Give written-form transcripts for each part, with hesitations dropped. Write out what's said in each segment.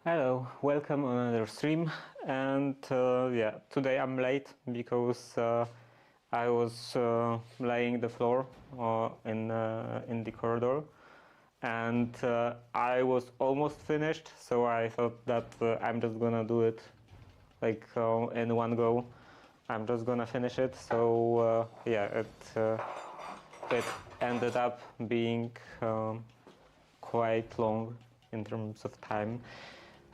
Hello, welcome on another stream. And yeah, today I'm late because I was laying the floor in the corridor, and I was almost finished. So I thought that I'm just gonna do it like in one go. I'm just gonna finish it. So yeah, it ended up being quite long in terms of time.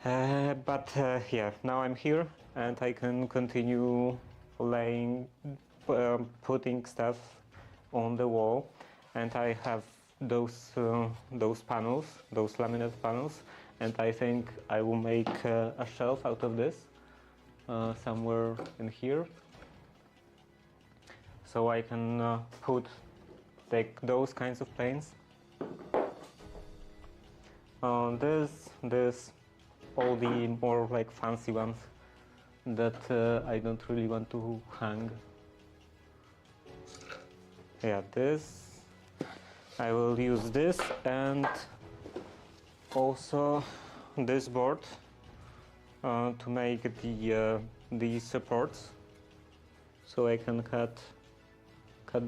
But yeah, now I'm here and I can continue laying, putting stuff on the wall, and I have those panels, those laminate panels, and I think I will make a shelf out of this somewhere in here, so I can put like those kinds of planes. This, all the more like fancy ones that I don't really want to hang. Yeah, this, I will use this, and also this board to make the supports, so I can cut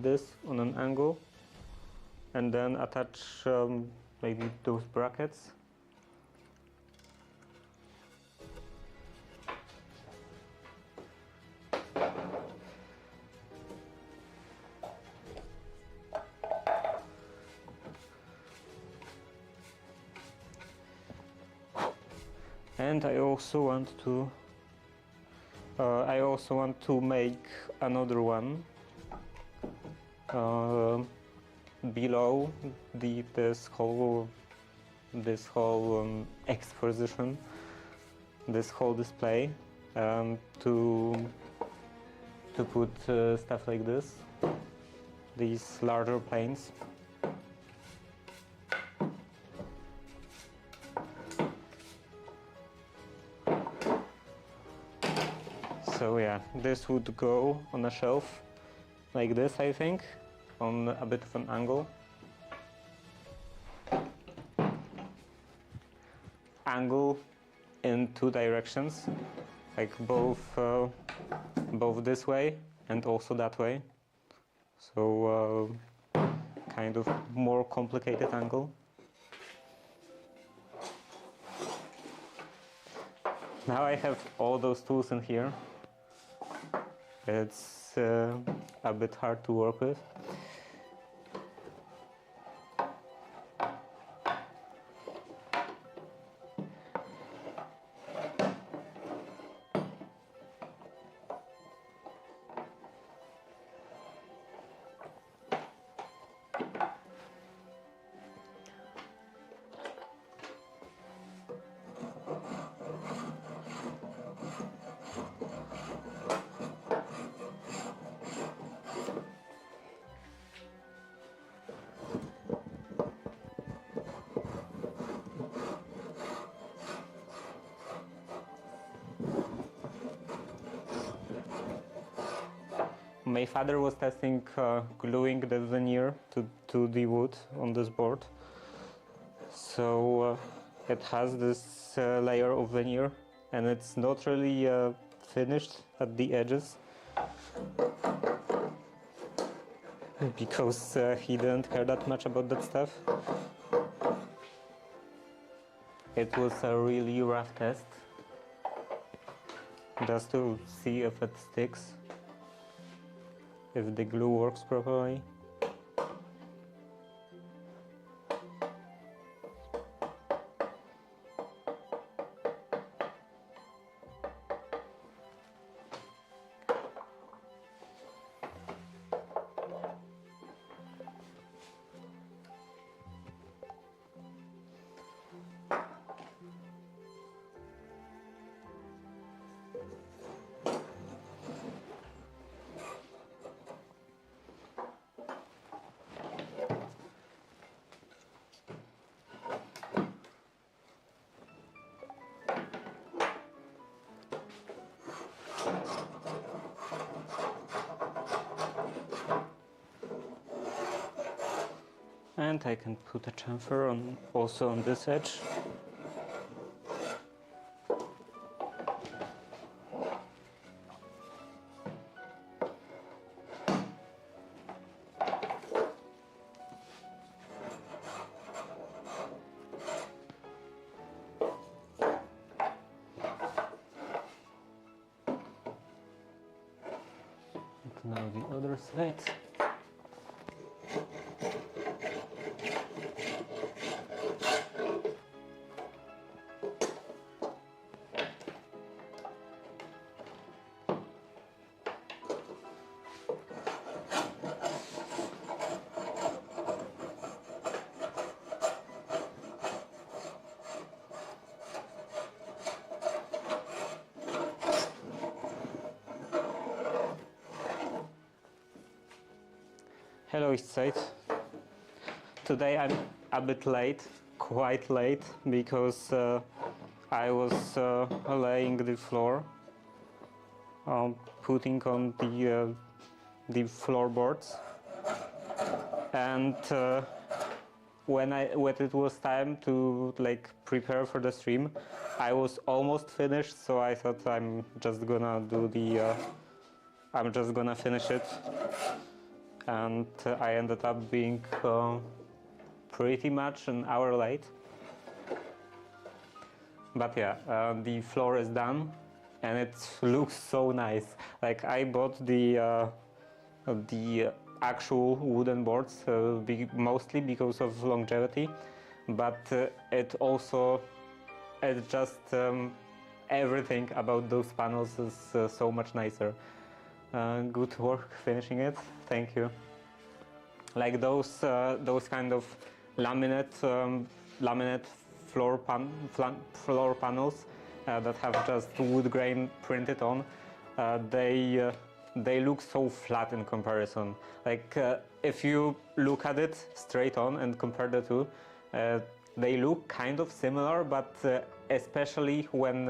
this on an angle and then attach maybe those brackets. And I also want to make another one below this whole exposition, this whole display, to put stuff like this, these larger planes. So yeah, this would go on a shelf like this, I think, on a bit of an angle. Angle in two directions, like both this way and also that way. So kind of more complicated angle. Now I have all those tools in here. It's a bit hard to work with. My father was testing gluing the veneer to the wood on this board. So it has this layer of veneer, and it's not really finished at the edges because he didn't care that much about that stuff. It was a really rough test, just to see if it sticks, if the glue works properly. And I can put a chamfer also on this edge. Now the other side. Hello East Side. Today I'm a bit late, quite late, because I was laying the floor, putting on the floorboards, and when it was time to like prepare for the stream, I was almost finished. So I thought I'm just gonna finish it. And I ended up being pretty much an hour late. But yeah, the floor is done and it looks so nice. Like I bought the actual wooden boards mostly because of longevity, but it just everything about those panels is so much nicer. Good work finishing it. Thank you. Like those kind of laminate floor panels that have just wood grain printed on. They look so flat in comparison. Like if you look at it straight on and compare the two, they look kind of similar, but especially when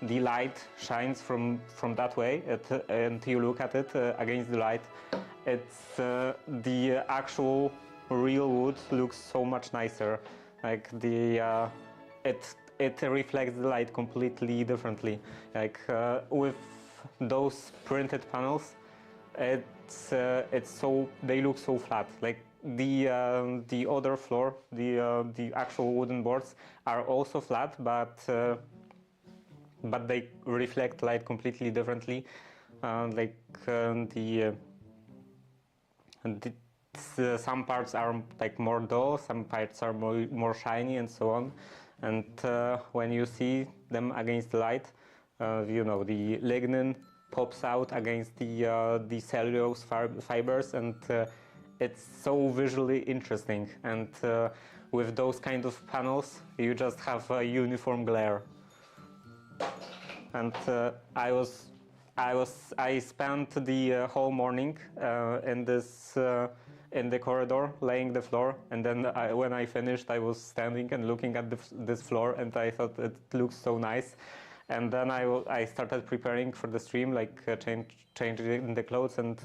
the light shines from that way and you look at it against the light, it's the actual real wood looks so much nicer. Like it reflects the light completely differently. Like with those printed panels, they look so flat. Like the other floor, the actual wooden boards are also flat, but they reflect light completely differently. Some parts are like more dull, some parts are more shiny, and so on. And when you see them against the light, you know, the lignin pops out against the cellulose fibers, and it's so visually interesting. And with those kind of panels, you just have a uniform glare. And I spent the whole morning in the corridor laying the floor, and then when I finished, I was standing and looking at this floor, and I thought it looks so nice. And then I started preparing for the stream, like changing the clothes and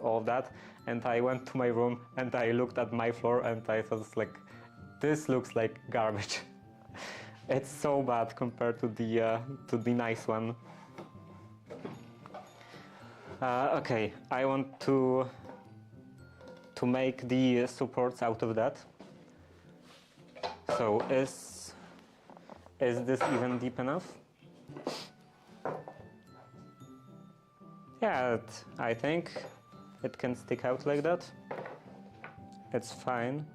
all of that. And I went to my room and I looked at my floor and I thought, like, this looks like garbage. It's so bad compared to the nice one. Okay, I want to make the supports out of that. So is this even deep enough? Yeah, I think it can stick out like that. It's fine.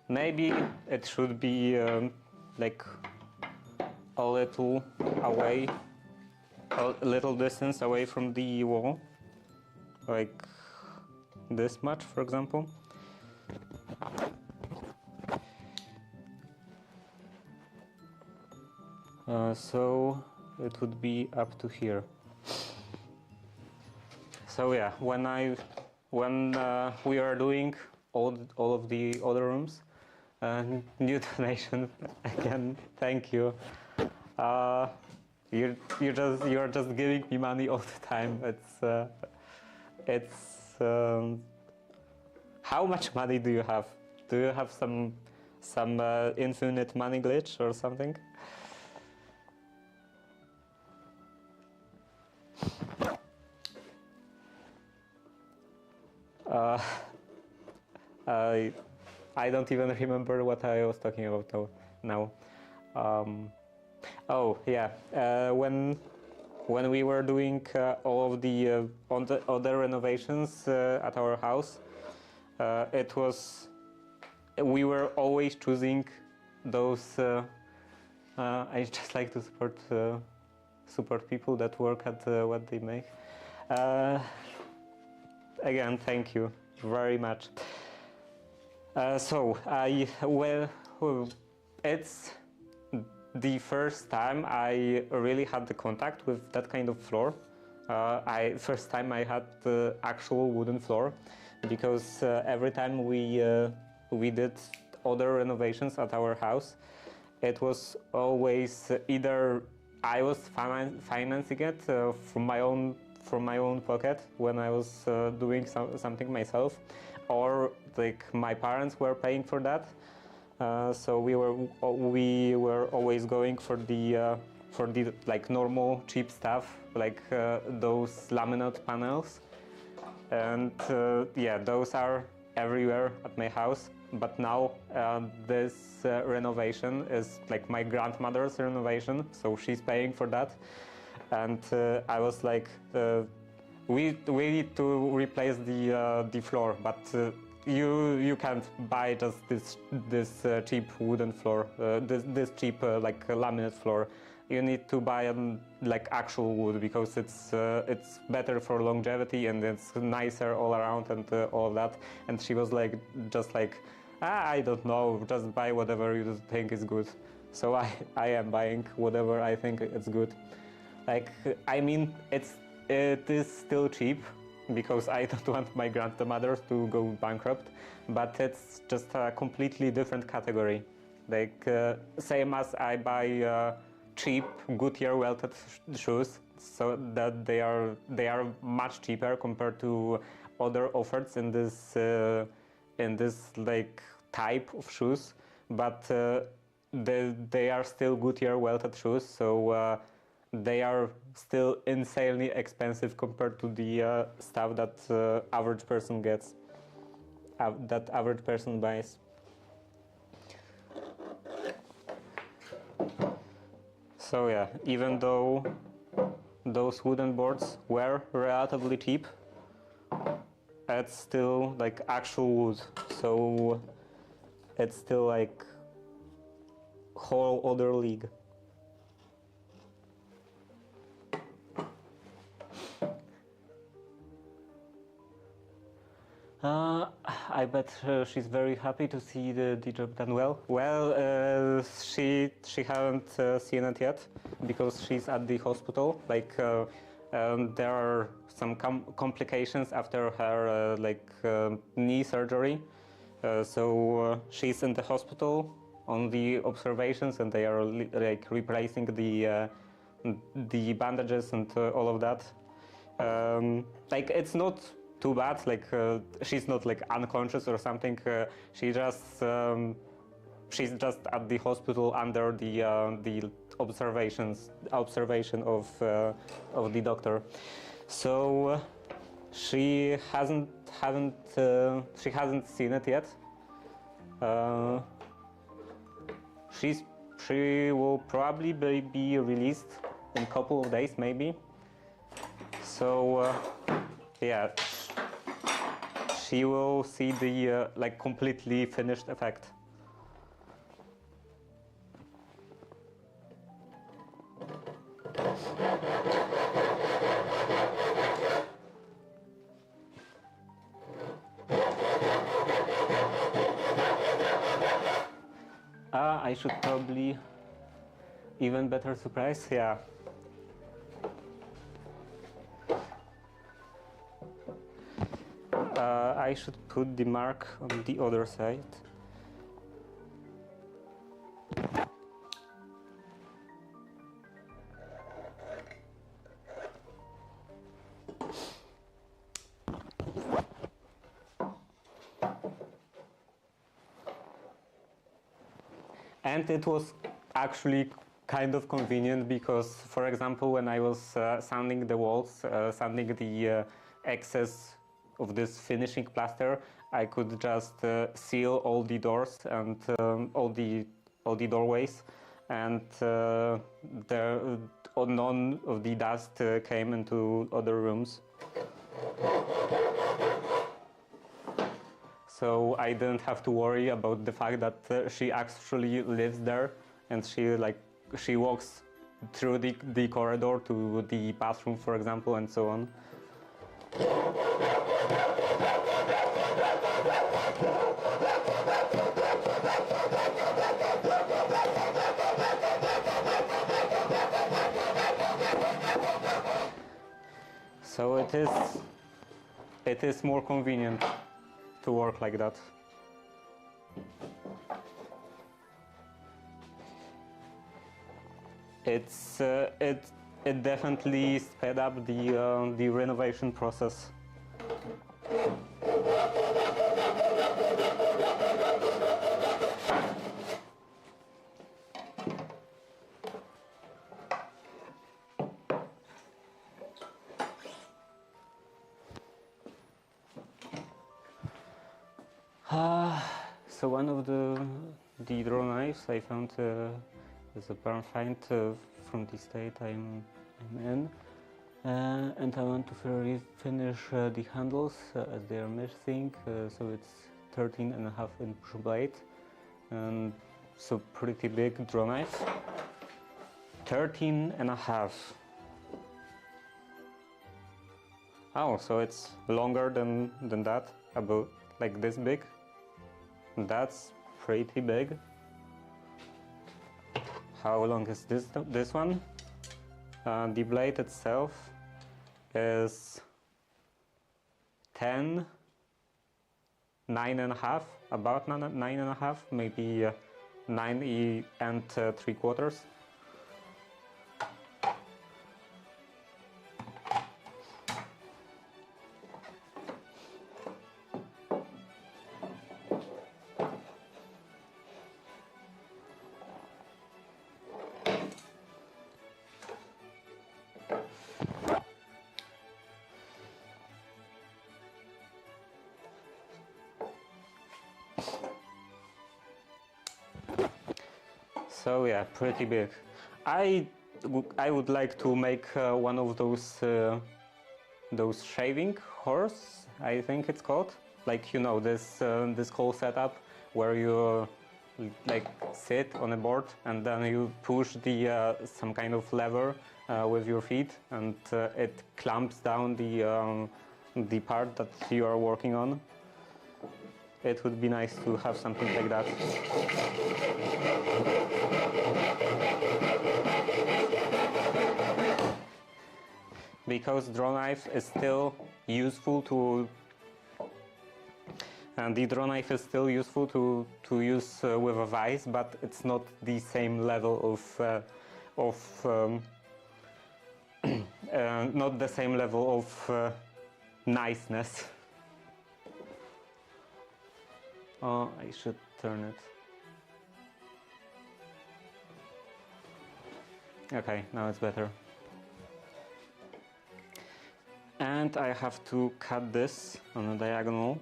Maybe it should be like a little away, a little distance away from the wall, like this much, for example. So it would be up to here. So yeah, when we are doing all of the other rooms, new donation again. Thank you. You're just giving me money all the time. It's how much money do you have? Do you have some infinite money glitch or something? I don't even remember what I was talking about now. Oh yeah, when we were doing all of the other renovations at our house, it was we were always choosing those. I just like to support people that work at what they make. Again, thank you very much. It's the first time I really had the contact with that kind of floor. First time I had the actual wooden floor, because every time we did other renovations at our house, it was always either I was financing it from my own pocket when I was doing something myself, or like my parents were paying for that. So we were always going for the like normal cheap stuff, like those laminate panels, and yeah, those are everywhere at my house. But now this renovation is like my grandmother's renovation, so she's paying for that, and I was like, we need to replace the floor, but you can't buy just this cheap wooden floor, this cheap like laminate floor. You need to buy like actual wood, because it's better for longevity and it's nicer all around and all of that. And she was like, just like, I don't know, just buy whatever you think is good. So I am buying whatever I think is good. Like, I mean, it is still cheap, because I don't want my grandmother to go bankrupt, but it's just a completely different category. Like, same as I buy cheap Goodyear welted shoes, so that they are much cheaper compared to other offers in this like type of shoes, but they are still Goodyear welted shoes, so they are still insanely expensive compared to the stuff that average person gets, that average person buys. So yeah, even though those wooden boards were relatively cheap, it's still like actual wood, so it's still like whole other league. I bet she's very happy to see the job done well. Well, she haven't seen it yet, because she's at the hospital. Like, there are some complications after her knee surgery. So she's in the hospital on the observations, and they are like replacing the bandages and all of that. Like, it's not too bad. Like, she's not like unconscious or something. She's just at the hospital under the observation of the doctor. So she hasn't seen it yet. She will probably be released in a couple of days, maybe. So yeah, she will see the like completely finished effect. I should probably even better surprise, yeah. I should put the mark on the other side. And it was actually kind of convenient, because, for example, when I was sanding the walls, sanding the excess of this finishing plaster, I could just seal all the doors and all the doorways, and none of the dust came into other rooms. So I didn't have to worry about the fact that she actually lives there, and she walks through the corridor to the bathroom, for example, and so on. So it is more convenient to work like that. It definitely sped up the renovation process. So one of the draw knives I found is a barn find from the state I'm in, and I want to finish the handles as they are missing. So it's 13.5-inch blade, and so pretty big draw knife. 13.5. Oh, so it's longer than that, about like this big. That's pretty big. How long is this one? The blade itself is 9.5, about 9.5, maybe 9 and 3/4. So yeah, pretty big. I would like to make one of those shaving horse, I think it's called. Like, you know, this whole setup where you like sit on a board and then you push the some kind of lever with your feet, and it clamps down the part that you are working on. It would be nice to have something like that. Because draw knife is still useful to, and the draw knife is still useful to use with a vise, but it's not the same level of not the same level of niceness. Oh, I should turn it. Okay, now it's better. And I have to cut this on a diagonal.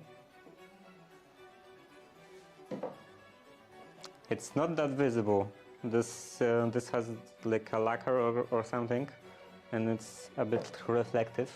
It's not that visible. This has like a lacquer or something, and it's a bit reflective.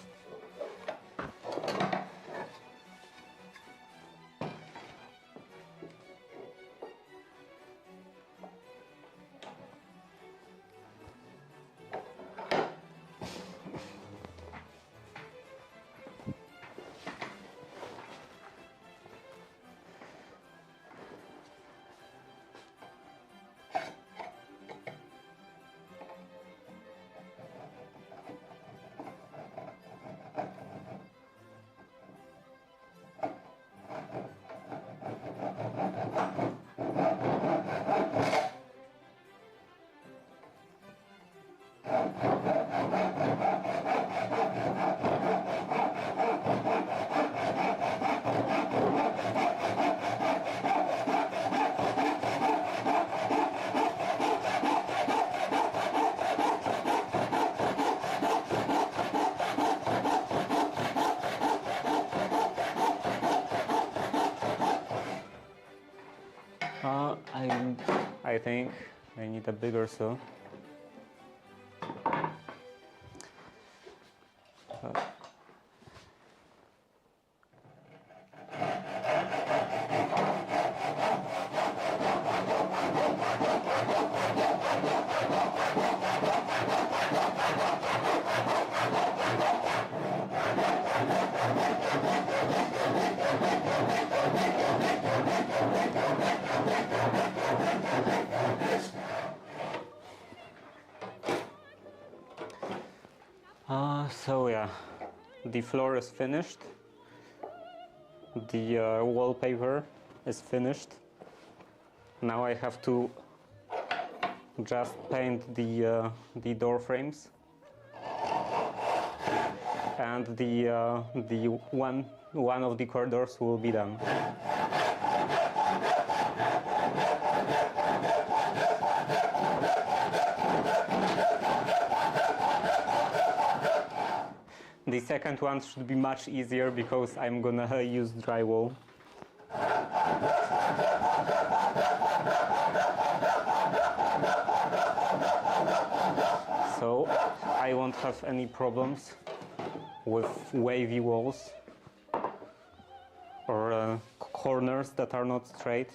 I think I need a bigger saw. So yeah, the floor is finished. The wallpaper is finished. Now I have to just paint the door frames, and the one of the corridors will be done. The second one should be much easier because I'm gonna use drywall. So I won't have any problems with wavy walls or corners that are not straight.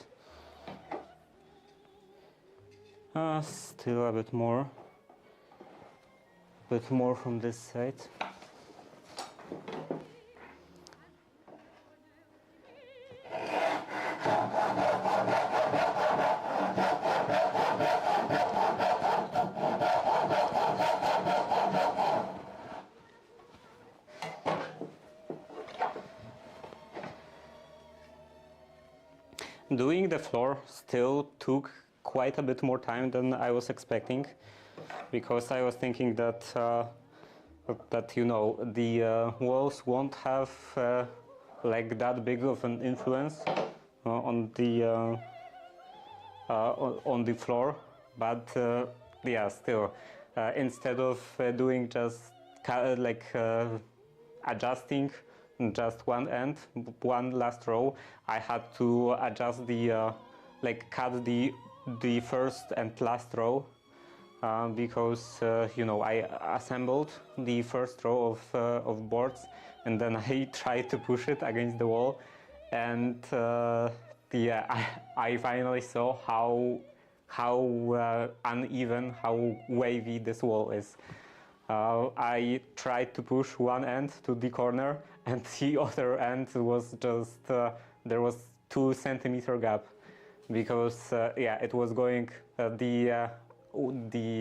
Still a bit more from this side. Doing the floor still took quite a bit more time than I was expecting, because I was thinking that you know, the walls won't have like that big of an influence on the floor, but yeah, still instead of doing just adjusting just one end, one last row, I had to adjust the cut the first and last row, because you know, I assembled the first row of boards, and then I tried to push it against the wall, and yeah, I finally saw how uneven, how wavy this wall is. I tried to push one end to the corner, and the other end was just there was 2 centimeter gap, because yeah, it was going the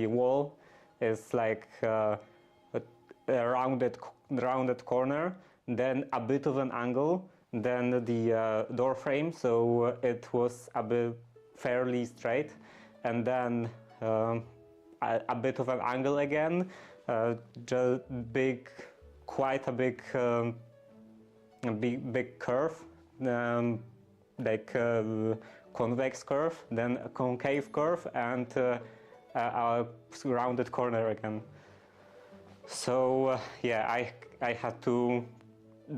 wall is like a rounded corner, then a bit of an angle, then the door frame, so it was a bit fairly straight, and then a bit of an angle again, just quite a big curve, like convex curve, then a concave curve, and a rounded corner again. So yeah, I had to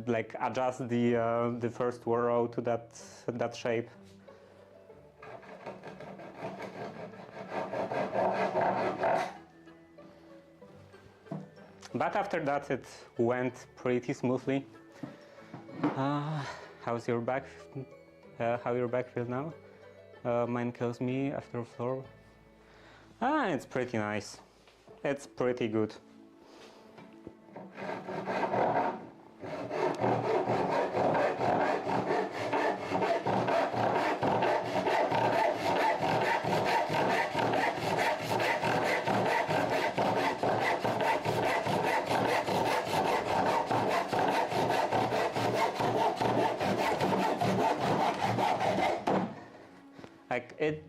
like adjust the first row to that shape. But after that, it went pretty smoothly. How's your back? How your back feels now? Mine kills me after floor. It's pretty nice. It's pretty good.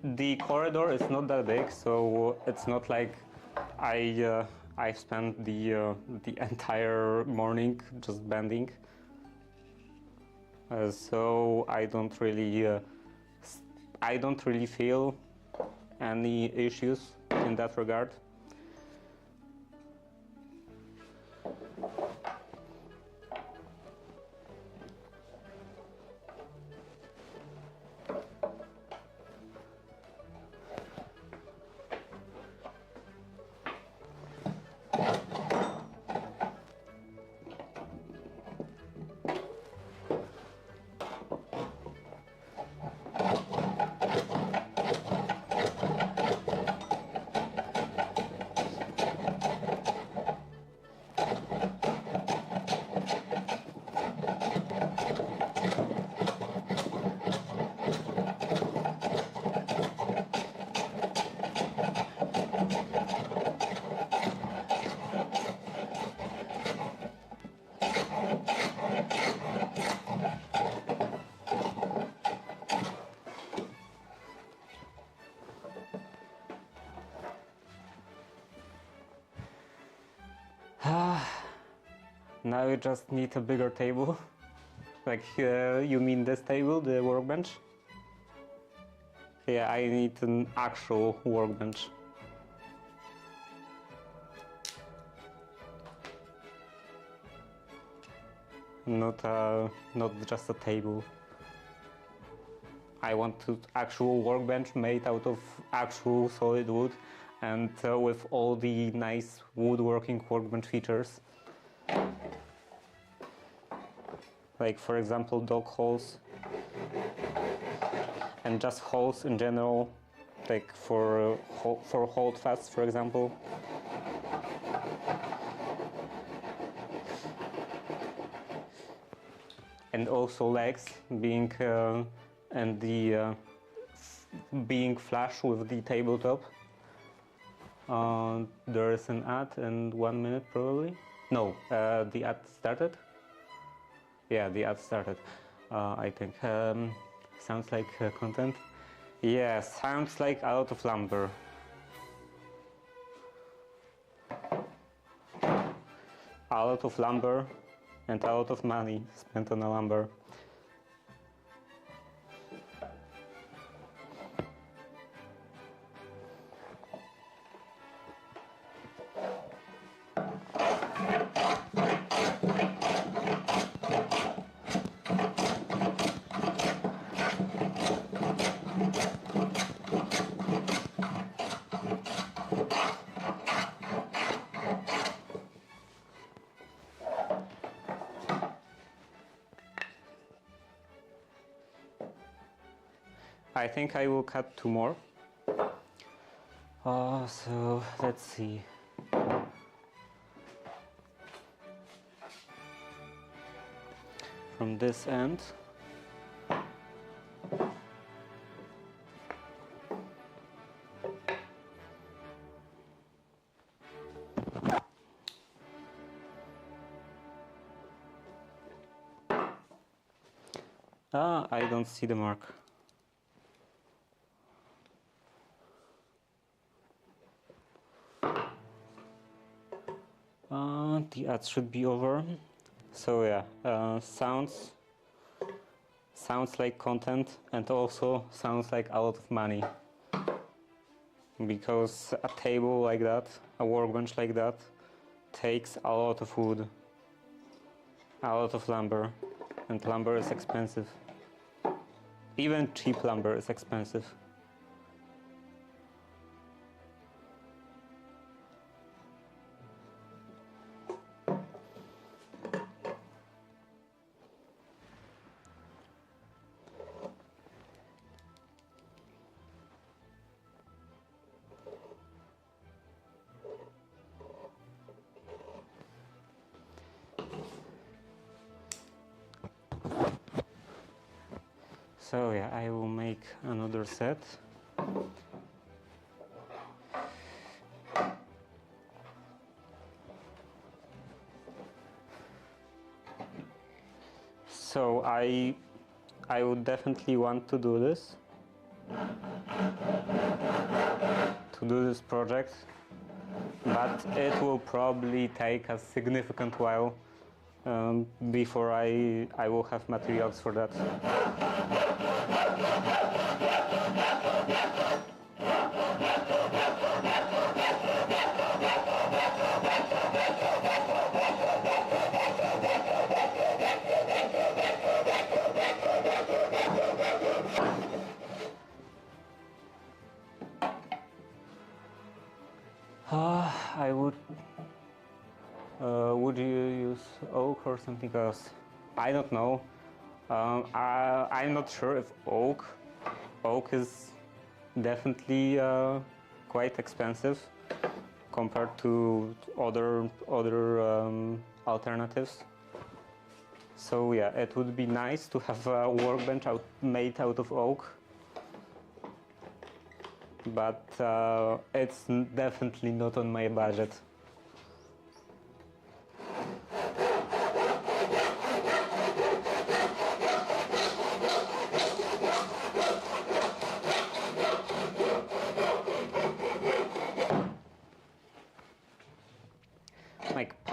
The corridor is not that big, so it's not like I spent the entire morning just bending. So I don't really feel any issues in that regard. Now you just need a bigger table. Like, you mean this table, the workbench? Yeah, I need an actual workbench. Not just a table. I want an actual workbench made out of actual solid wood and with all the nice woodworking workbench features. Like, for example, dog holes and just holes in general, like for holdfasts, for example. And also legs being being flush with the tabletop. There is an ad in 1 minute probably. No, the ad started. Yeah, the ad started. I think sounds like content. Yeah, sounds like a lot of lumber. A lot of lumber and a lot of money spent on a lumber. I think I will cut 2 more. So let's see. From this end. I don't see the mark. The ads should be over. So yeah, sounds like content and also sounds like a lot of money. Because a table like that, a workbench like that, takes a lot of wood, a lot of lumber, and lumber is expensive. Even cheap lumber is expensive. So yeah, I will make another set. So I would definitely want to do this. To do this project, but it will probably take a significant while before I will have materials for that. I would you use oak or something else? I don't know. I'm not sure if oak is definitely quite expensive compared to other alternatives. So yeah, it would be nice to have a workbench made out of oak, but it's definitely not on my budget.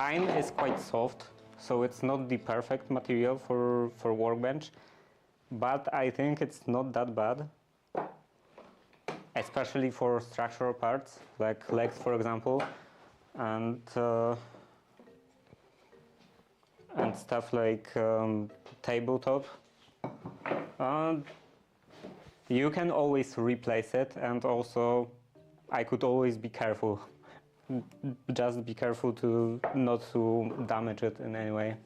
pine is quite soft, so it's not the perfect material for workbench, but I think it's not that bad, especially for structural parts like legs, for example, and stuff like tabletop. You can always replace it, and also I could always be careful. Just be careful to not to damage it in any way.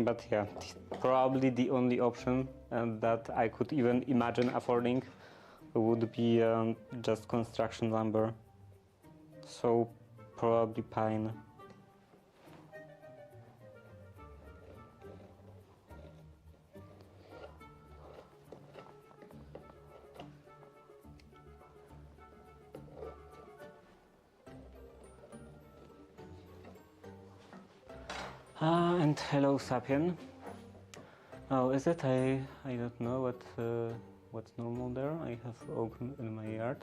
But yeah, probably the only option that I could even imagine affording would be just construction lumber. So probably pine. And hello, Sapien. Oh, is it? I don't know what's normal there. I have oak in my yard.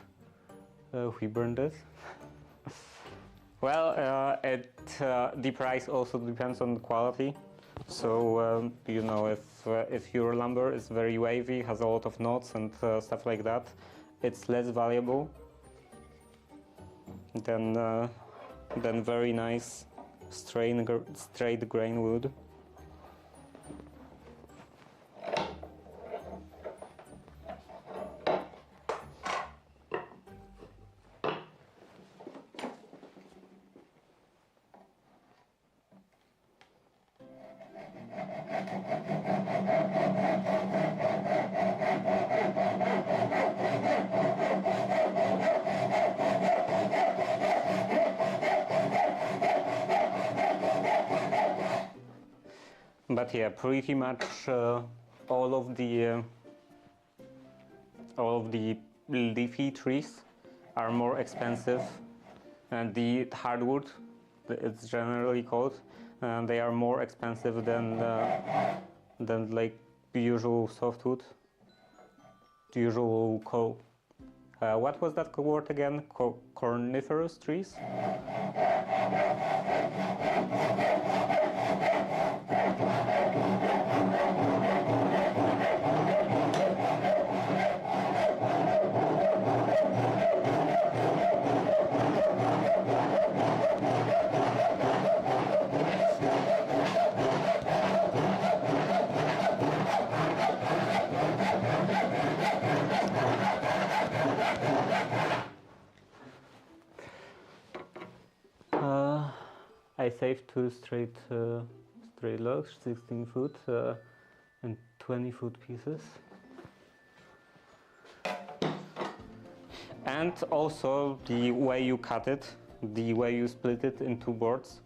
We burned it. Well, the price also depends on the quality. So you know, if your lumber is very wavy, has a lot of knots and stuff like that, it's less valuable than very nice straight grain wood. But yeah, pretty much all of the leafy trees are more expensive, and the hardwood, it's generally called, they are more expensive than like the usual softwood, the usual what was that word again? Coniferous trees. I saved two straight logs, 16 foot and 20 foot pieces. And also the way you cut it, the way you split it into boards,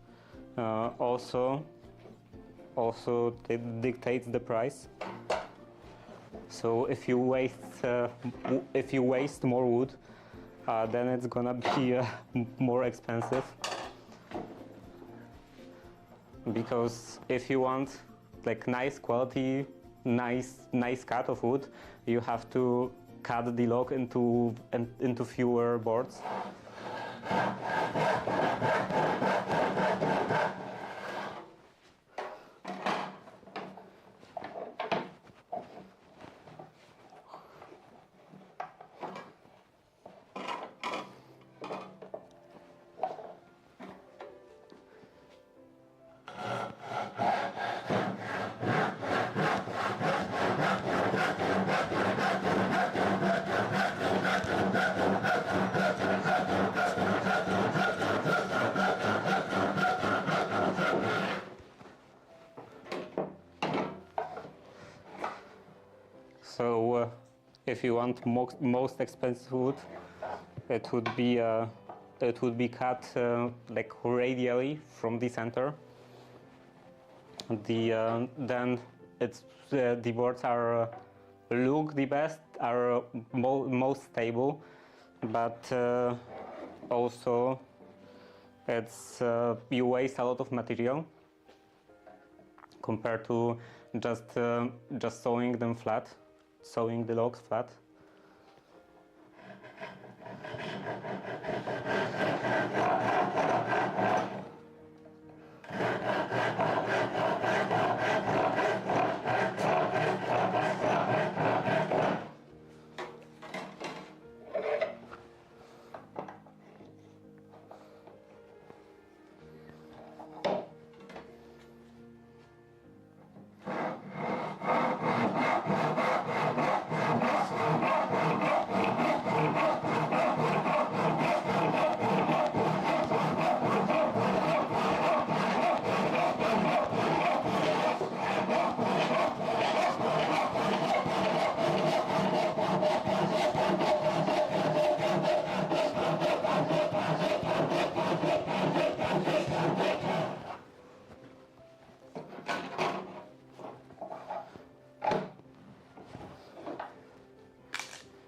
also it dictates the price. So if you waste more wood, then it's gonna be more expensive. Because if you want like nice quality, nice cut of wood, you have to cut the log into fewer boards. if you want most expensive wood, it would be cut like radially from the center. Then the boards are look the best, are most stable, but also it's you waste a lot of material compared to just sewing them flat, sewing the logs flat.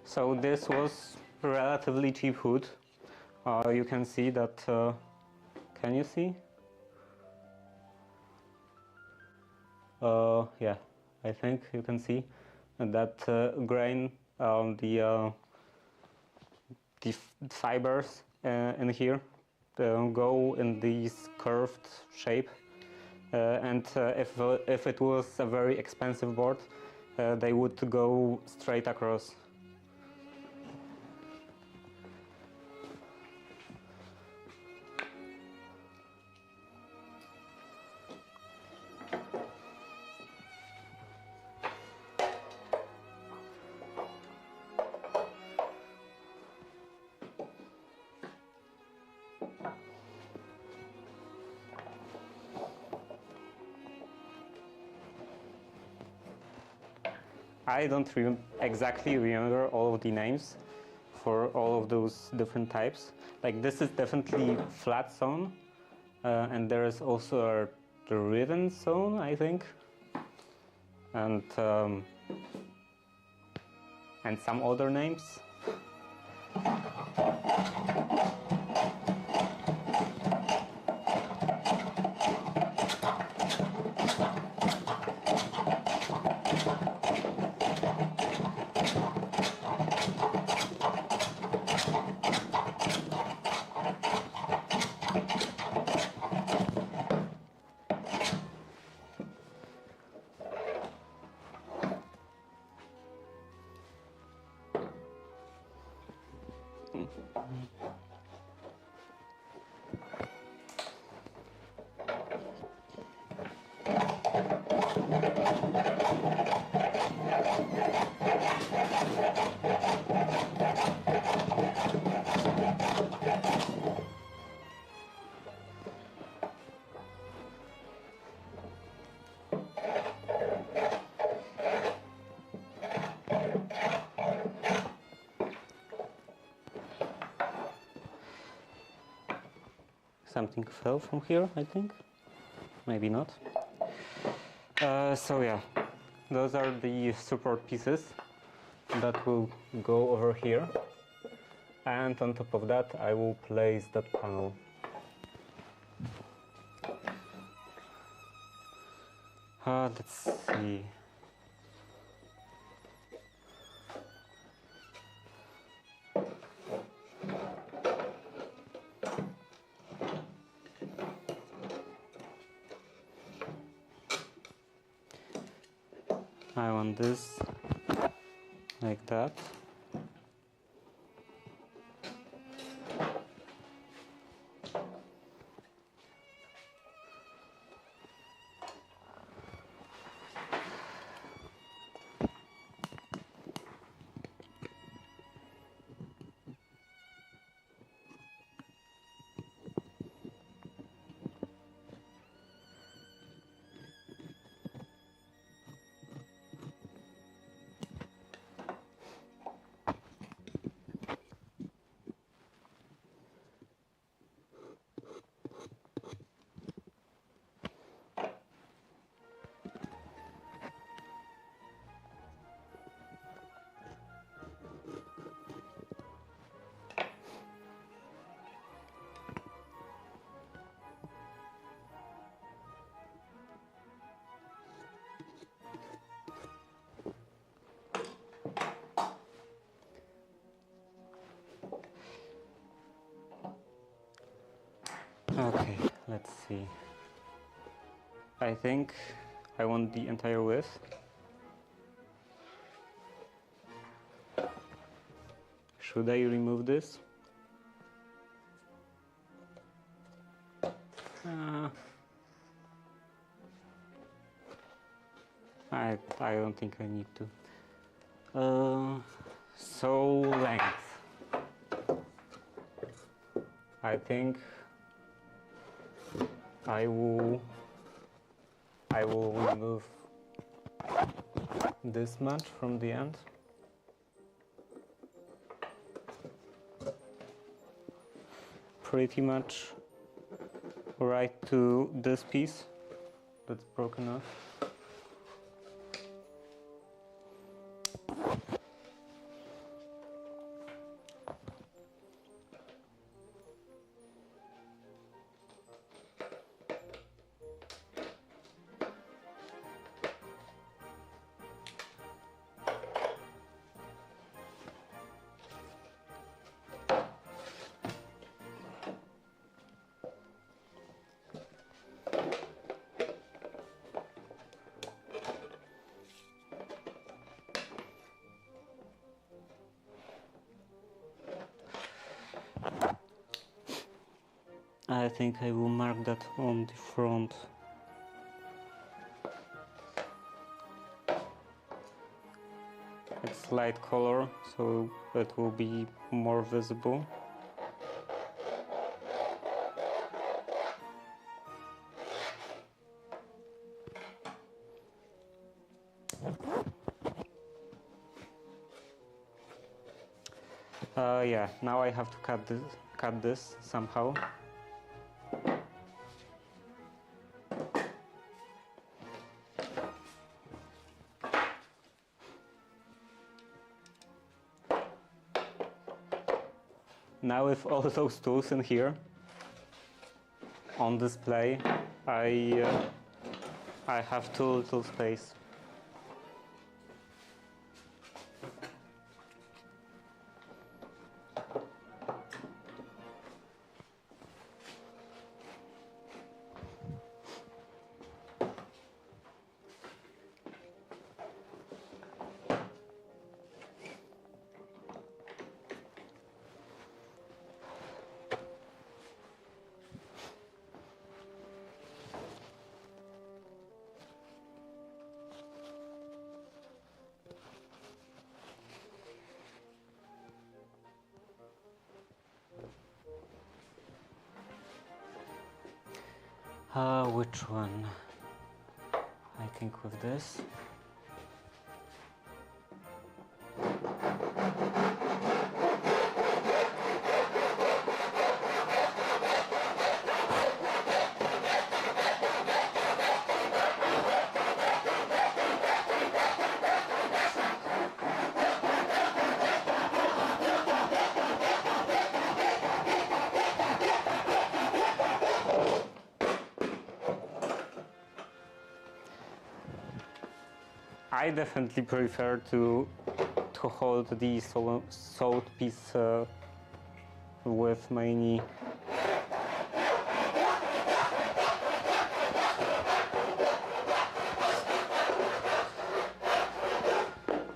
So this was relatively cheap wood. You can see that, can you see? Yeah, I think you can see that grain, the fibers in here go in this curved shape, and if it was a very expensive board, they would go straight across. I don't exactly remember all of the names for all of those different types. Like this is definitely flat sewn, and there is also a ribbon sewn, I think, and some other names. Something fell from here, I think. Maybe not. So yeah, those are the support pieces that will go over here. And on top of that, I will place that panel. Let's see. I want this like that. Let's see. I think I want the entire width. Should I remove this? I don't think I need to. So length. I think I will remove this much from the end. Pretty much right to this piece that's broken off. I think I will mark that on the front. It's light color, so it will be more visible. Yeah, now I have to cut this somehow. Now with all those tools in here on display, I have too little space. Which one? I think with this. I definitely prefer to hold the sewed piece with my knee.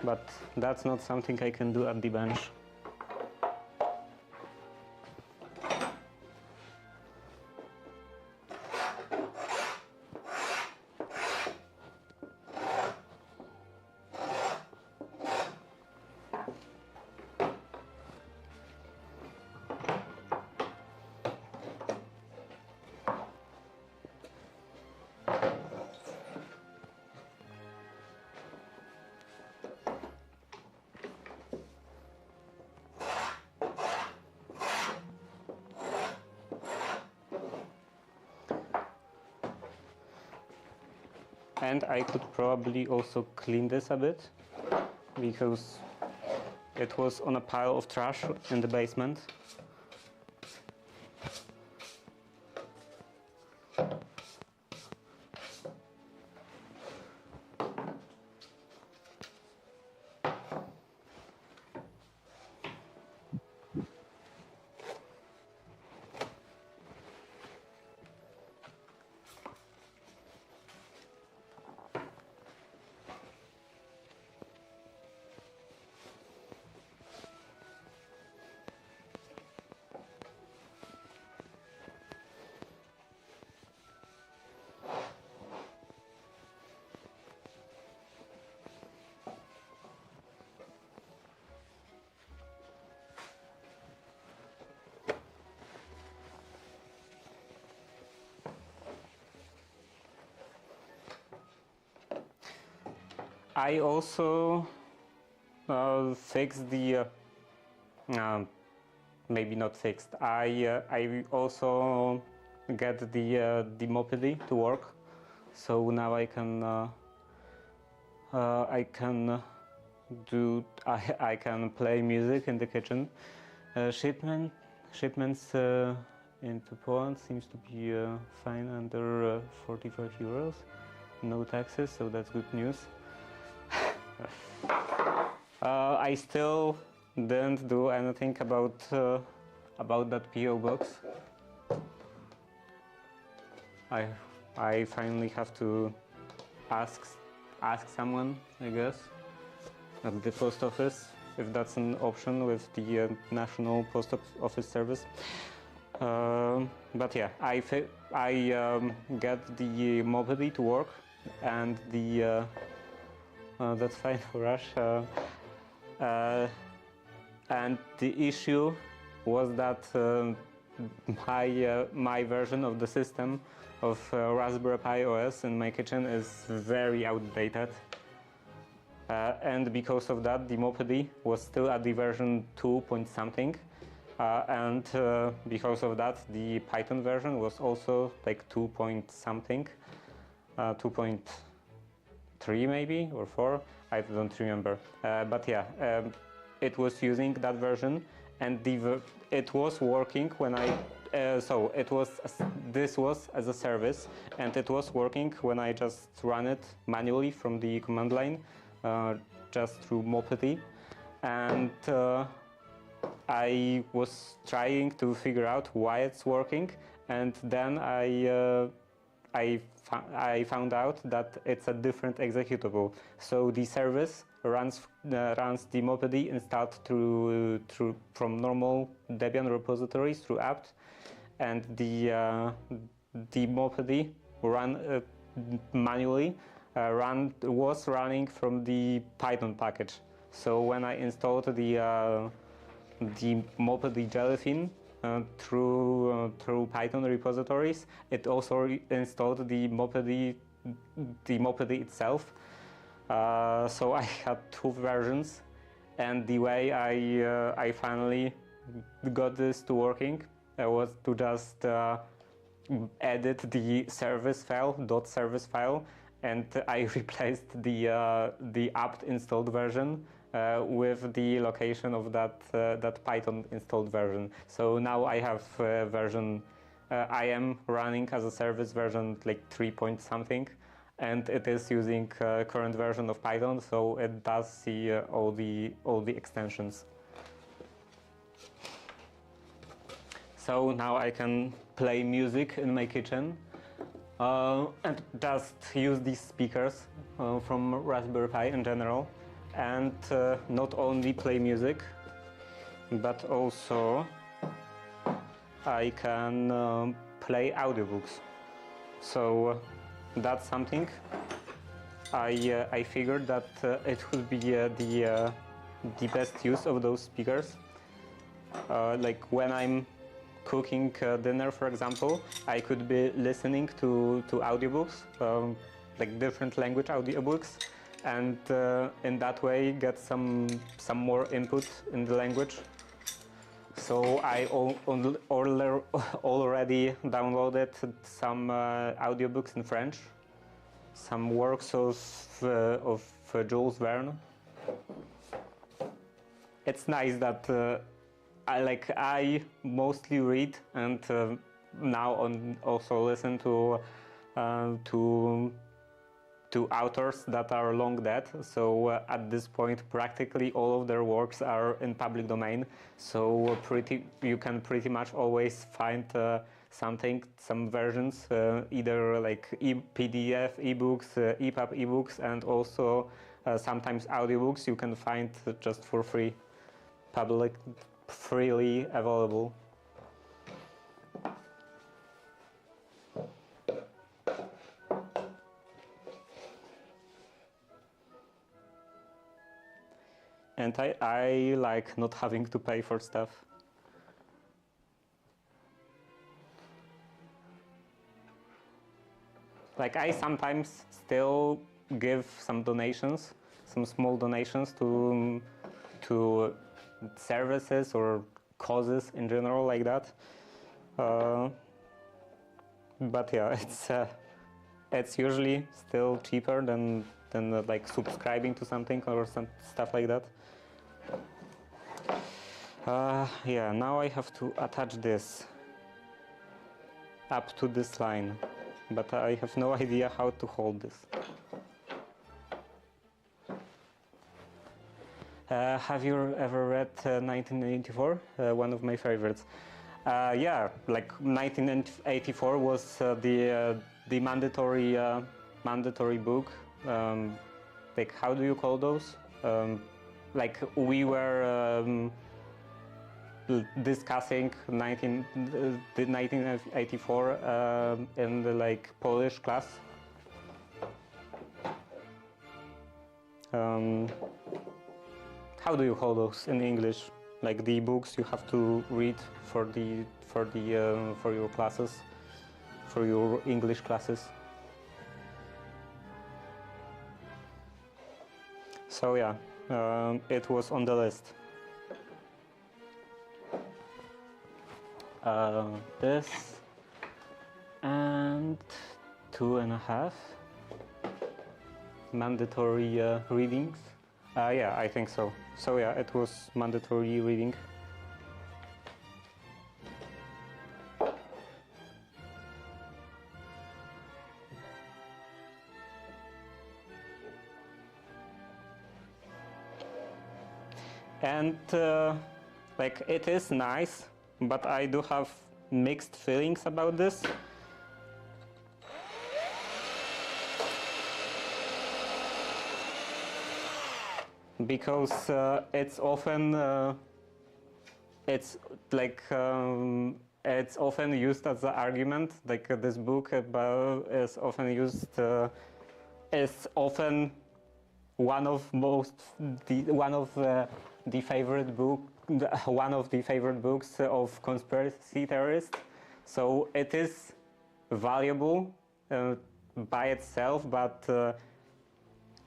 But that's not something I can do at the bench. And I could probably also clean this a bit, because it was on a pile of trash in the basement. I also fixed the maybe not fixed. I also get the Mopedy to work, so now I can I can play music in the kitchen. Shipments into Poland seems to be fine under 45 euros, no taxes, so that's good news. I still didn't do anything about that PO box. I finally have to ask someone, I guess, at the post office, if that's an option with the National Post Office Service. But yeah, I get the Mopedy to work, and the that's fine for us. And the issue was that my version of the system of Raspberry Pi OS in my kitchen is very outdated. And because of that, the Mopedy was still at the version 2 point something. And because of that, the Python version was also like 2 point something, 2.3 maybe, or 4, I don't remember. But yeah, it was using that version, and it was working when I, so this was as a service, and it was working when I just ran it manually from the command line, just through Mopedy. And I was trying to figure out why it's working, and then I found out that it's a different executable. So the service runs the Mopedy installed from normal Debian repositories through apt, and the Mopedy manually was running from the Python package. So when I installed the Mopedy Jellyfin through Python repositories, it also installed the Mopedy itself. So I had two versions, and the way I finally got this to working was to just edit the service file, .service file, and I replaced the apt installed version with the location of that Python installed version. So now I have version, I am running as a service version like 3 point something, and it is using current version of Python, so it does see all the extensions. So now I can play music in my kitchen and just use these speakers from Raspberry Pi in general, and not only play music, but also I can play audiobooks. So that's something I figured that it would be the best use of those speakers. Like when I'm cooking dinner, for example, I could be listening to audiobooks, like different language audiobooks, and in that way get some more input in the language. So I already downloaded some audiobooks in French, some works of Jules Verne. It's nice that I mostly read, and now also listen to authors that are long dead. So at this point, practically all of their works are in public domain. So you can pretty much always find some versions, either like PDF ebooks, EPUB ebooks, and also sometimes audiobooks you can find just for free, freely available. And I like not having to pay for stuff. Like I sometimes still give some donations some small donations to services or causes in general like that. But yeah, it's usually still cheaper than like subscribing to something or some stuff like that. Yeah, now I have to attach this up to this line, but I have no idea how to hold this. Have you ever read 1984? One of my favorites. Yeah, like 1984 was the mandatory book. Like, how do you call those? Like, we were discussing the 1984 in the like Polish class. How do you call those in English? Like the books you have to read for your classes, for your English classes. So yeah, it was on the list. This and 2.5 mandatory readings. Yeah, I think so. So yeah, it was mandatory reading. And like, it is nice, but I do have mixed feelings about this. Because it's often it's often used as an argument. Like this book is often used is often one of the favorite books of conspiracy theorists. So it is valuable by itself, but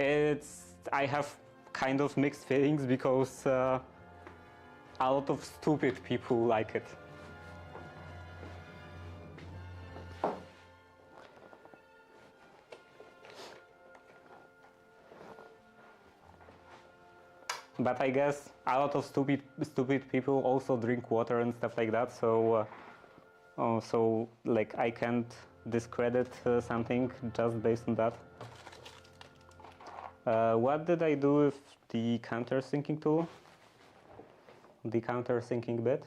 I have kind of mixed feelings because a lot of stupid people like it. But I guess a lot of stupid people also drink water and stuff like that. So so like, I can't discredit something just based on that. What did I do with the countersinking tool? The countersinking bit?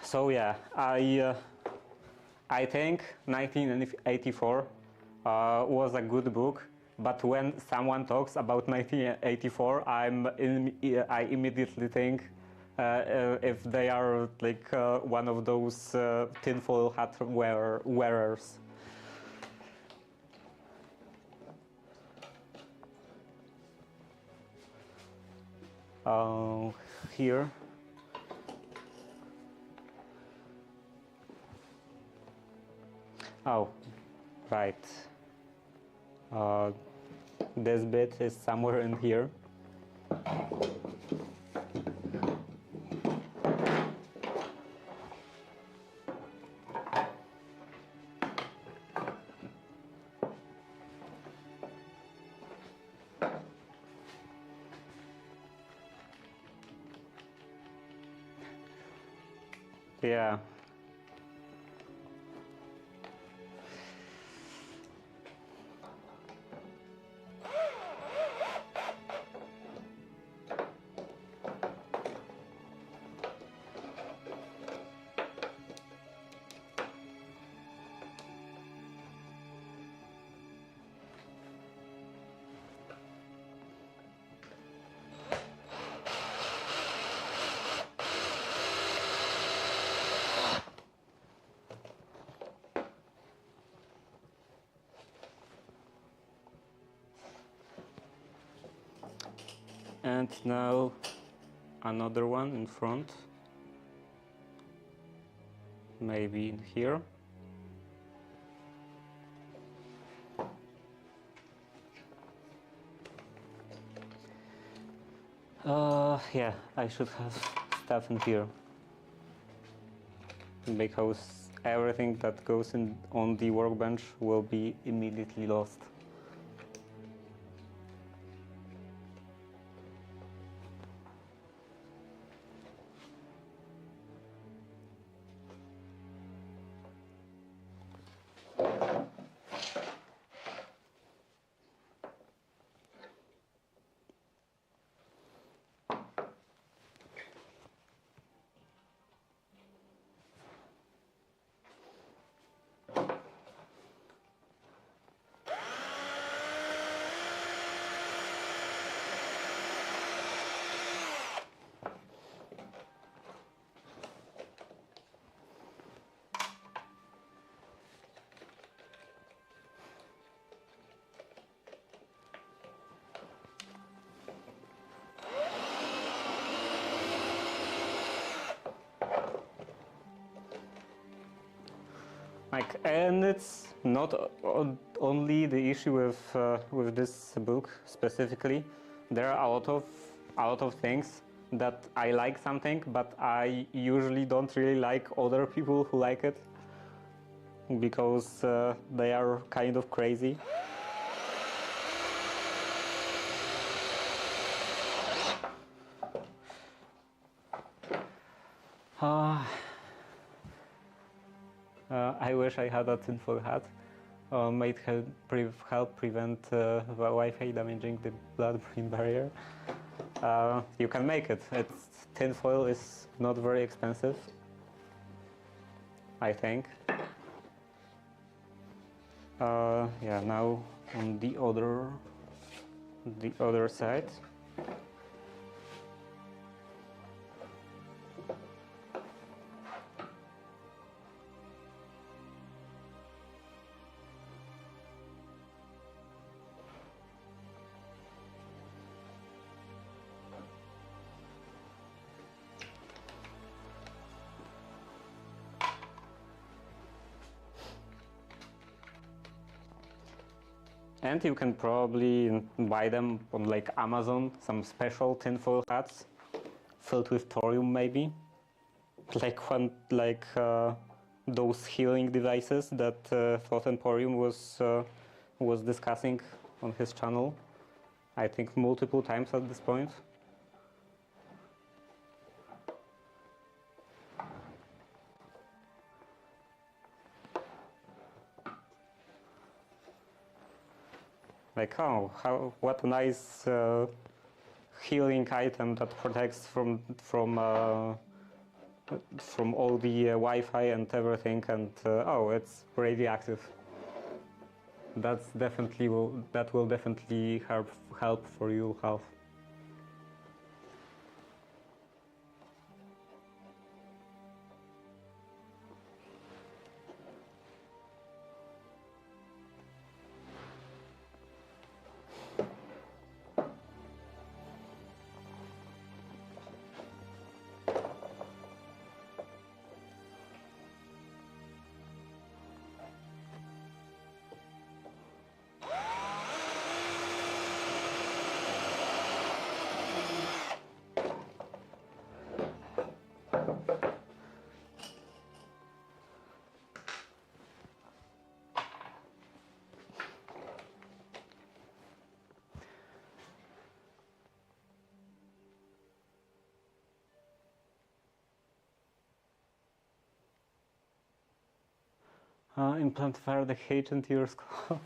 So yeah, I think 1984 was a good book, but when someone talks about 1984, I immediately think if they are like one of those tinfoil hat wearers. Here. Oh, right. This bit is somewhere in here. Yeah. And now another one in front, maybe in here. Yeah, I should have stuff in here, because everything that goes in on the workbench will be immediately lost. And it's not only the issue with this book specifically. There are a lot of things that I like something, but I usually don't really like other people who like it, because they are kind of crazy. I wish I had a tinfoil hat. Might help prevent the Wi-Fi damaging the blood-brain barrier. You can make it. Tinfoil is not very expensive, I think. Yeah, now on the other side. And you can probably buy them on like Amazon, some special tinfoil hats filled with thorium, maybe, like those healing devices that Thought Emporium was discussing on his channel, I think multiple times at this point. Like, oh, what a nice healing item that protects from all the Wi-Fi and everything, and oh, it's radioactive. That will definitely help for your health. Implant Faraday cage into your skull.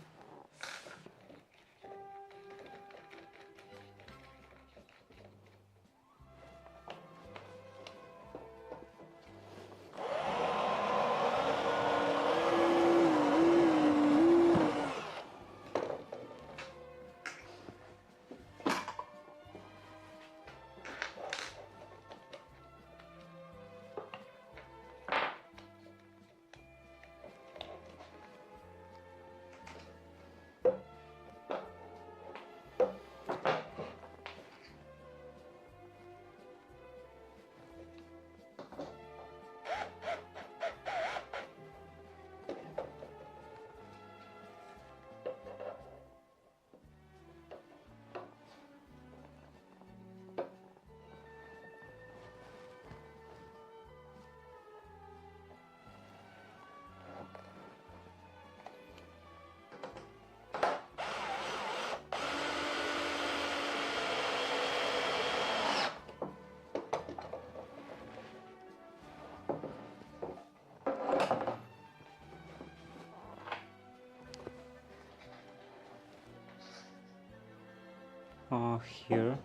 here.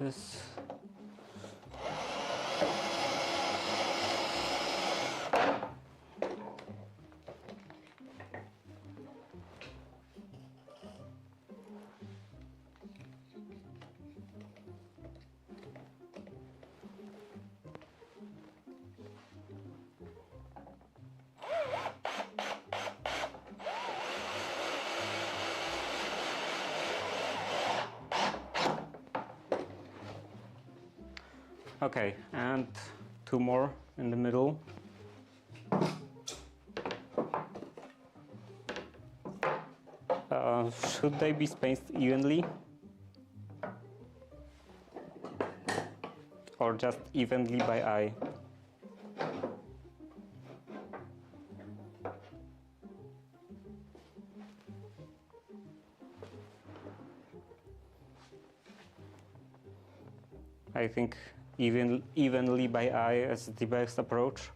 This. Okay, and two more in the middle. Should they be spaced evenly? Or just evenly by eye? I think evenly by eye is the best approach.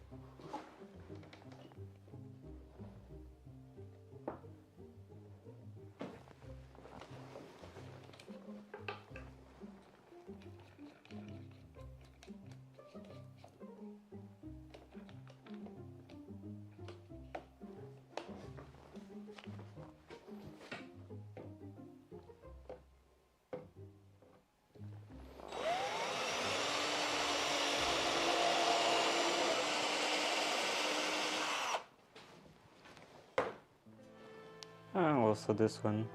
Also this one.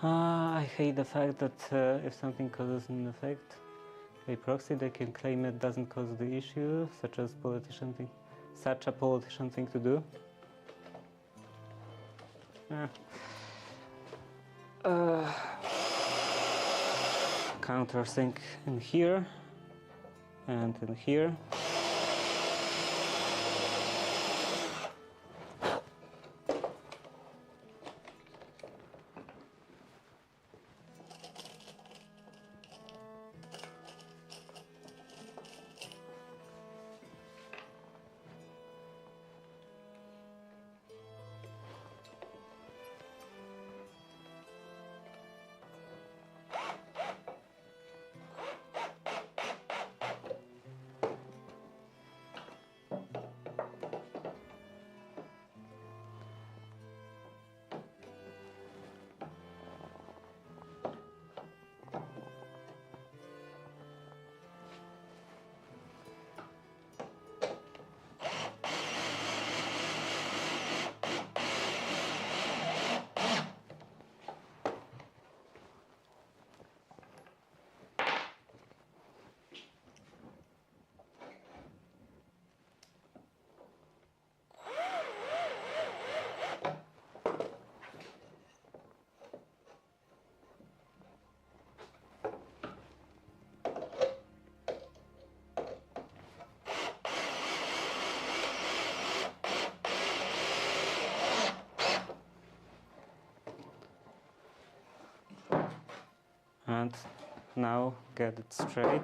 I hate the fact that if something causes an effect by proxy, they can claim it doesn't cause the issue, such a politician thing to do. Countersink in here and in here. And now get it straight.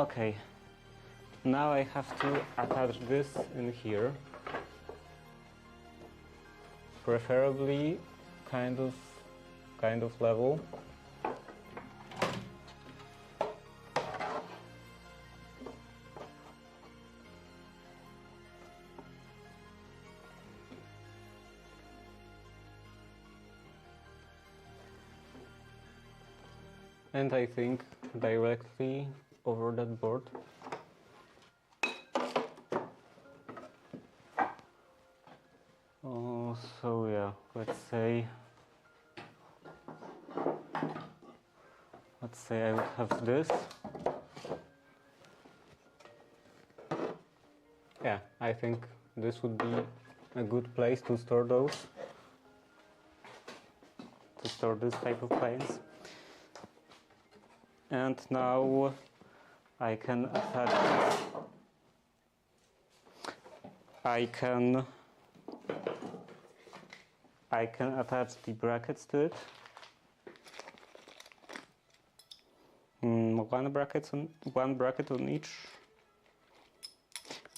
Okay, now I have to attach this in here, preferably kind of level. And I think directly over that board. Oh, so yeah, let's say I would have this. Yeah, I think this would be a good place to store those, to store this type of planes. And now I can attach, I can attach the brackets to it. One bracket on each.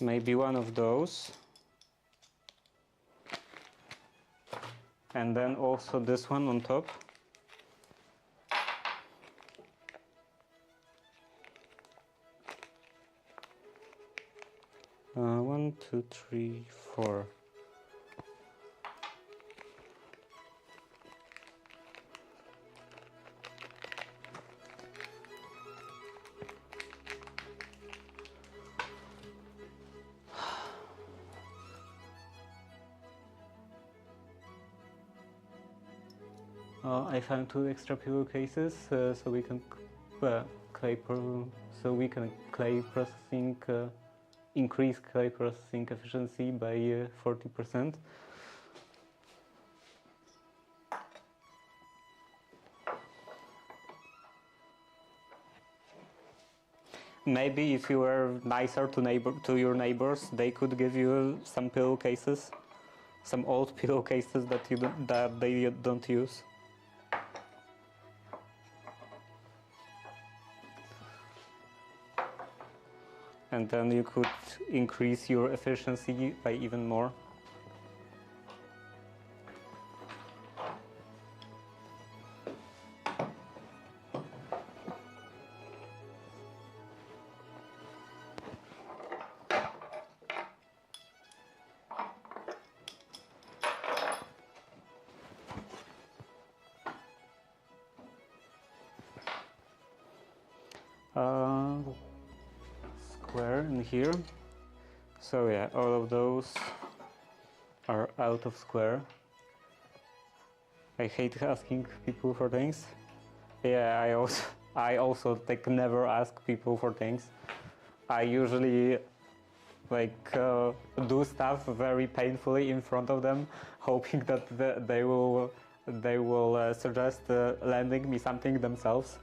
Maybe one of those. And then also this one on top. One, two, three, four. I found 2 extra pillowcases, so we can clay processing, increase clay processing efficiency by 40%. Maybe if you were nicer to your neighbors, they could give you some pillowcases, some old pillowcases that they don't use. And then you could increase your efficiency by even more. Square in here. So yeah, all of those are out of square. I hate asking people for things. Yeah, I also like never ask people for things. I usually do stuff very painfully in front of them, hoping that they will suggest lending me something themselves.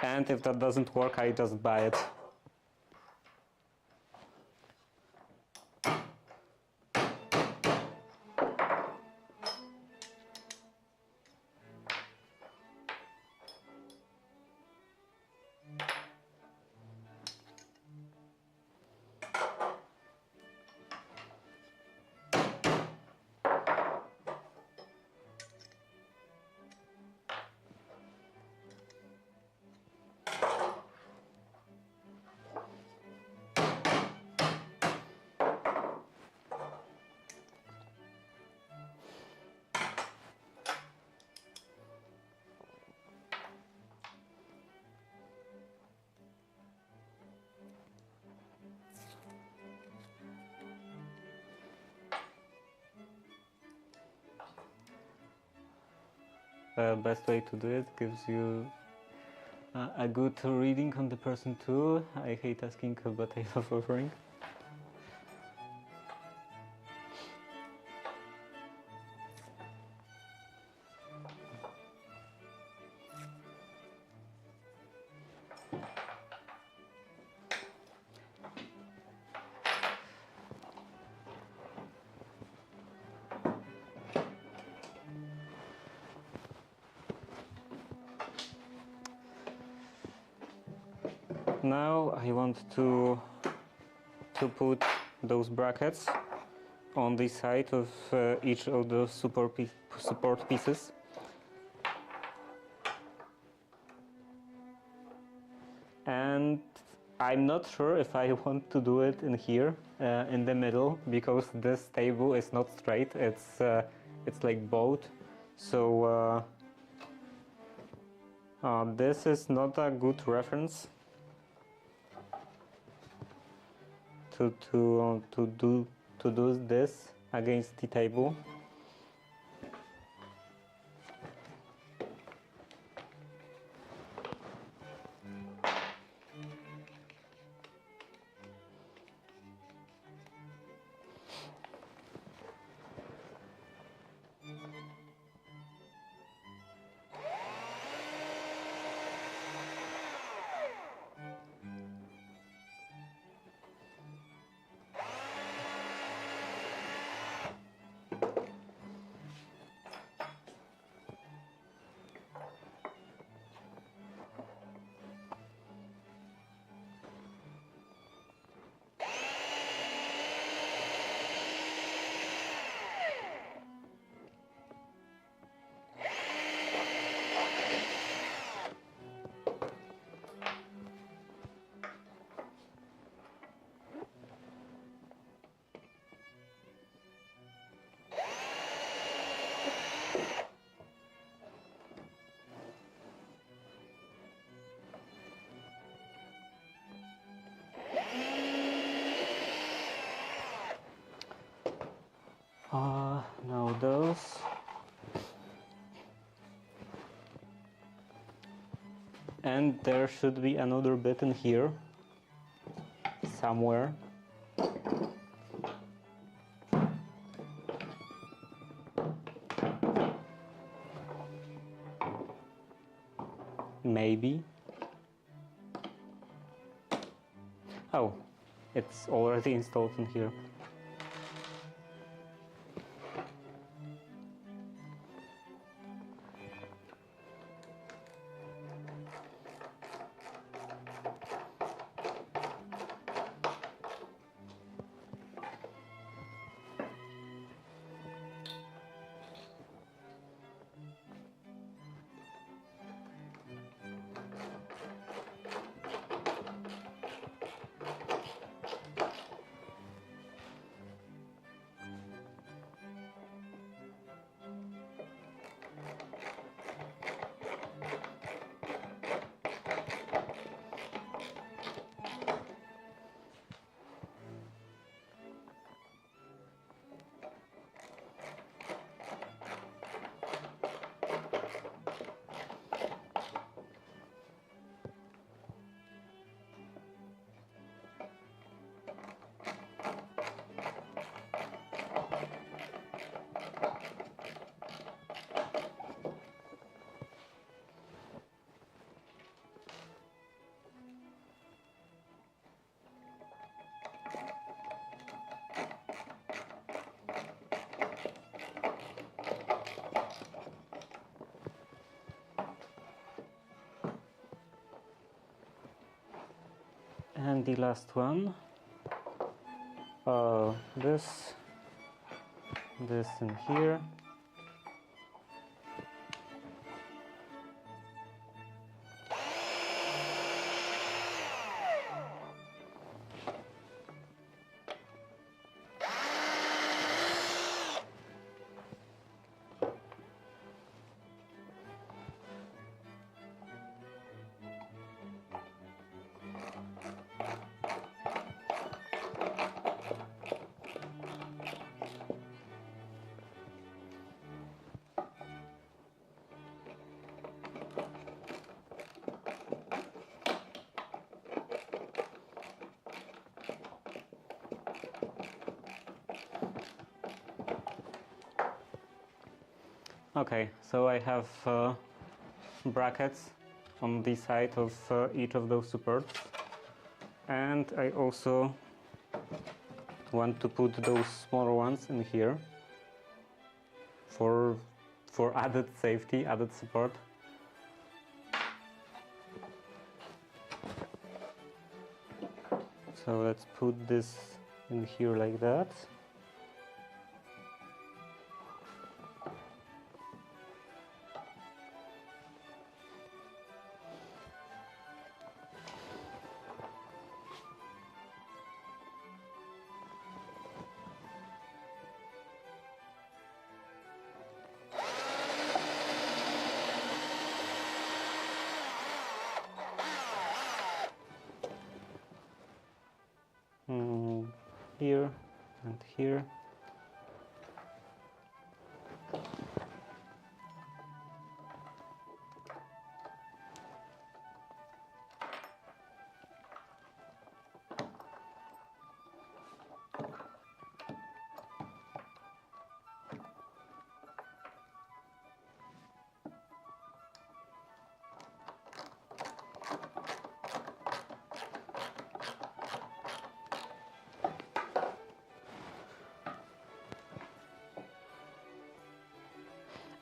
And if that doesn't work, I just buy it. Best way to do it gives you a good reading on the person too. I hate asking, but I love offering. Now I want to put those brackets on the side of each of the support pieces. And I'm not sure if I want to do it in here, in the middle, because this table is not straight. It's like bowed. So this is not a good reference to do this against the table. Now those. And there should be another bit in here, somewhere. Maybe. Oh, it's already installed in here. And the last one, this in here. Okay, so I have brackets on the side of each of those supports, and I also want to put those smaller ones in here for added safety, added support. So let's put this in here like that. Here and here.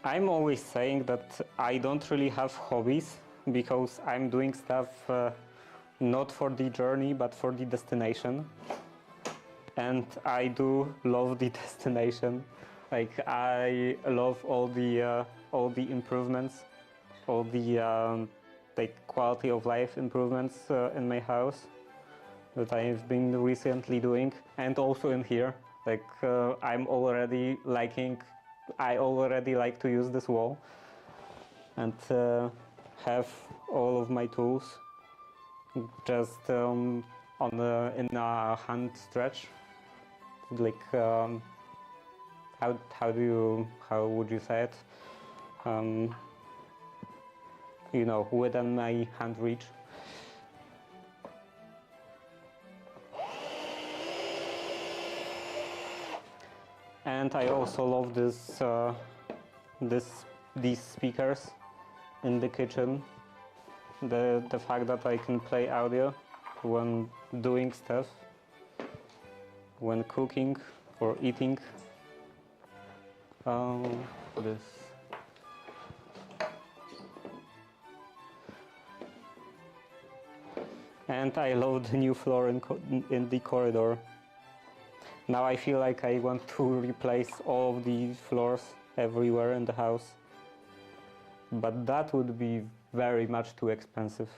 I'm always saying that I don't really have hobbies because I'm doing stuff not for the journey but for the destination. And I do love the destination. Like I love all the improvements, all the like quality of life improvements in my house that I've been recently doing, and also in here. Like I already like to use this wall and have all of my tools just in a hand stretch. Like how would you say it? You know, within my hand reach. And I also love these speakers in the kitchen. The fact that I can play audio when doing stuff, when cooking or eating. This. And I love the new floor in the corridor. Now I feel like I want to replace all of the floors everywhere in the house. But that would be very much too expensive.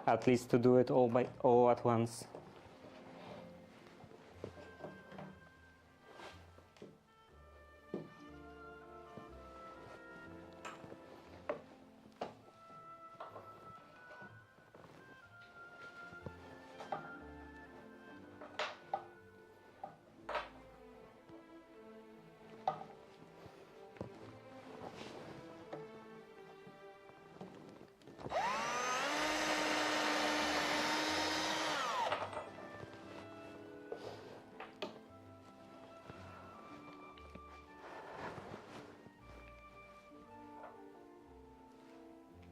At least to do it all at once.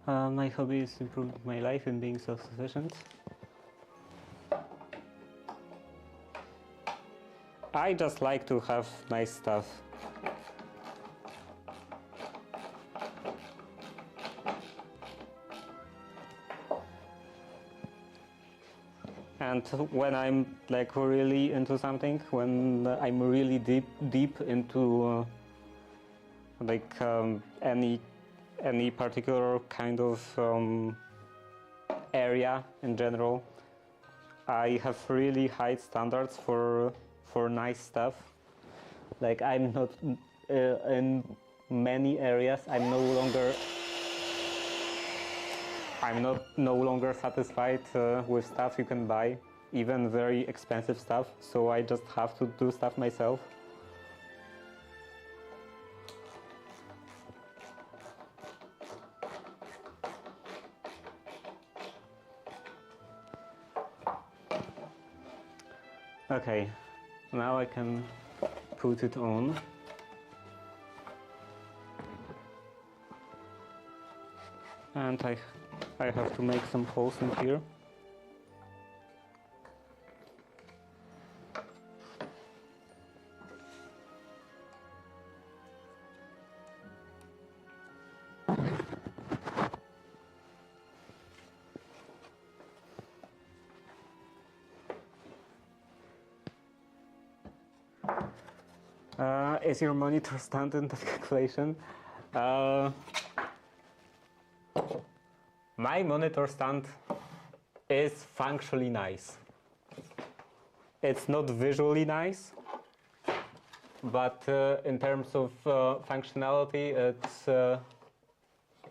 My hobby is improving my life and being self-sufficient. I just like to have nice stuff. And when I'm like really into something, when I'm really deep into any particular kind of area in general, I have really high standards for nice stuff. Like I'm not in many areas. I'm no longer satisfied with stuff you can buy, even very expensive stuff. So I just have to do stuff myself. Okay, now I can put it on. And I have to make some holes in here. Is your monitor stand in the calculation? My monitor stand is functionally nice. It's not visually nice, but in terms of functionality,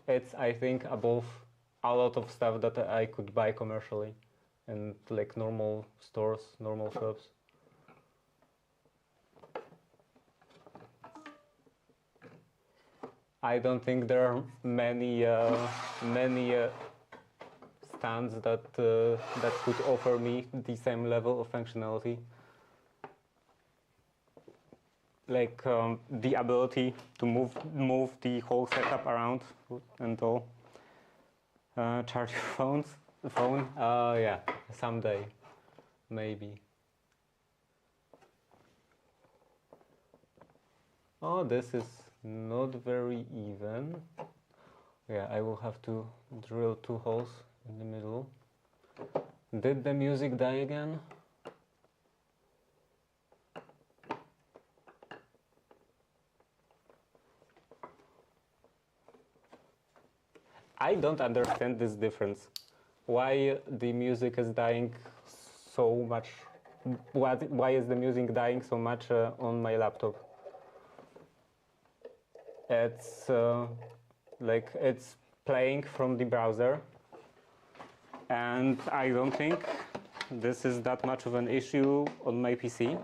it's I think above a lot of stuff that I could buy commercially in like normal stores, normal shops. I don't think there are many stands that that could offer me the same level of functionality, like the ability to move the whole setup around and all. Charge your phone. Yeah, someday, maybe. Oh, this is not very even. Yeah, I will have to drill 2 holes in the middle. Did the music die again? I don't understand this difference. Why the music is dying so much? Why is the music dying so much on my laptop? It's like it's playing from the browser, and I don't think this is that much of an issue on my PC.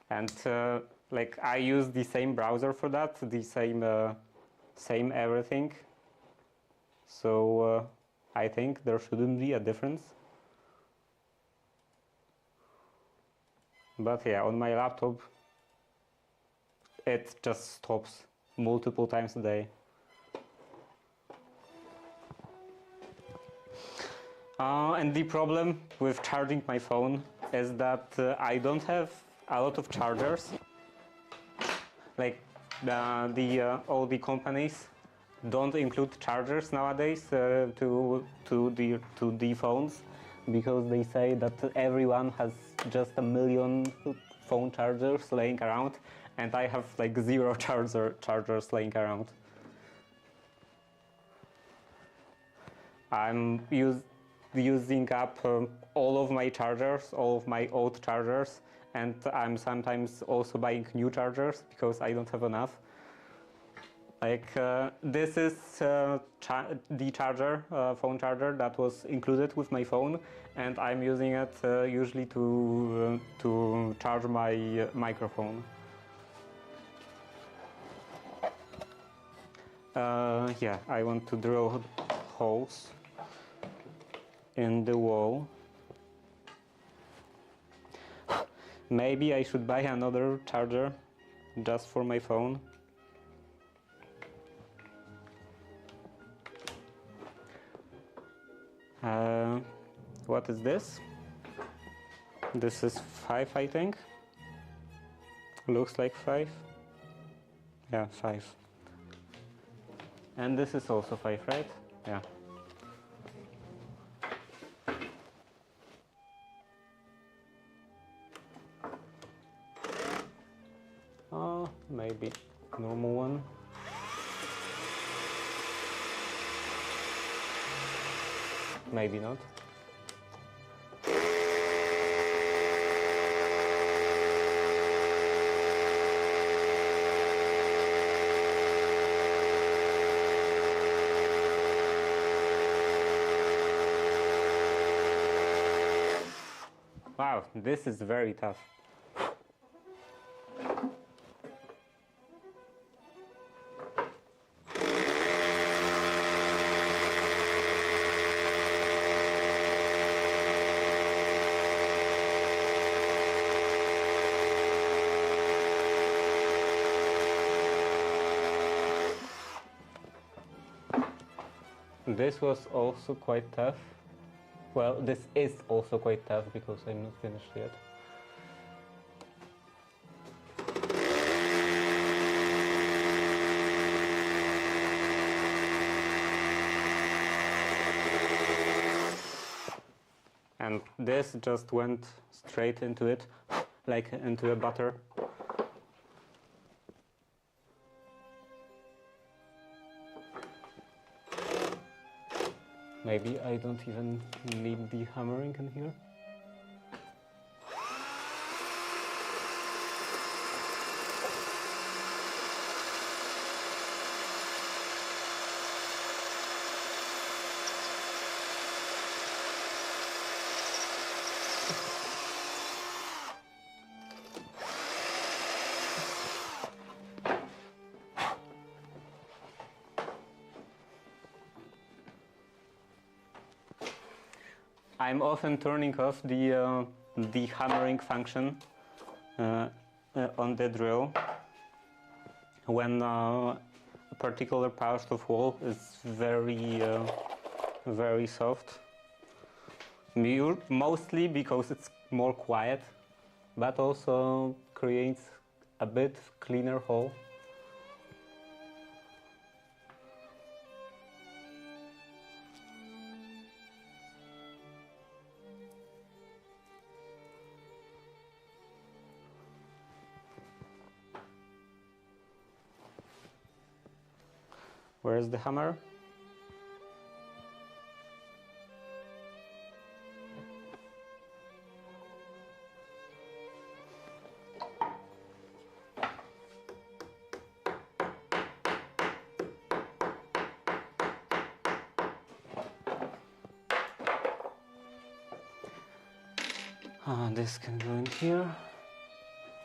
And like I use the same browser for that, the same everything. So I think there shouldn't be a difference. But yeah, on my laptop, it just stops multiple times a day. And the problem with charging my phone is that I don't have a lot of chargers. Like all the companies don't include chargers nowadays to the phones, because they say that everyone has just 1 million phone chargers laying around, and I have like 0 chargers laying around. I'm using up all of my chargers, all of my old chargers, and I'm sometimes also buying new chargers because I don't have enough. Like this is the charger, phone charger that was included with my phone, and I'm using it usually to charge my microphone. Yeah, I want to drill holes in the wall. Maybe I should buy another charger just for my phone. What is this? This is 5, I think. Looks like 5. Yeah, 5. And this is also 5, right? Yeah. Oh, maybe normal one. Maybe not. Wow, this is very tough. This was also quite tough. Well, this is also quite tough because I'm not finished yet. And this just went straight into it, like into a butter. Maybe I don't even need the hammering in here. I'm often turning off the hammering function on the drill when a particular part of wall is very soft. Mostly because it's more quiet, but also creates a bit cleaner hole. Where is the hammer? This can go in here,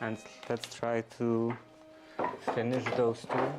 and let's try to finish those two.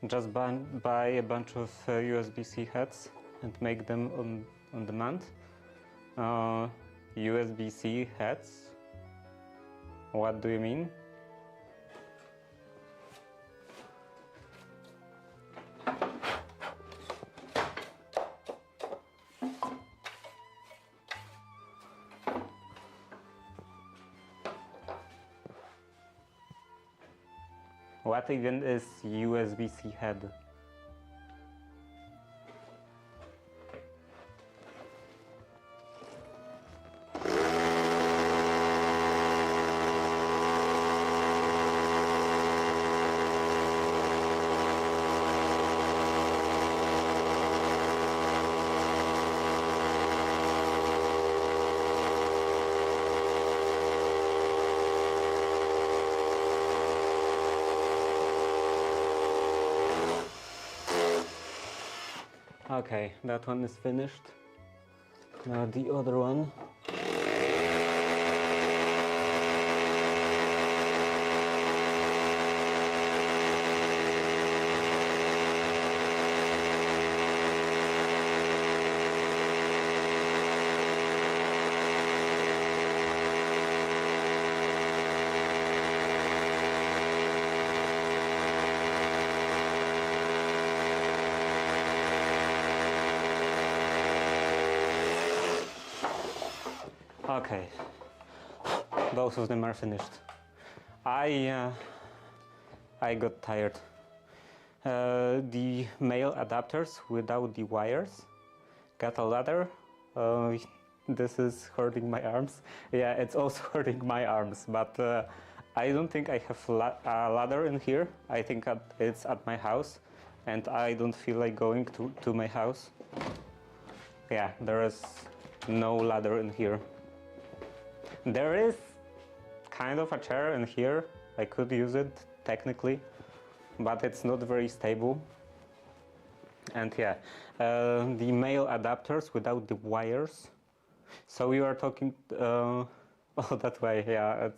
Just buy a bunch of USB-C heads and make them on demand. USB-C heads? What do you mean? What even is USB-C head? Okay, that one is finished. Now the other one. Okay, both of them are finished. I got tired. The male adapters without the wires got a ladder. This is hurting my arms. Yeah, it's also hurting my arms, but I don't think I have a ladder in here. I think it's at my house, and I don't feel like going to my house. Yeah, there is no ladder in here. There is kind of a chair in here. I could use it technically, but it's not very stable. And yeah, the male adapters without the wires. So you are talking oh, that way. Yeah,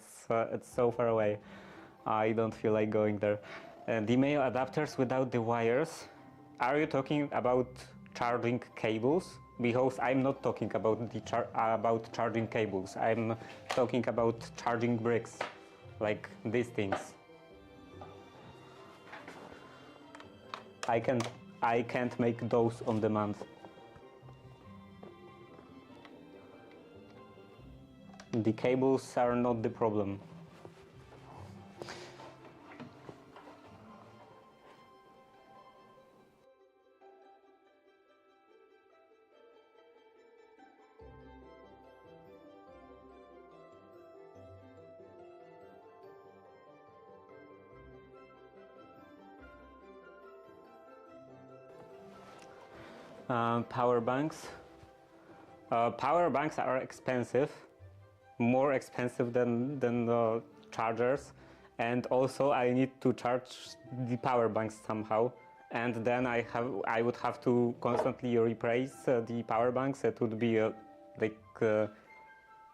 it's so far away. I don't feel like going there. The male adapters without the wires. Are you talking about charging cables? Because I'm not talking about about charging cables. I'm talking about charging bricks, like these things. I can't make those on demand. The cables are not the problem. Power banks. Power banks are expensive, more expensive than the chargers, and also I need to charge the power banks somehow, and then I would have to constantly replace the power banks. It would be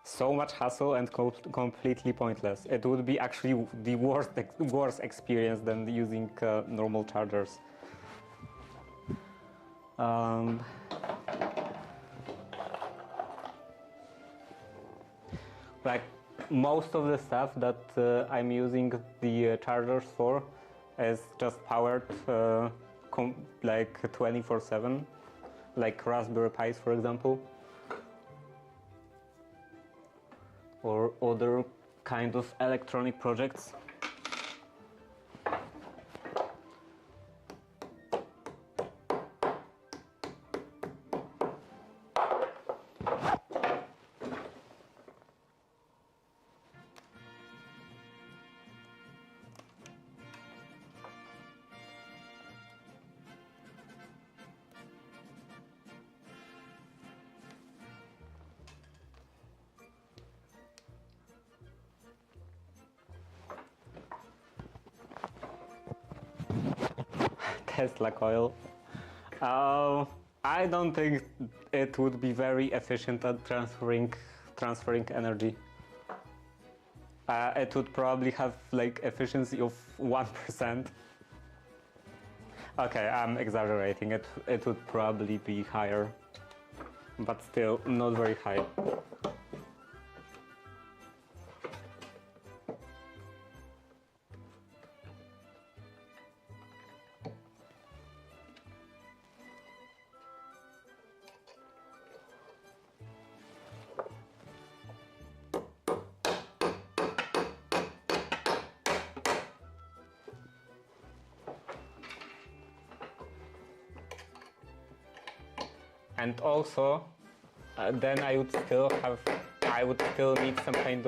so much hassle and completely pointless. It would be actually the worst experience than using normal chargers. Like most of the stuff that I'm using the chargers for is just powered like 24/7, like Raspberry Pis, for example, or other kind of electronic projects. Tesla coil. I don't think it would be very efficient at transferring energy. It would probably have like efficiency of 1%. Okay, I'm exaggerating. It would probably be higher, but still not very high. And also, then I would still need some kind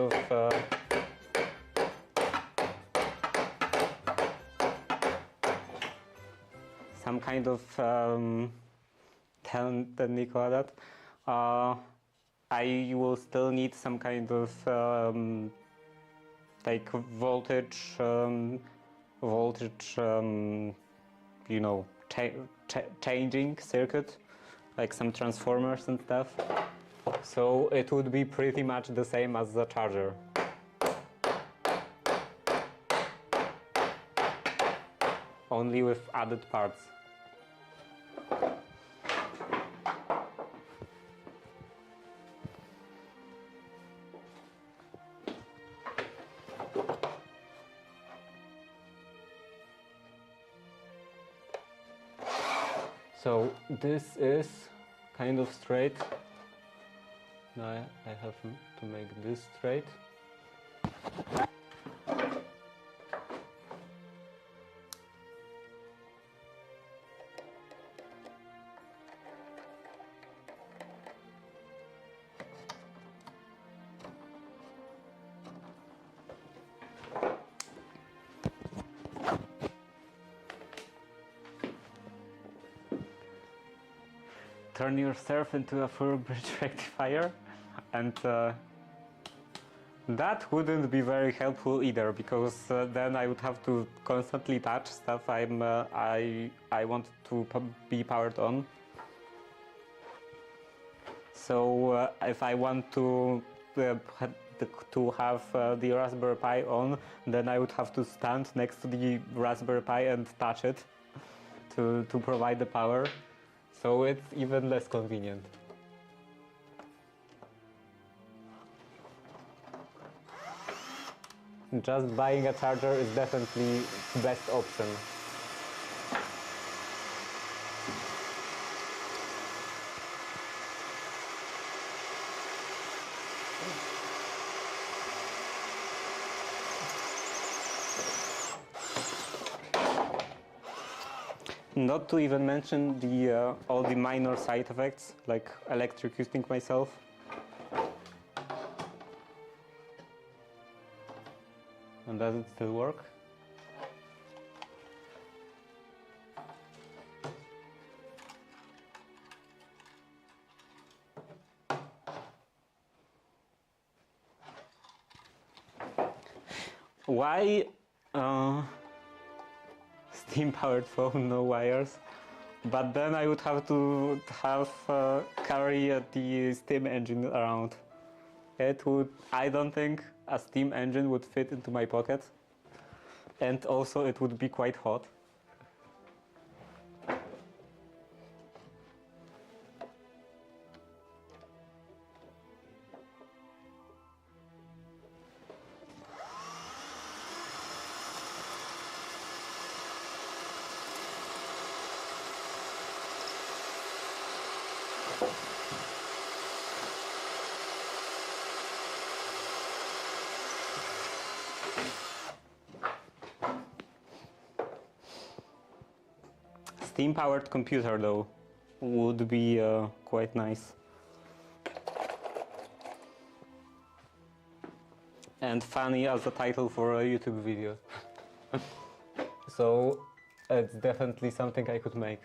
of tell Nicola that I will still need some kind of like voltage, you know, changing circuit, like some transformers and stuff. So it would be pretty much the same as the charger. Only with added parts. So this is kind of straight. Now I have to make this straight. Turn yourself into a full bridge rectifier, and that wouldn't be very helpful either, because then I would have to constantly touch stuff I want to be powered on. So if I want to have the Raspberry Pi on, then I would have to stand next to the Raspberry Pi and touch it to provide the power. So it's even less convenient. Just buying a charger is definitely the best option. Not to even mention the all the minor side effects, like electrocuting myself. And does it still work? Why steam-powered phone, no wires? But then I would have to carry the steam engine around. It would. I don't think a steam engine would fit into my pocket, and also it would be quite hot. Steam-powered computer, though, would be quite nice. And funny as a title for a YouTube video. So it's definitely something I could make.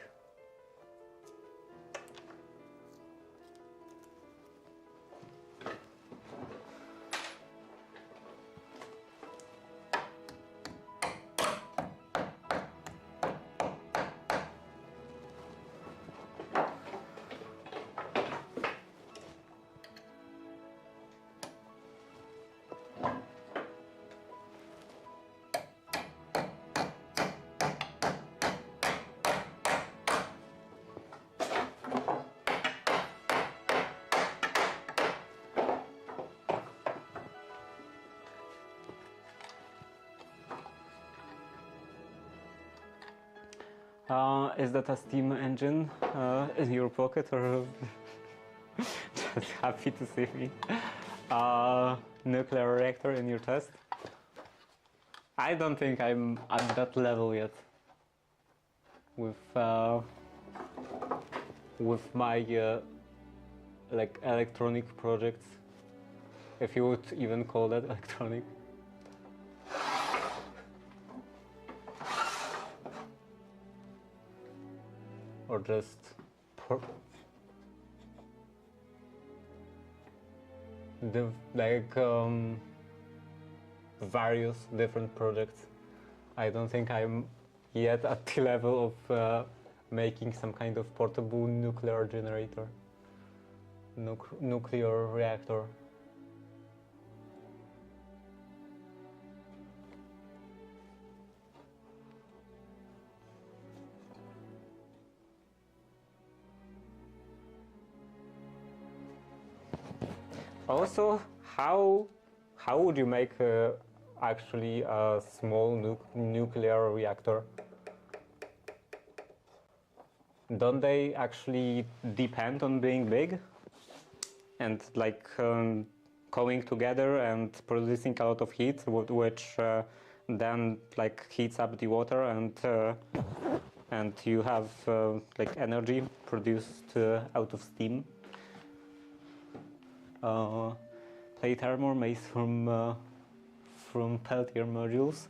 Is that a steam engine in your pocket, or just happy to see me? Nuclear reactor in your chest? I don't think I'm at that level yet with my like electronic projects, if you would even call that electronic. Or just the various different projects. I don't think I'm yet at the level of making some kind of portable nuclear generator, nuclear reactor. Also, how would you make actually a small nuclear reactor? Don't they actually depend on being big and like coming together and producing a lot of heat, which then like heats up the water, and you have like energy produced out of steam? Plate armor made from Peltier modules.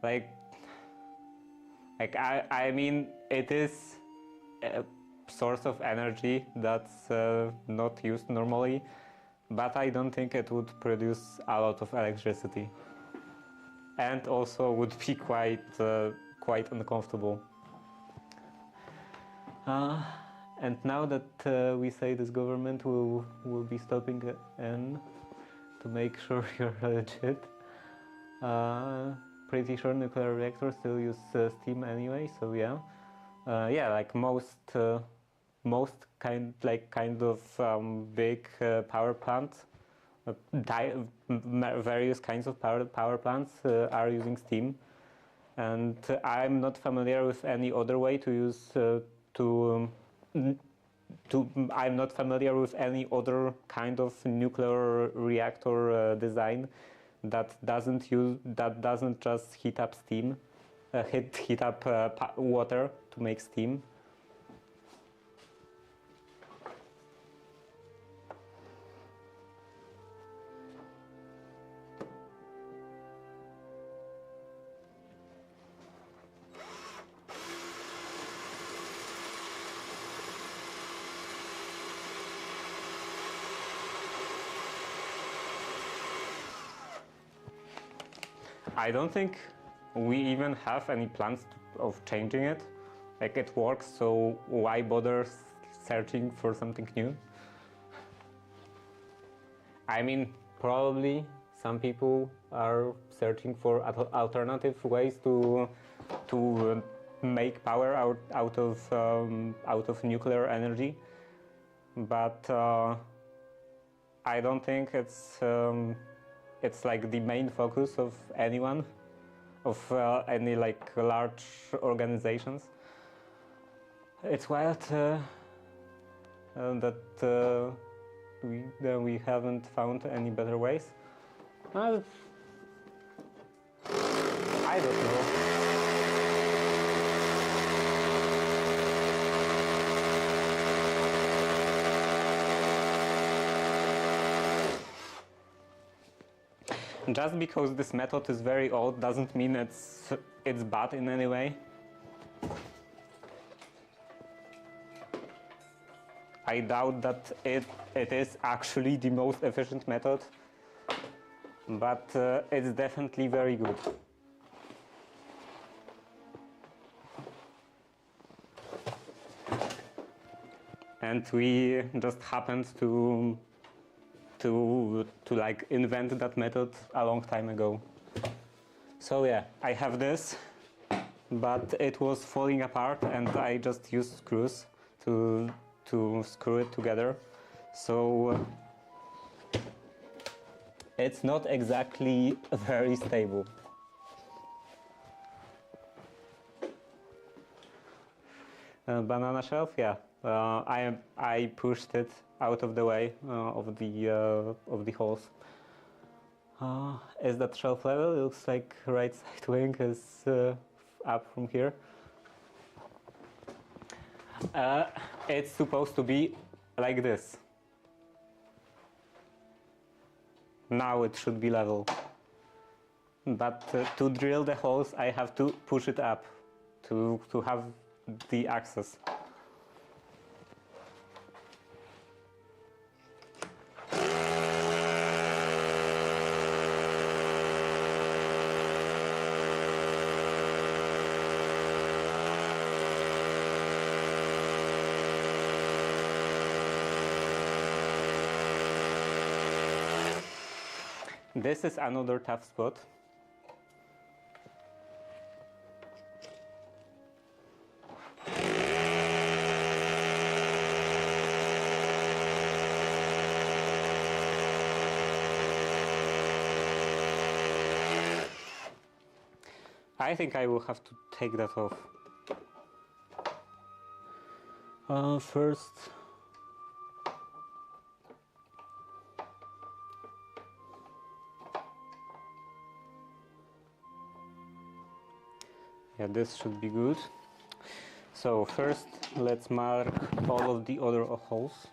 Like I mean, it is a source of energy that's not used normally, but I don't think it would produce a lot of electricity, and also would be quite uncomfortable. And now that we say this government will be stopping in to make sure you're legit, pretty sure nuclear reactors still use steam anyway. So yeah, yeah, like most kind of big power plants, various kinds of power plants are using steam, and I'm not familiar with any other way to use I'm not familiar with any other kind of nuclear reactor design that doesn't just heat up steam, heat up water to make steam. I don't think we even have any plans of changing it. Like, it works, so why bother searching for something new? I mean, probably some people are searching for alternative ways to make power out of nuclear energy, but I don't think it's like the main focus of anyone, of any like large organizations. It's wild that we haven't found any better ways. I don't know. Just because this method is very old doesn't mean it's bad in any way. I doubt that it is actually the most efficient method, but it's definitely very good. And we just happened to like invent that method a long time ago. So yeah, I have this, but it was falling apart and I just used screws to screw it together. So it's not exactly very stable. Banana shelf, yeah. I pushed it out of the way of the holes. Is that shelf level? It looks like right side wing is up from here. It's supposed to be like this. Now it should be level. But to drill the holes, I have to push it up to have the access. This is another tough spot. I think I will have to take that off. First, yeah, this should be good. So first, let's mark all of the other holes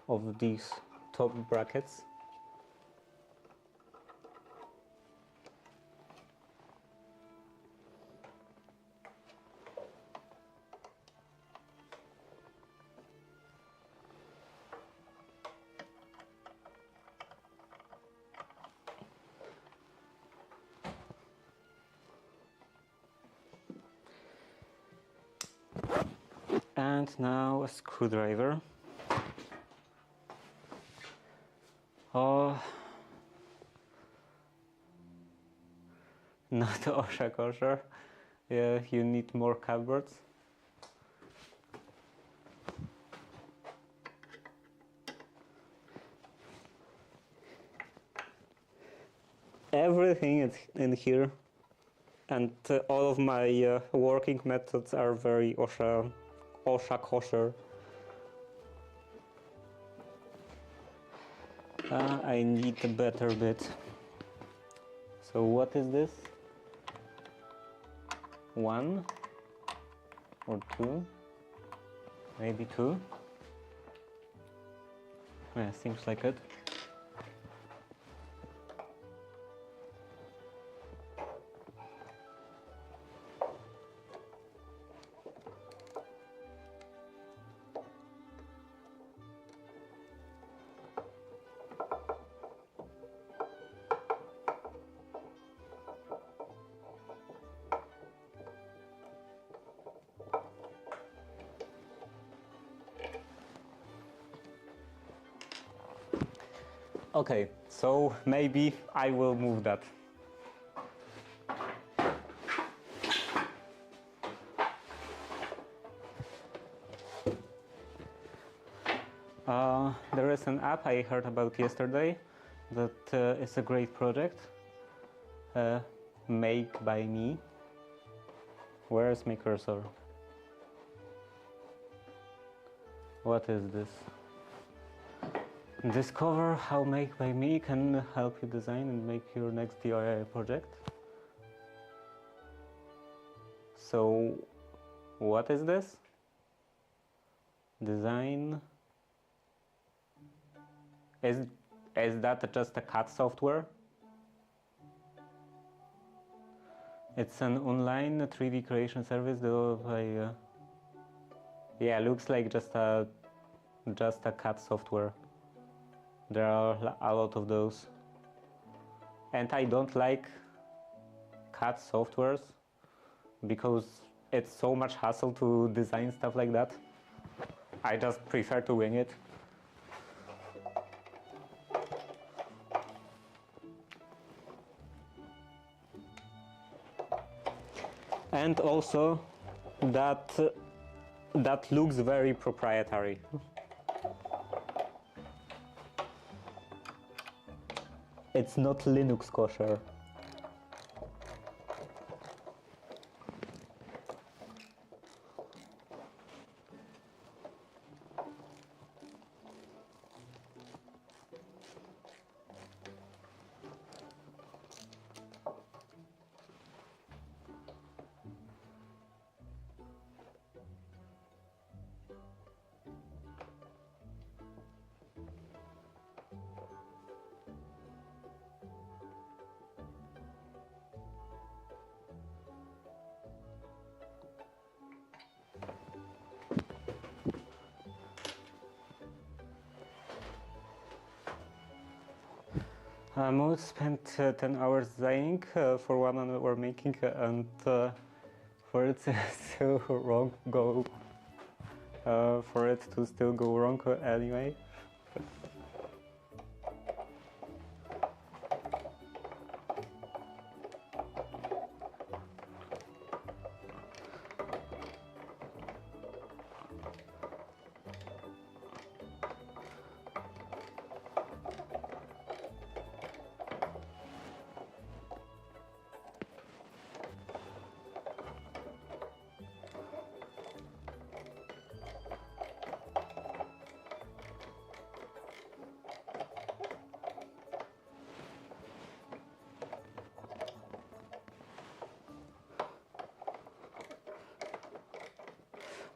of these top brackets. And now a screwdriver. Oh, not OSHA kosher. Yeah, you need more cupboards. Everything is in here, and all of my working methods are very OSHA kosher. I need a better bit. So what is this? 1 or 2? Maybe 2? Yeah, seems like it. Okay, so maybe I will move that. There is an app I heard about yesterday that is a great project. Make by me. Where is my cursor? What is this? Discover how Make by Me can help you design and make your next DIY project. So, what is this? Design. Is that just a CAD software? It's an online 3D creation service developed by. Yeah, looks like just a CAD software. There are a lot of those, and I don't like CAD softwares because it's so much hassle to design stuff like that. I just prefer to wing it. And also that looks very proprietary. It's not Linux kosher. Mo spent 10 hours designing for 1 hour making, and for it to still wrong go, for it to still go wrong anyway.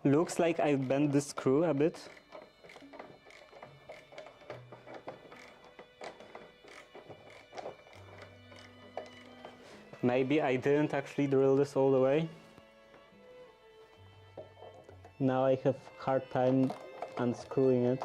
Looks like I bent the screw a bit. Maybe I didn't actually drill this all the way. Now I have hard time unscrewing it.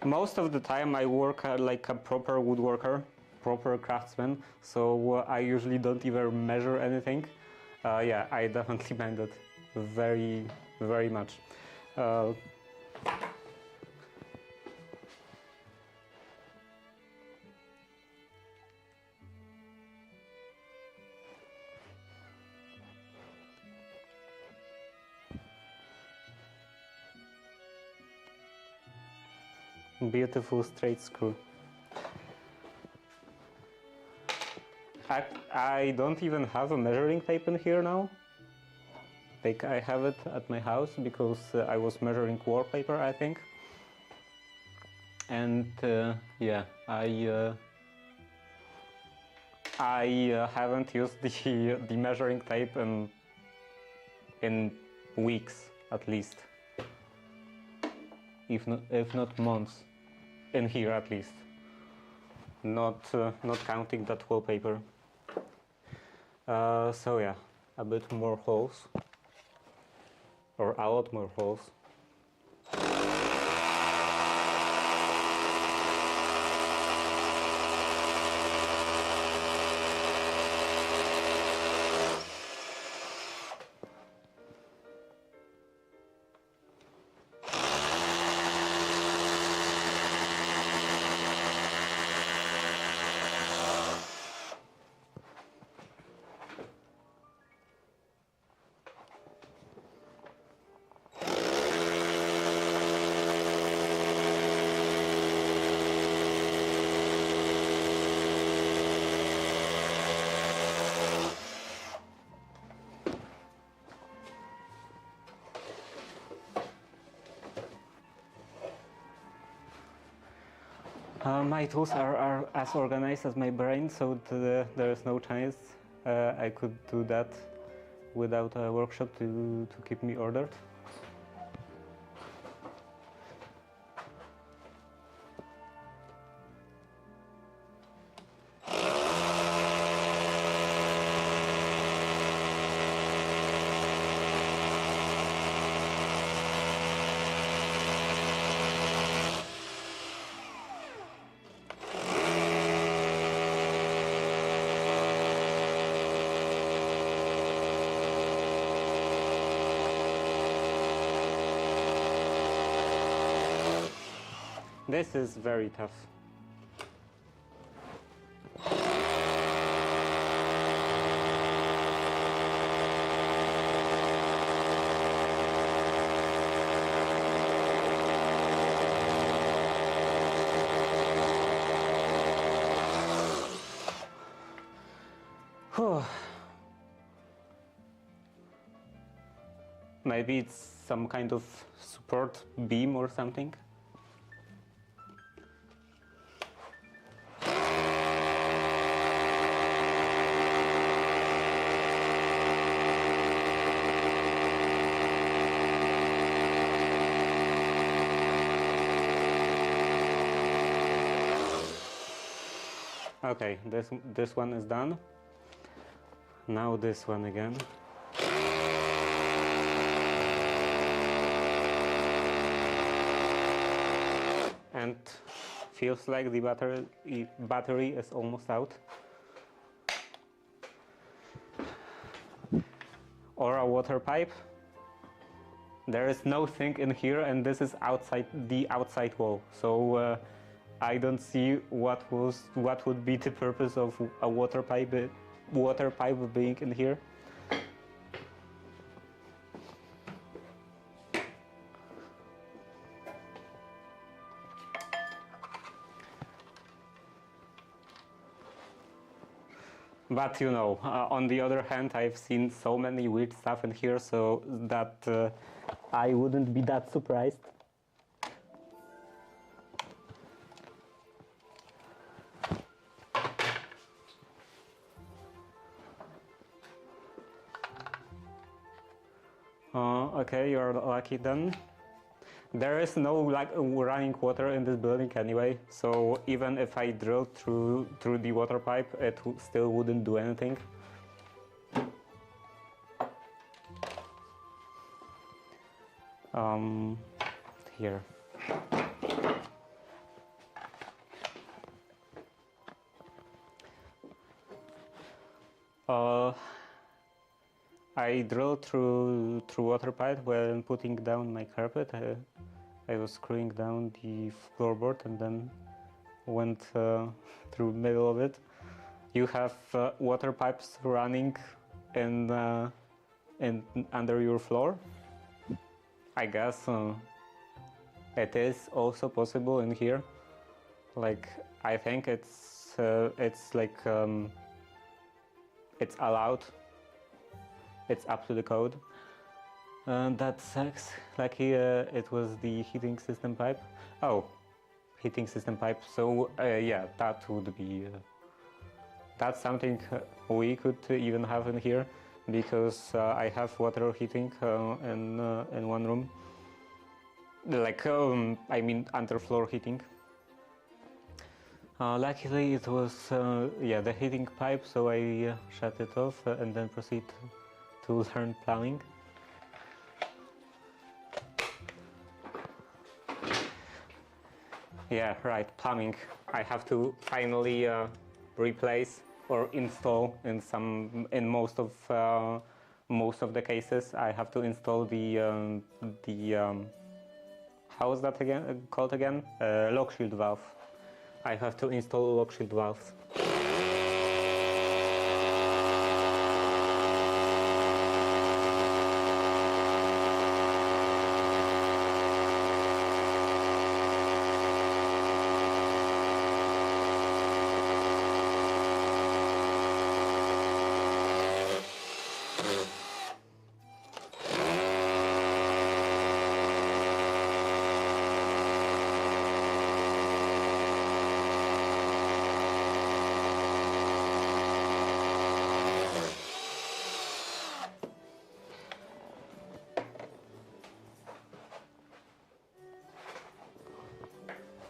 Most of the time I work like a proper woodworker, proper craftsman, so I usually don't even measure anything. Yeah, I definitely bend it very, very much. Uh, Beautiful straight screw. I don't even have a measuring tape in here now. Like I have it at my house because I was measuring wallpaper, I think. And yeah, I haven't used the measuring tape in weeks at least, if not months, in here at least. Not counting that wallpaper. So yeah, a bit more holes, or a lot more holes. My tools are as organized as my brain, so there is no chance I could do that without a workshop to keep me ordered. This is very tough. Whew. Maybe it's some kind of support beam or something. Okay, this one is done. Now this one again. And feels like the battery is almost out. Or a water pipe. There is no sink in here, and this is outside the outside wall. So I don't see what would be the purpose of a water pipe being in here. But you know, on the other hand, I've seen so many weird stuff in here, so that I wouldn't be that surprised. Okay, you're lucky then. There is no running water in this building anyway, so even if I drilled through the water pipe, it still wouldn't do anything. Here. I drilled through water pipe when putting down my carpet. I was screwing down the floorboard and then went through the middle of it. You have water pipes running in under your floor. I guess it is also possible in here. Like I think it's like it's allowed. It's up to the code. That sucks. Lucky it was the heating system pipe. Oh, heating system pipe. So yeah, that would be. That's something we could even have in here, because I have water heating in one room. Like I mean underfloor heating. Luckily it was yeah, the heating pipe, so I shut it off and then proceed to learn plumbing. Yeah, right, plumbing. I have to finally replace or install in most of the cases. I have to install the how is that again called again? Lock shield valve. I have to install lock shield valves.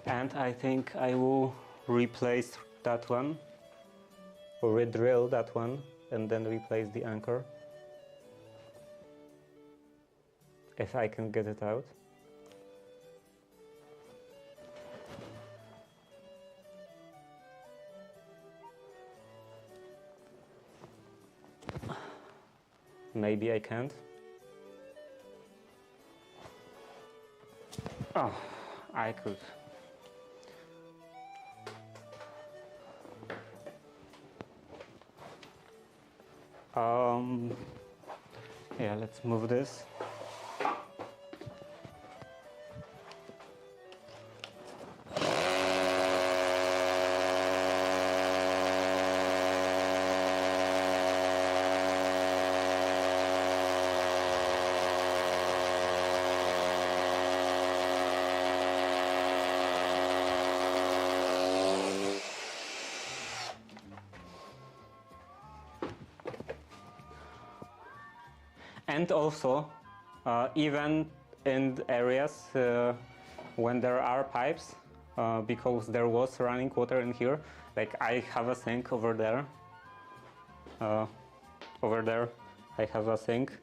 And I think I will replace that one, or re-drill that one, and then replace the anchor, if I can get it out. Maybe I can't. Oh, I could. Yeah, let's move this. And also, even in areas when there are pipes, because there was running water in here, like I have a sink over there. Over there, I have a sink,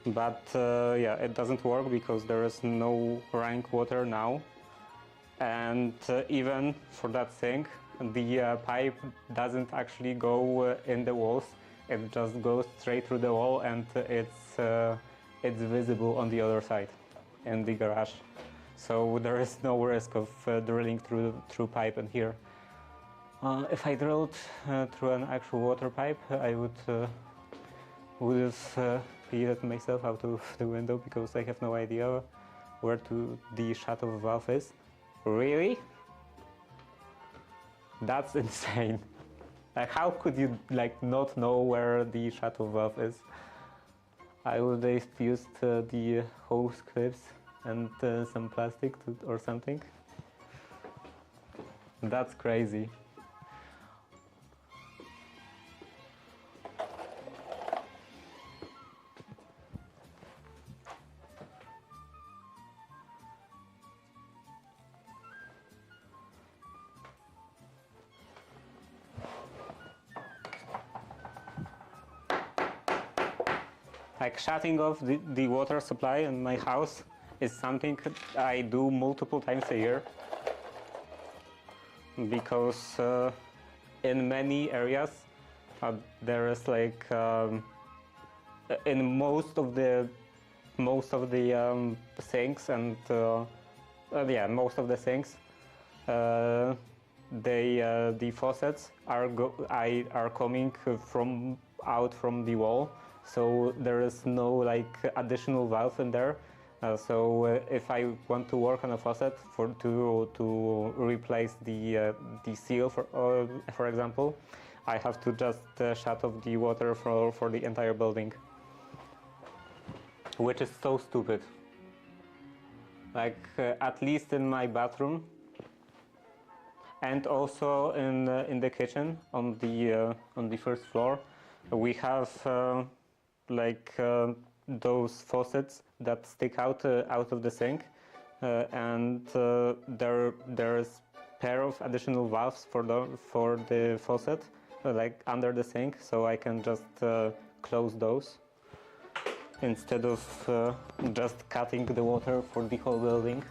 but yeah, it doesn't work because there is no running water now. And even for that sink, the pipe doesn't actually go in the walls. It just goes straight through the wall, and it's visible on the other side, in the garage. So there is no risk of drilling through pipe in here. If I drilled through an actual water pipe, I would have yeeted myself out of the window, because I have no idea where the shut-off valve is. Really? That's insane. Like, how could you not know where the shut-off valve is? I would have used the hose clips and some plastic or something. That's crazy. Like, shutting off the water supply in my house is something I do multiple times a year, because in many areas there is in most of the sinks and yeah, most of the sinks, the faucets are coming out from the wall, so there is no like additional valve in there. So if I want to work on a faucet to replace the seal for example, I have to just shut off the water for the entire building, which is so stupid. Like at least in my bathroom, and also in the kitchen on the first floor, we have those faucets that stick out of the sink, and there's pair of additional valves for the faucet like under the sink, so I can just close those instead of just cutting the water for the whole building.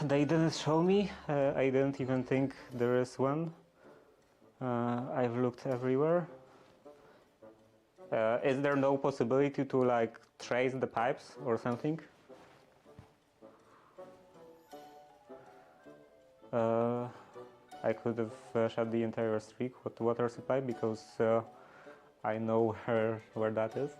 They didn't show me. I didn't even think there is one. I've looked everywhere. Is there no possibility to like trace the pipes or something? I could have shut the entire streak with water supply because I know where that is.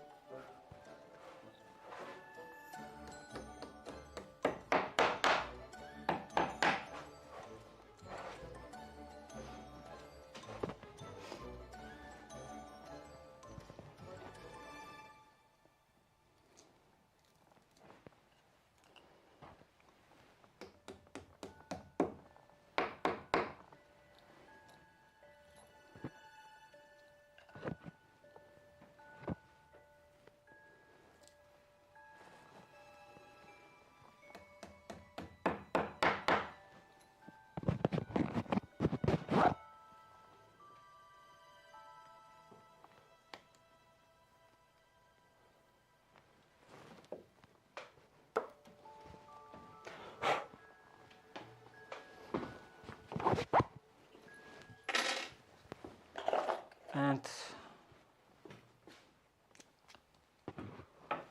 And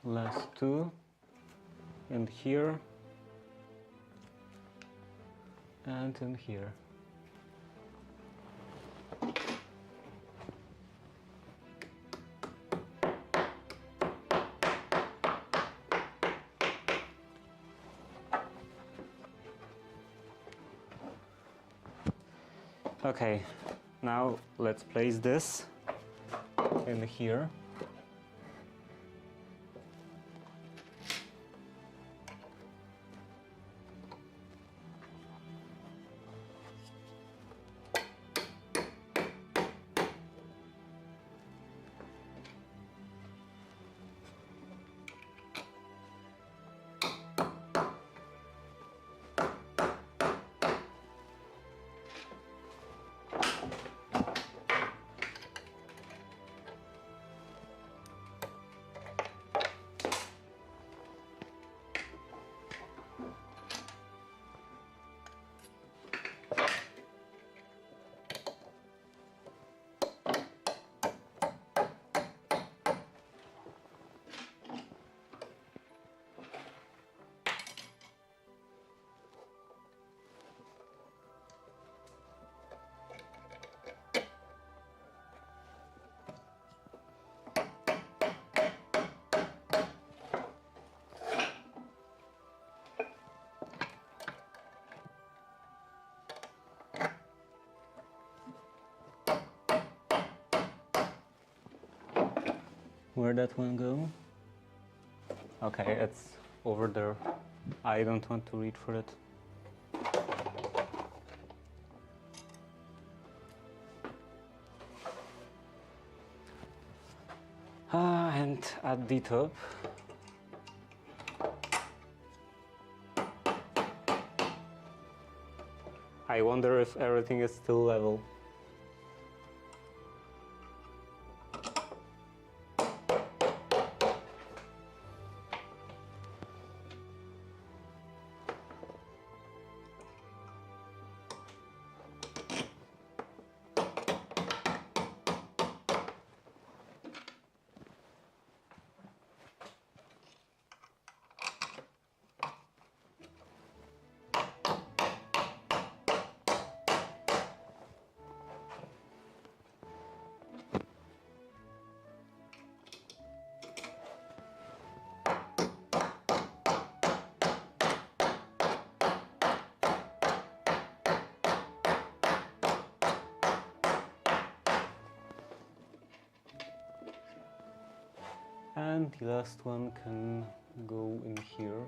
last two, and here, and in here. Okay, now let's place this in here. Where'd that one go? Okay, it's over there. I don't want to reach for it. And at the top, I wonder if everything is still level. and the last one can go in here.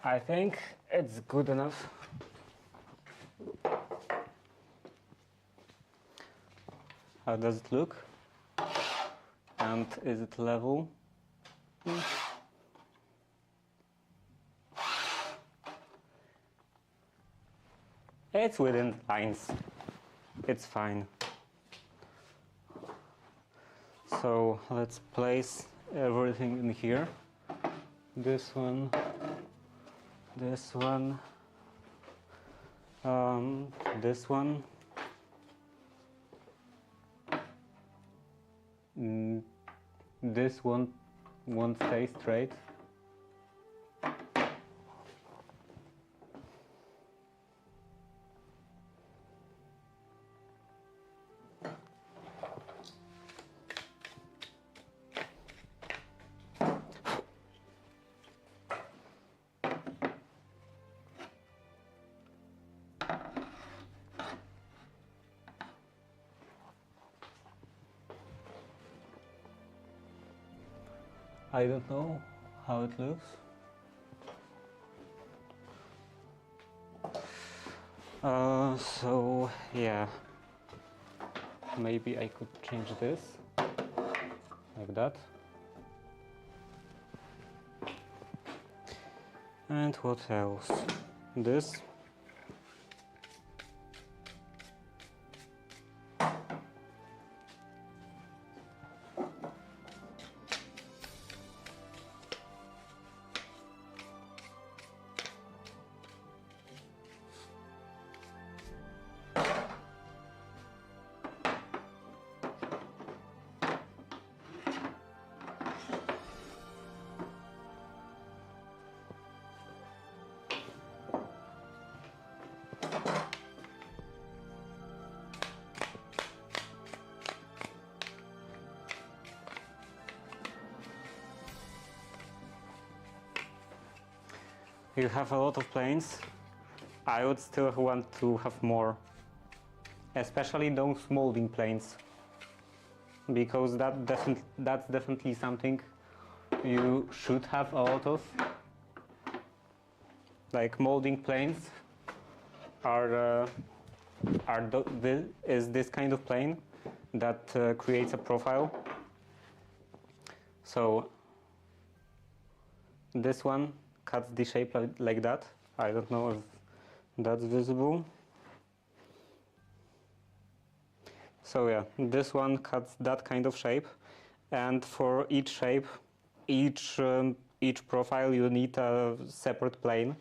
I think it's good enough. How does it look? And is it level? It's within lines. It's fine. So let's place everything in here. This one, this one, this one. This one won't stay straight. I don't know how it looks. So yeah, maybe I could change this like that. And what else? This. You have a lot of planes. I would still want to have more, especially those molding planes, because that's definitely something you should have a lot of. Like molding planes is this kind of plane that creates a profile. So this one cuts the shape like that. I don't know if that's visible. So yeah, this one cuts that kind of shape, and for each shape, each profile, you need a separate plane.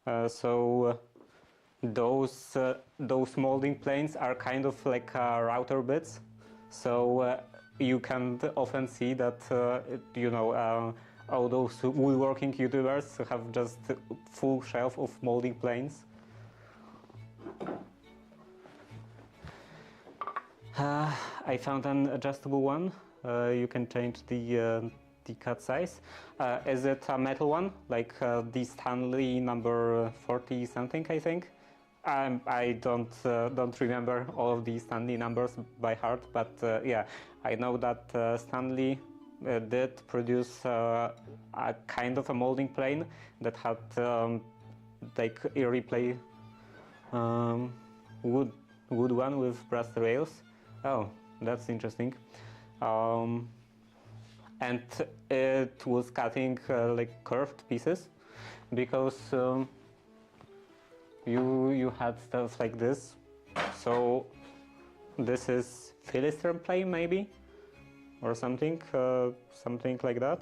Those molding planes are kind of like router bits. So you can often see that all those woodworking YouTubers have just full shelf of molding planes. I found an adjustable one. You can change the the cut size. Is it a metal one, like the Stanley number 40 something, I think? I don't remember all of the Stanley numbers by heart, but yeah, I know that Stanley did produce a kind of a molding plane that had like a replay wood one with brass rails. Oh, that's interesting. And it was cutting like curved pieces, because you had stuff like this. So this is Philistine plane maybe, or something like that.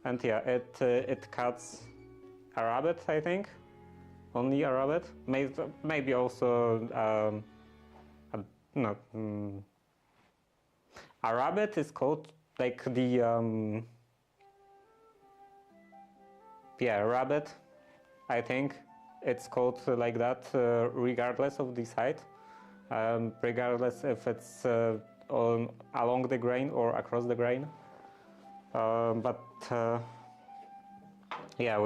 And yeah, it cuts a rabbit, I think, only a rabbit. Maybe also no. A rabbit is called like the yeah, rabbit, I think it's called like that regardless of the side, regardless if it's along the grain or across the grain, but yeah,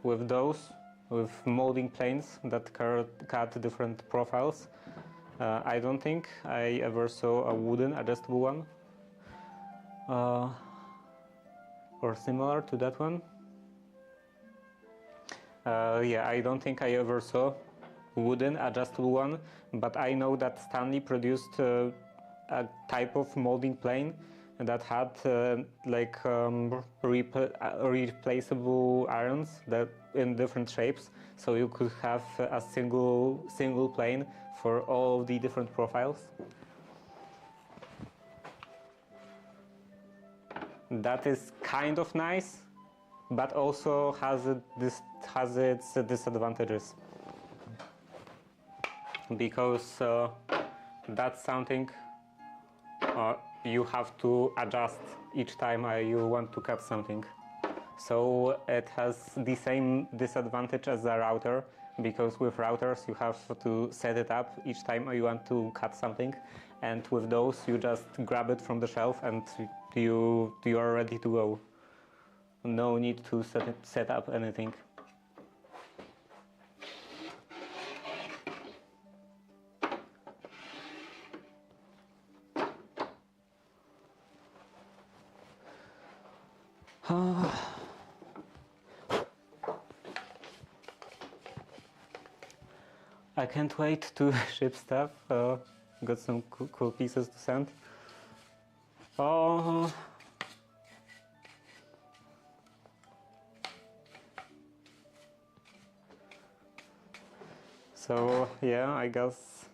with those, with molding planes that cut different profiles, I don't think I ever saw a wooden adjustable one or similar to that one. Yeah, I don't think I ever saw wooden adjustable one, but I know that Stanley produced a type of molding plane that had like replaceable irons that in different shapes, so you could have a single plane for all of the different profiles. That is kind of nice, but also has its disadvantages, because that's something you have to adjust each time you want to cut something. So it has the same disadvantage as a router, because with routers you have to set it up each time you want to cut something, and with those you just grab it from the shelf and you are ready to go. No need to set up anything. I can't wait to ship stuff. Got some cool pieces to send. So yeah, I guess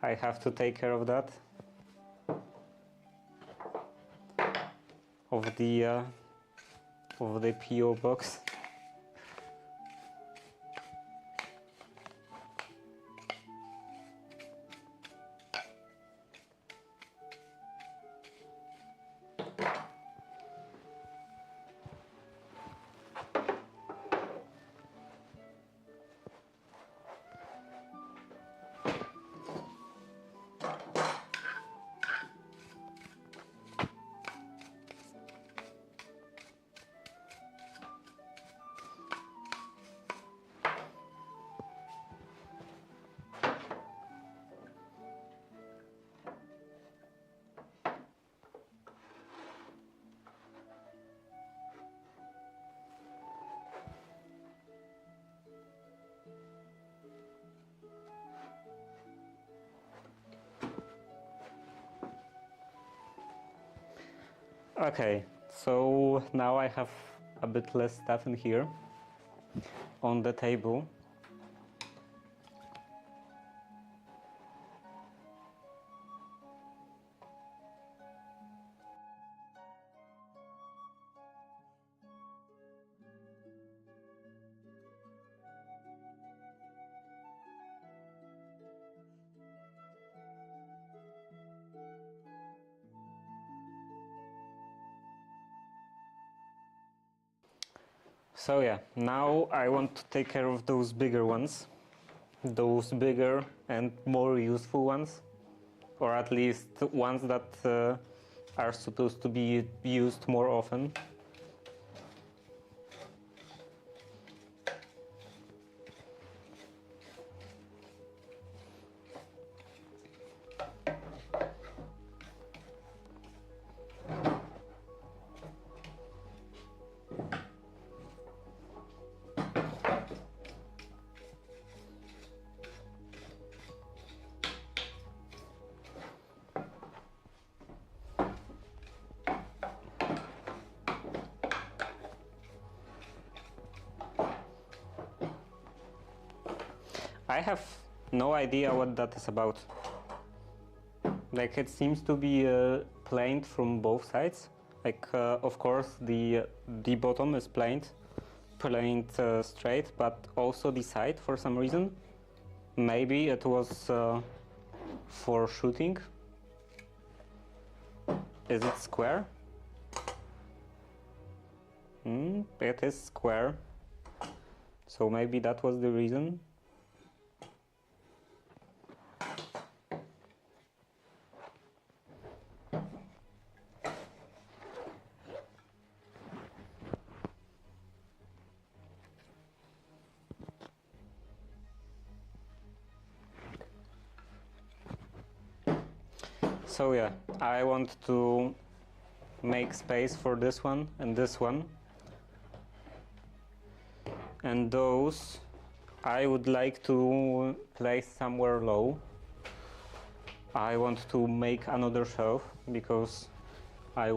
I have to take care of that. Of the PO box. Okay, so now I have a bit less stuff in here on the table. So yeah, now I want to take care of those bigger ones, those bigger and more useful ones, or at least ones that are supposed to be used more often. I have no idea what that is about. Like, it seems to be planed from both sides. Like, of course, the bottom is planed straight, but also the side for some reason. Maybe it was for shooting. Is it square? It is square. So maybe that was the reason. So yeah, I want to make space for this one and this one. And those I would like to place somewhere low. I want to make another shelf because I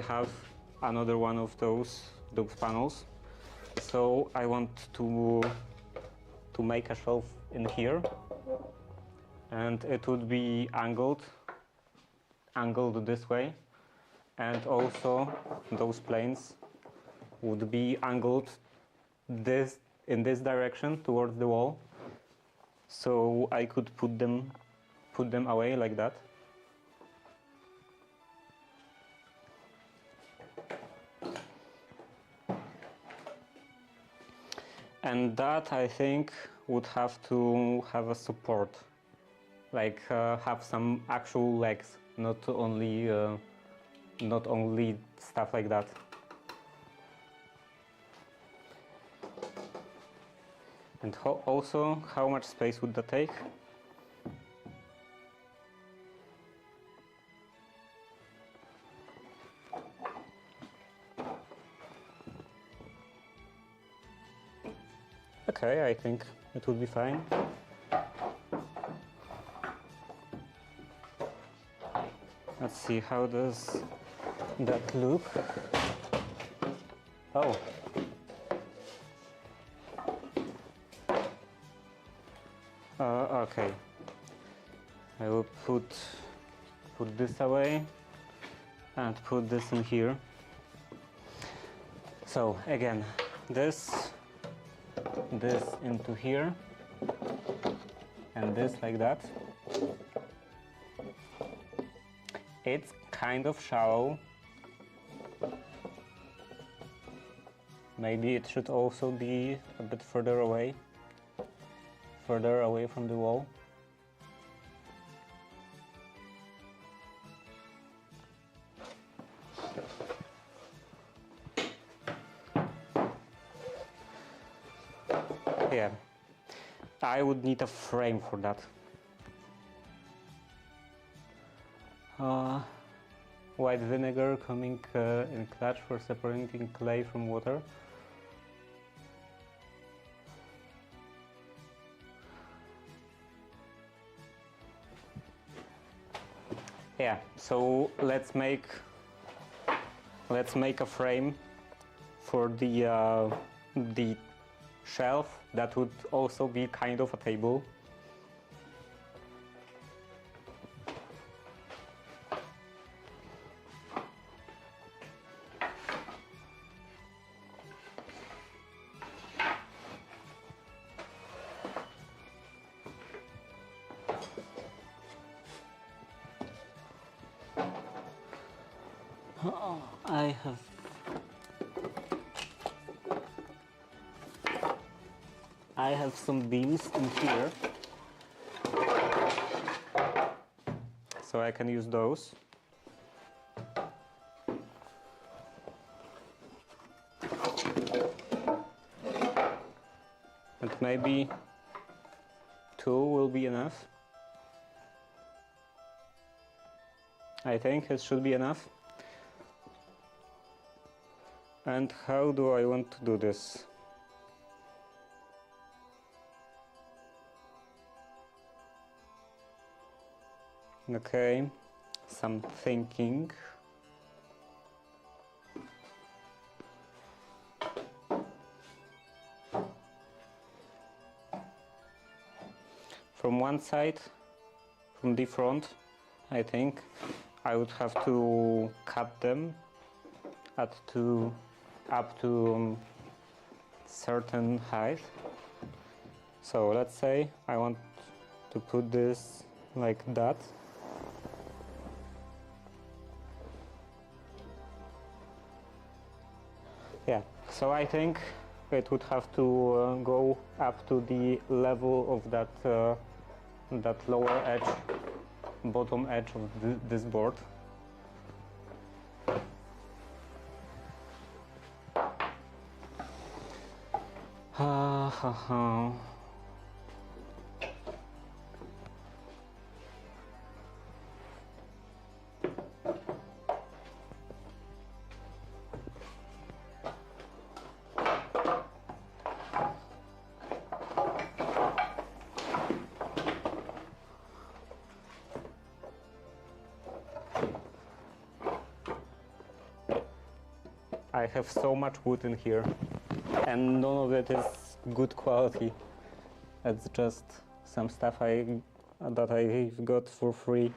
have another one of those panels. So I want to make a shelf in here, and it would be angled this way, and also those planes would be angled in this direction towards the wall, so I could put them away like that. And that, I think, would have to have a support, like have some actual legs, not only stuff like that. And also, how much space would that take? Okay, I think it would be fine. Let's see, how does that look? Oh. Okay. I will put this away and put this in here. So again, this into here, and this like that. It's kind of shallow. Maybe it should also be a bit further away from the wall. Yeah, I would need a frame for that. White vinegar coming in clutch for separating clay from water. Yeah, so let's make a frame for the shelf that would also be kind of a table. Oh, I have some beams in here, so I can use those. and maybe 2 will be enough. I think it should be enough. And how do I want to do this? Okay, some thinking. From one side, from the front, I think I would have to cut them up to certain height. So let's say I want to put this like that. Yeah, so I think it would have to go up to the level of that lower edge, bottom edge of this board. I have so much wood in here, and none of it is good quality. It's just some stuff that I got for free.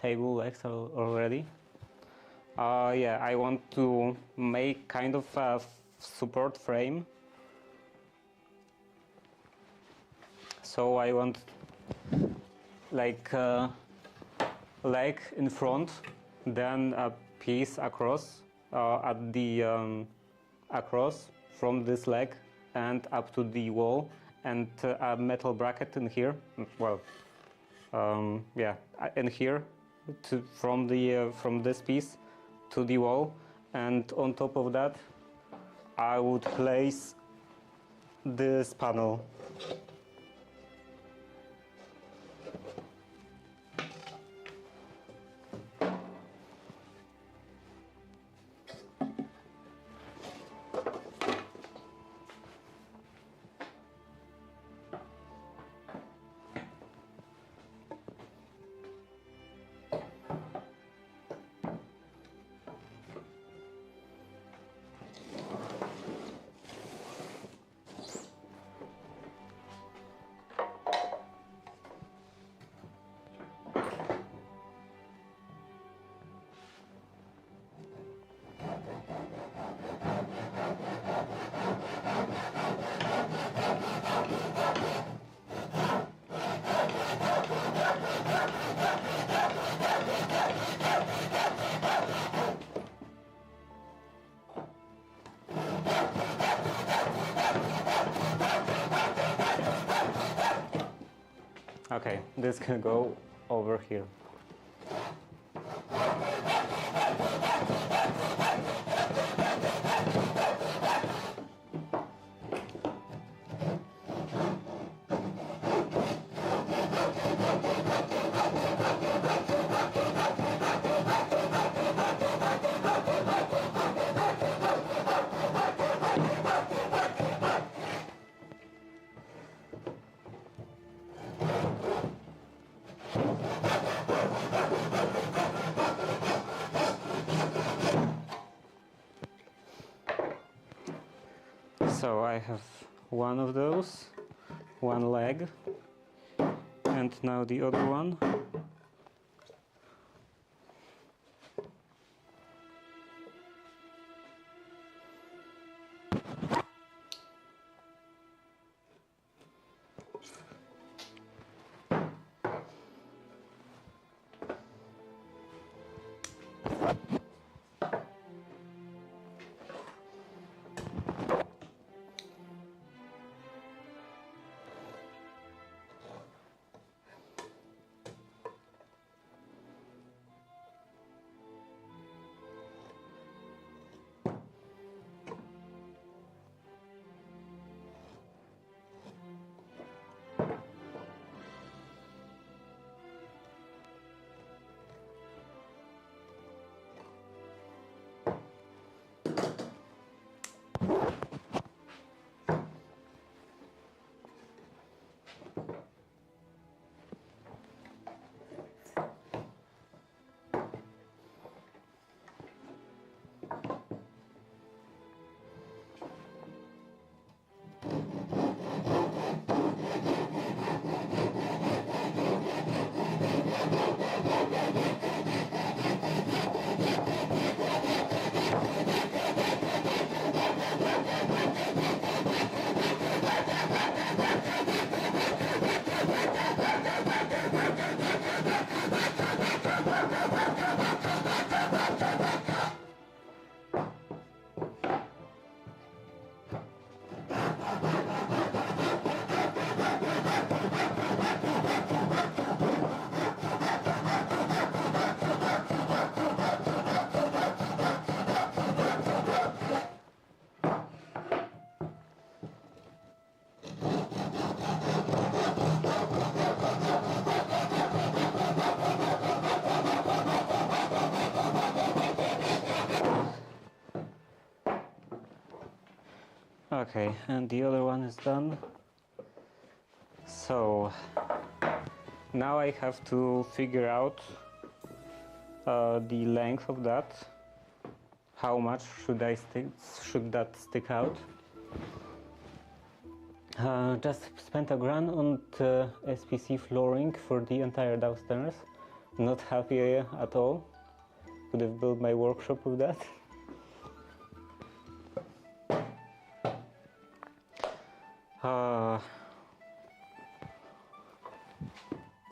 Table legs are already. Yeah, I want to make kind of a support frame. So I want like a leg in front, then a piece across at the across from this leg and up to the wall, and a metal bracket in here. Well, yeah, in here. From this piece to the wall, and on top of that I would place this panel. Okay, this can go over here. So I have one of those, one leg, and now the other one. Okay, and the other one is done. So now I have to figure out the length of that. How much should that stick out? Just spent a grand on the SPC flooring for the entire downstairs. Not happy at all. Could have built my workshop with that.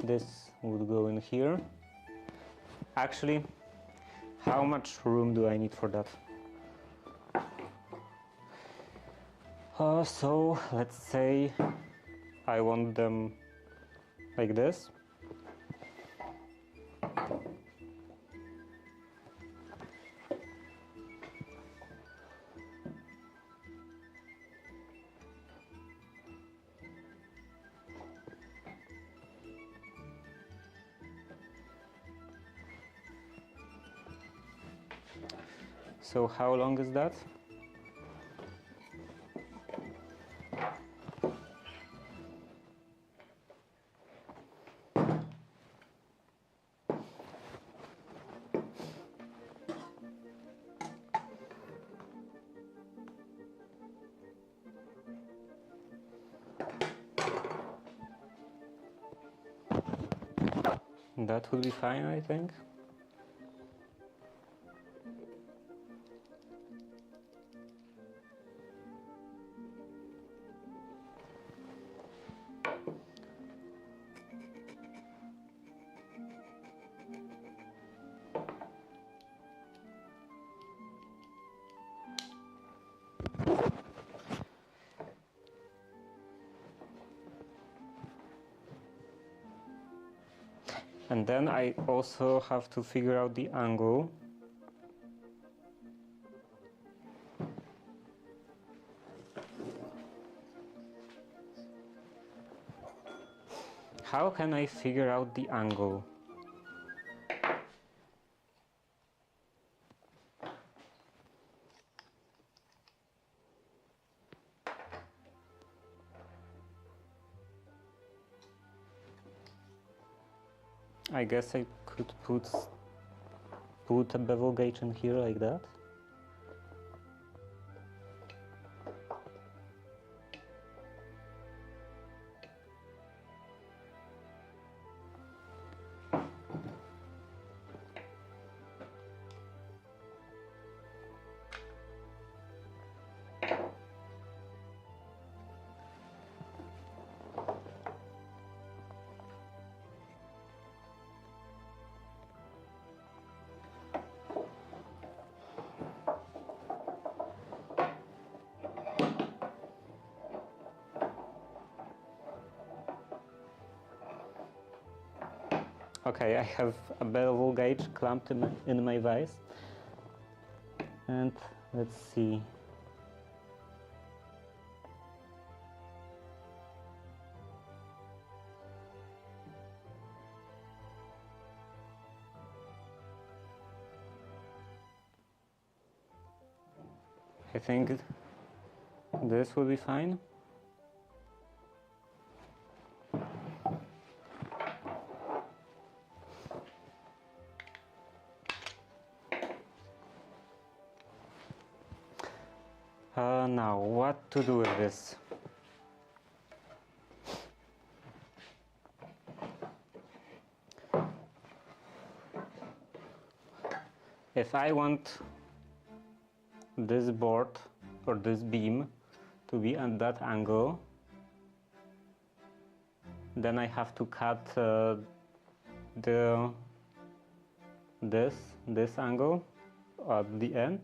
This would go in here. Actually, how much room do I need for that? So let's say I want them like this. So how long is that? That would be fine, I think. And then I also have to figure out the angle. How can I figure out the angle? I guess I could put a bevel gauge in here like that. Okay, I have a bevel gauge clamped in my vise, and let's see. I think this will be fine. Now, what to do with this? If I want this board or this beam to be at that angle, then I have to cut this angle at the end.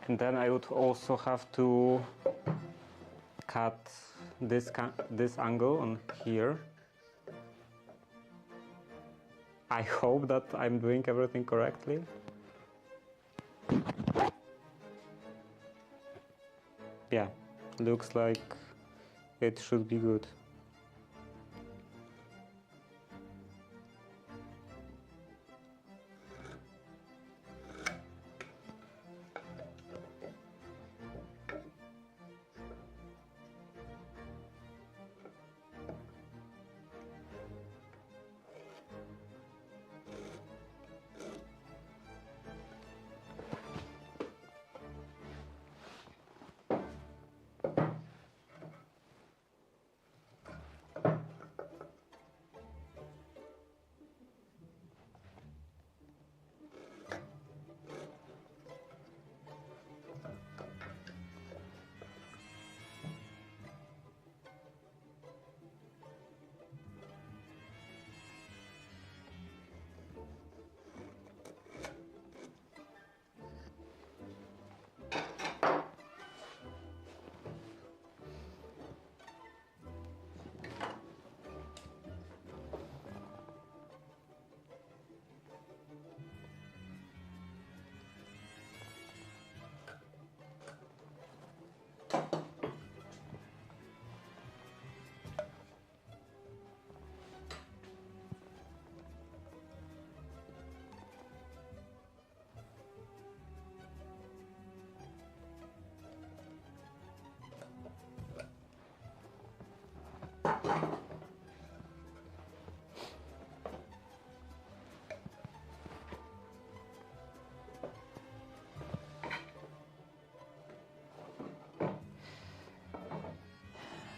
And then I would also have to cut this angle on here. I hope that I'm doing everything correctly. Yeah, looks like it should be good.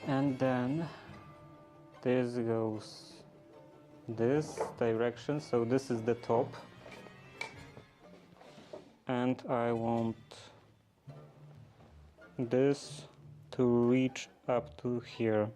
And then this goes this direction, so this is the top, and I want this to reach up to here.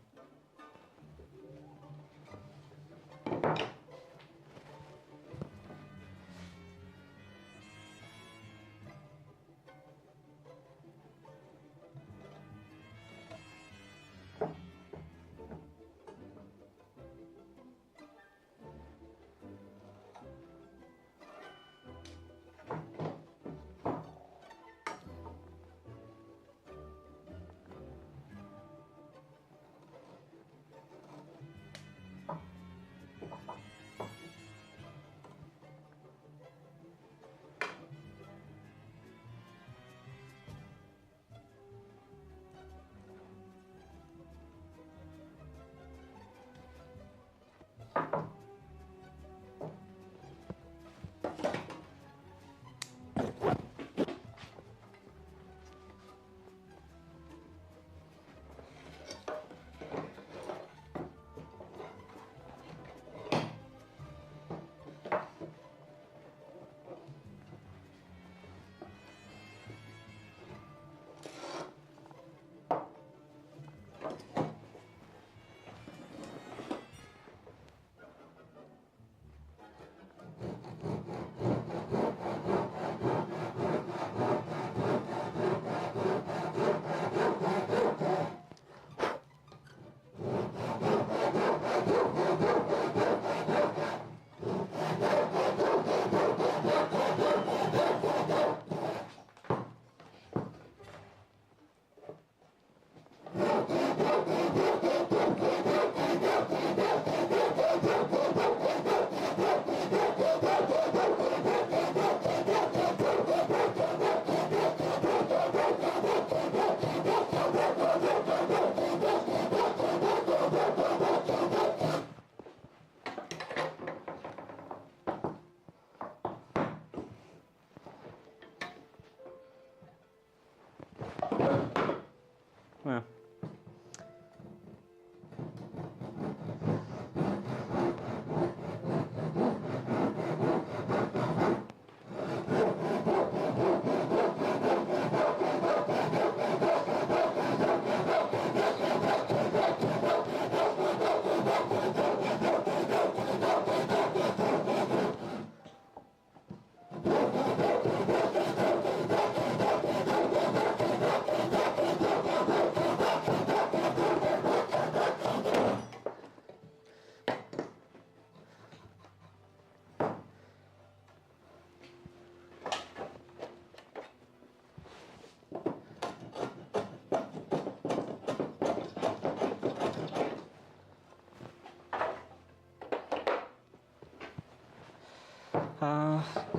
Yeah.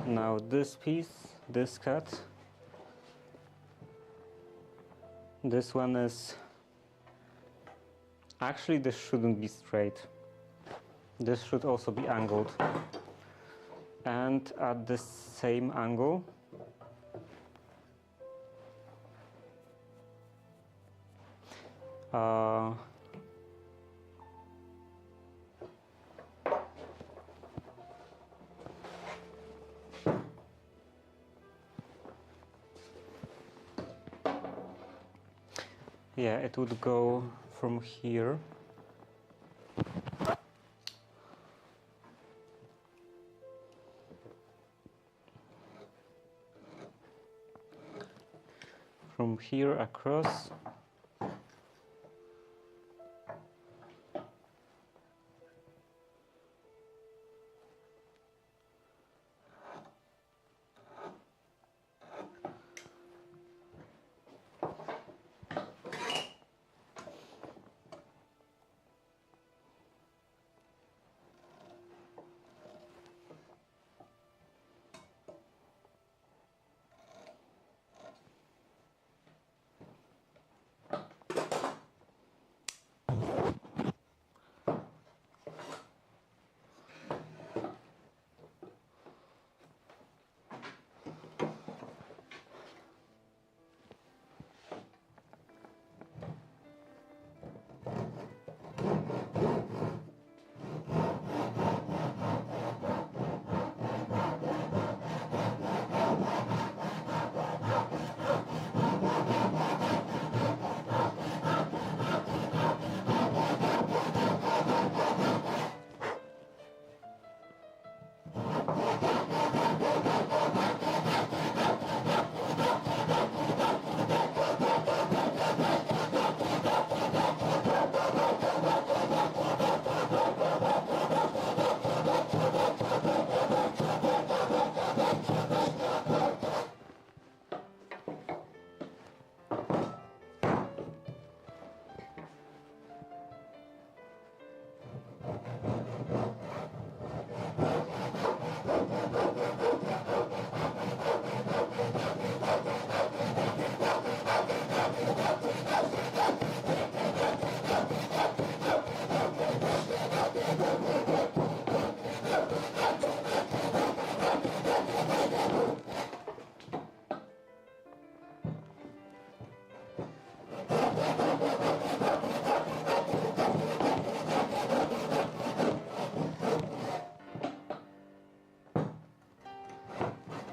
Now this piece, this cut, this one is, actually this shouldn't be straight. This should also be angled. And at the same angle, yeah, it would go from here. From here across.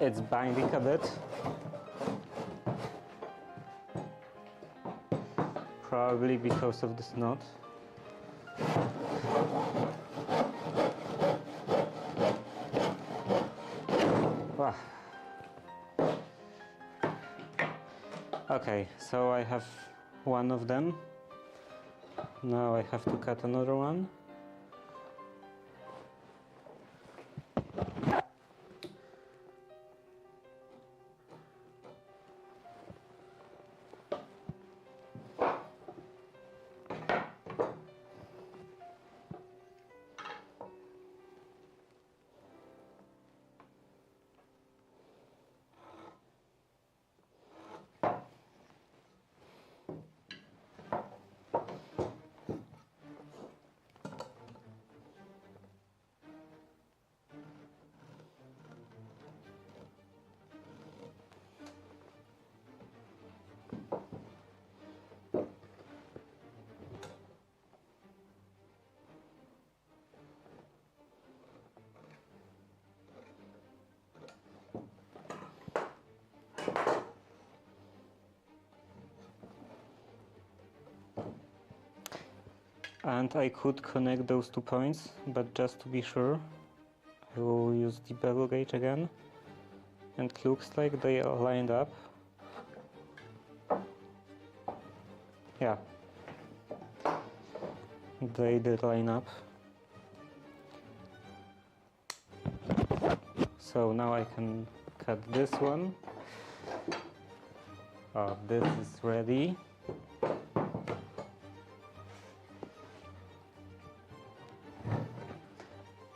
it's binding a bit. Probably because of this knot. Wow. Okay, so I have one of them. Now I have to cut another one. And I could connect those 2 points, but just to be sure, I will use the bevel gauge again. And it looks like they are lined up. Yeah, they did line up. So now I can cut this one. This is ready.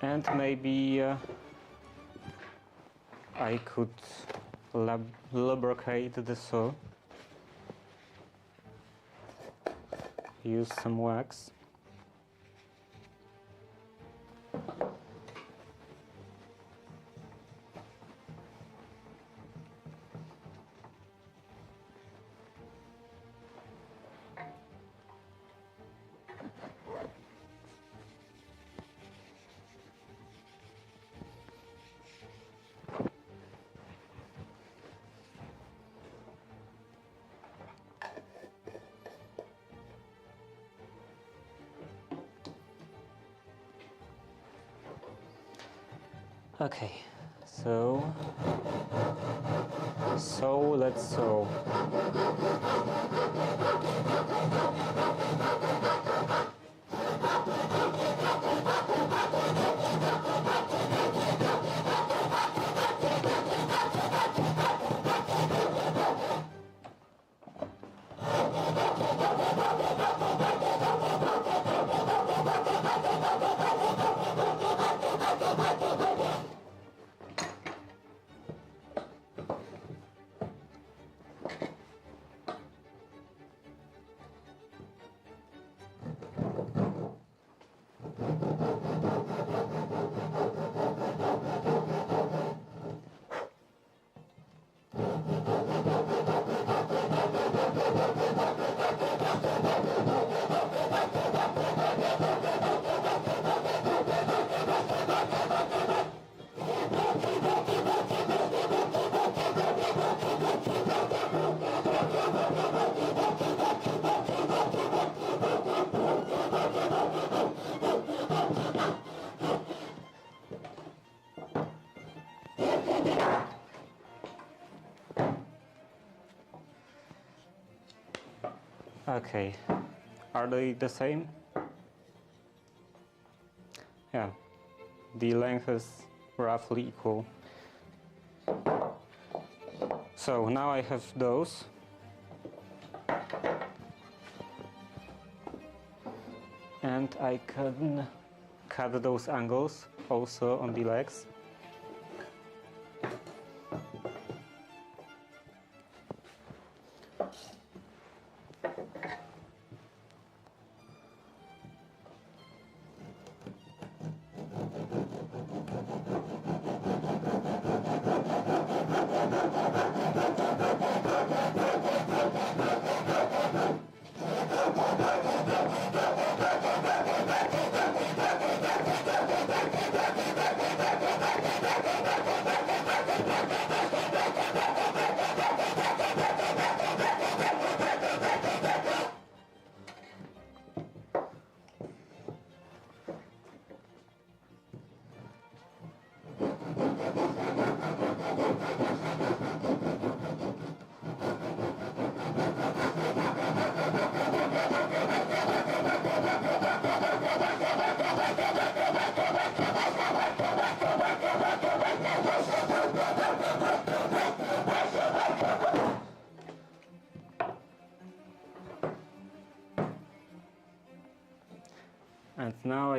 And maybe I could lubricate the saw. Use some wax. Okay, so let's sew. Okay, are they the same? Yeah, the length is roughly equal. So now I have those. And I can cut those angles also on the legs.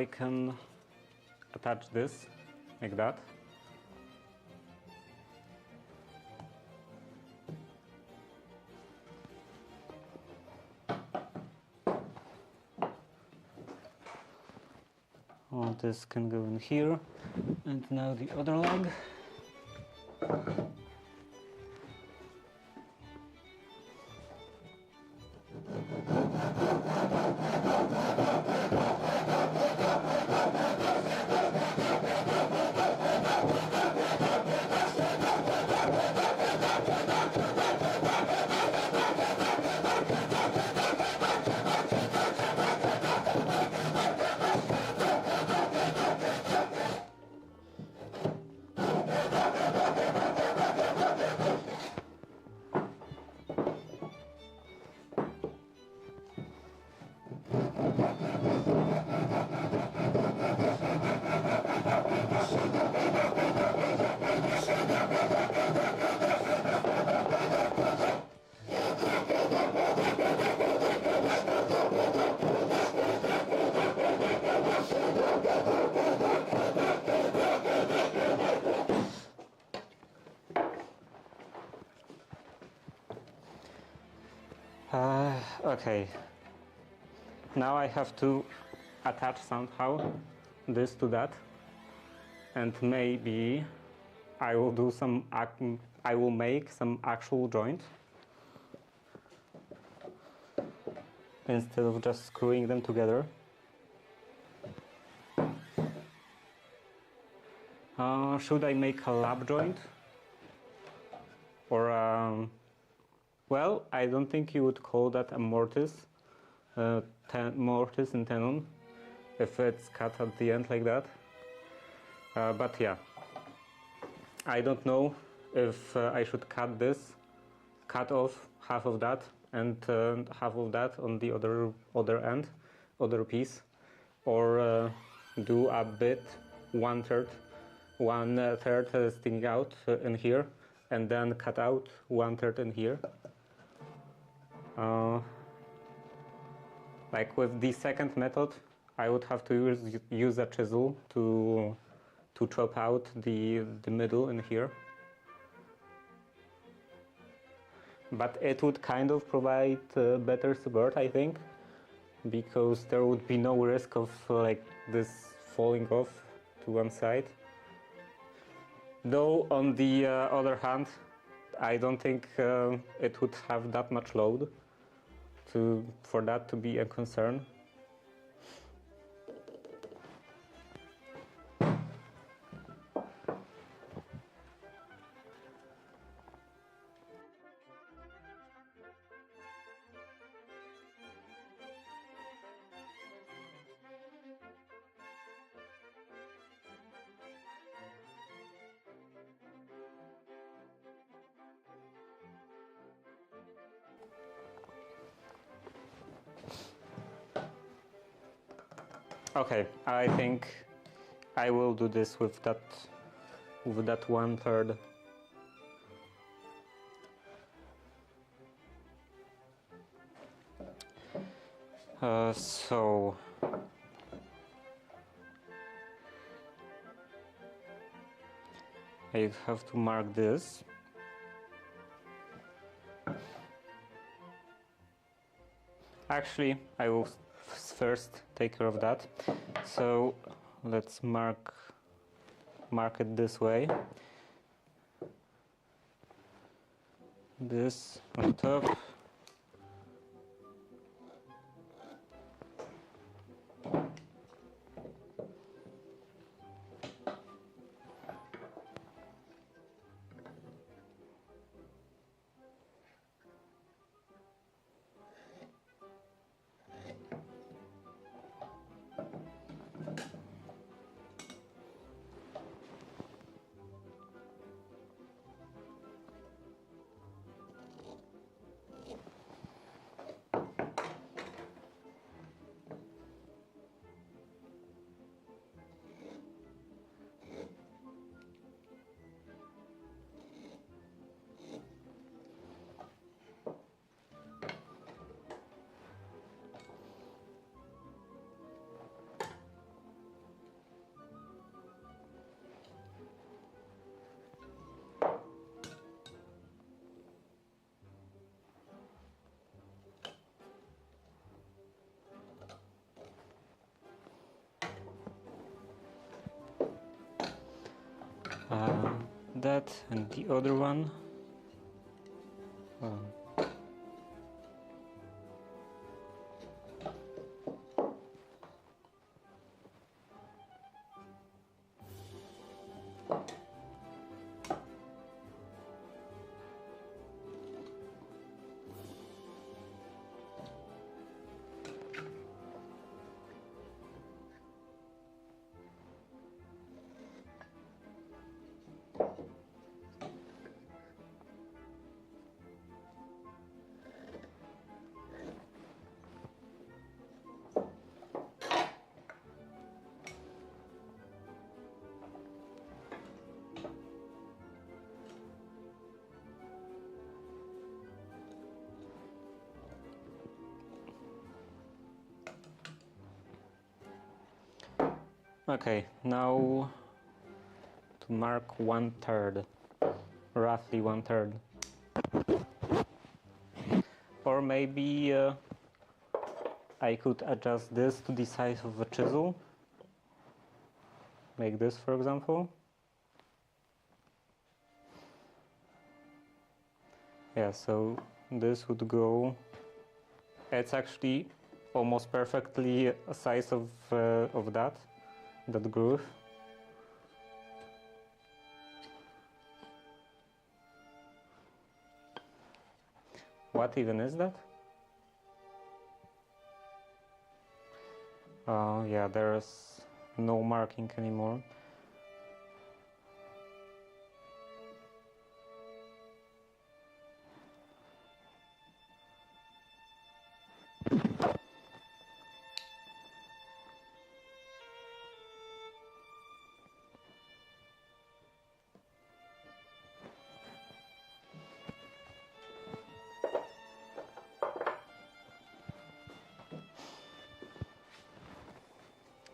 I can attach this like that. All this can go in here, and now the other leg. Okay, now I have to attach somehow this to that, and maybe I will do some. I will make some actual joint instead of just screwing them together. Should I make a lap joint? Or well, I don't think you would call that a mortise, mortise and tenon, if it's cut at the end like that. But yeah, I don't know if I should cut off half of that and half of that on the other end, other piece, or do a bit one third sticking out in here, and then cut out one third in here. Like with the second method, I would have to use a chisel to chop out the middle in here. But it would kind of provide better support, I think, because there would be no risk of like this falling off to one side. Though on the other hand, I don't think it would have that much load for that to be a concern. Okay, I think I will do this with that 1/3. So I have to mark this. Actually, I will first take care of that. So let's mark it this way. This on top. that and the other one. Okay, now to mark 1/3, roughly 1/3. Or maybe I could adjust this to the size of a chisel. Make this, for example. Yeah, so this would go. It's actually almost perfectly a size of that groove. What even is that? Oh yeah, there's no marking anymore.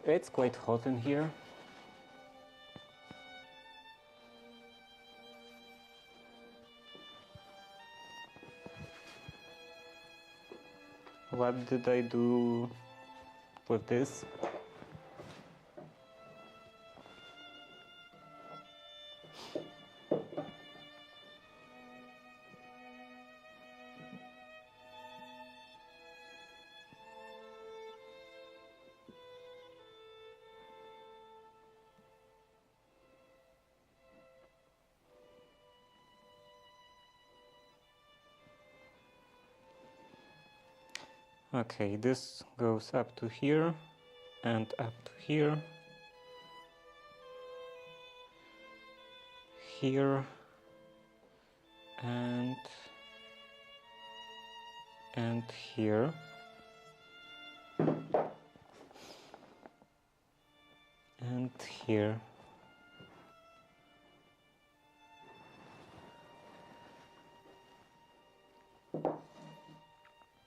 It's quite hot in here. What did I do with this? Okay, this goes up to here and up to here, here, and here, and here.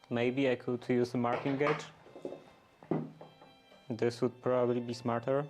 Maybe I could use a marking gauge. This would probably be smarter.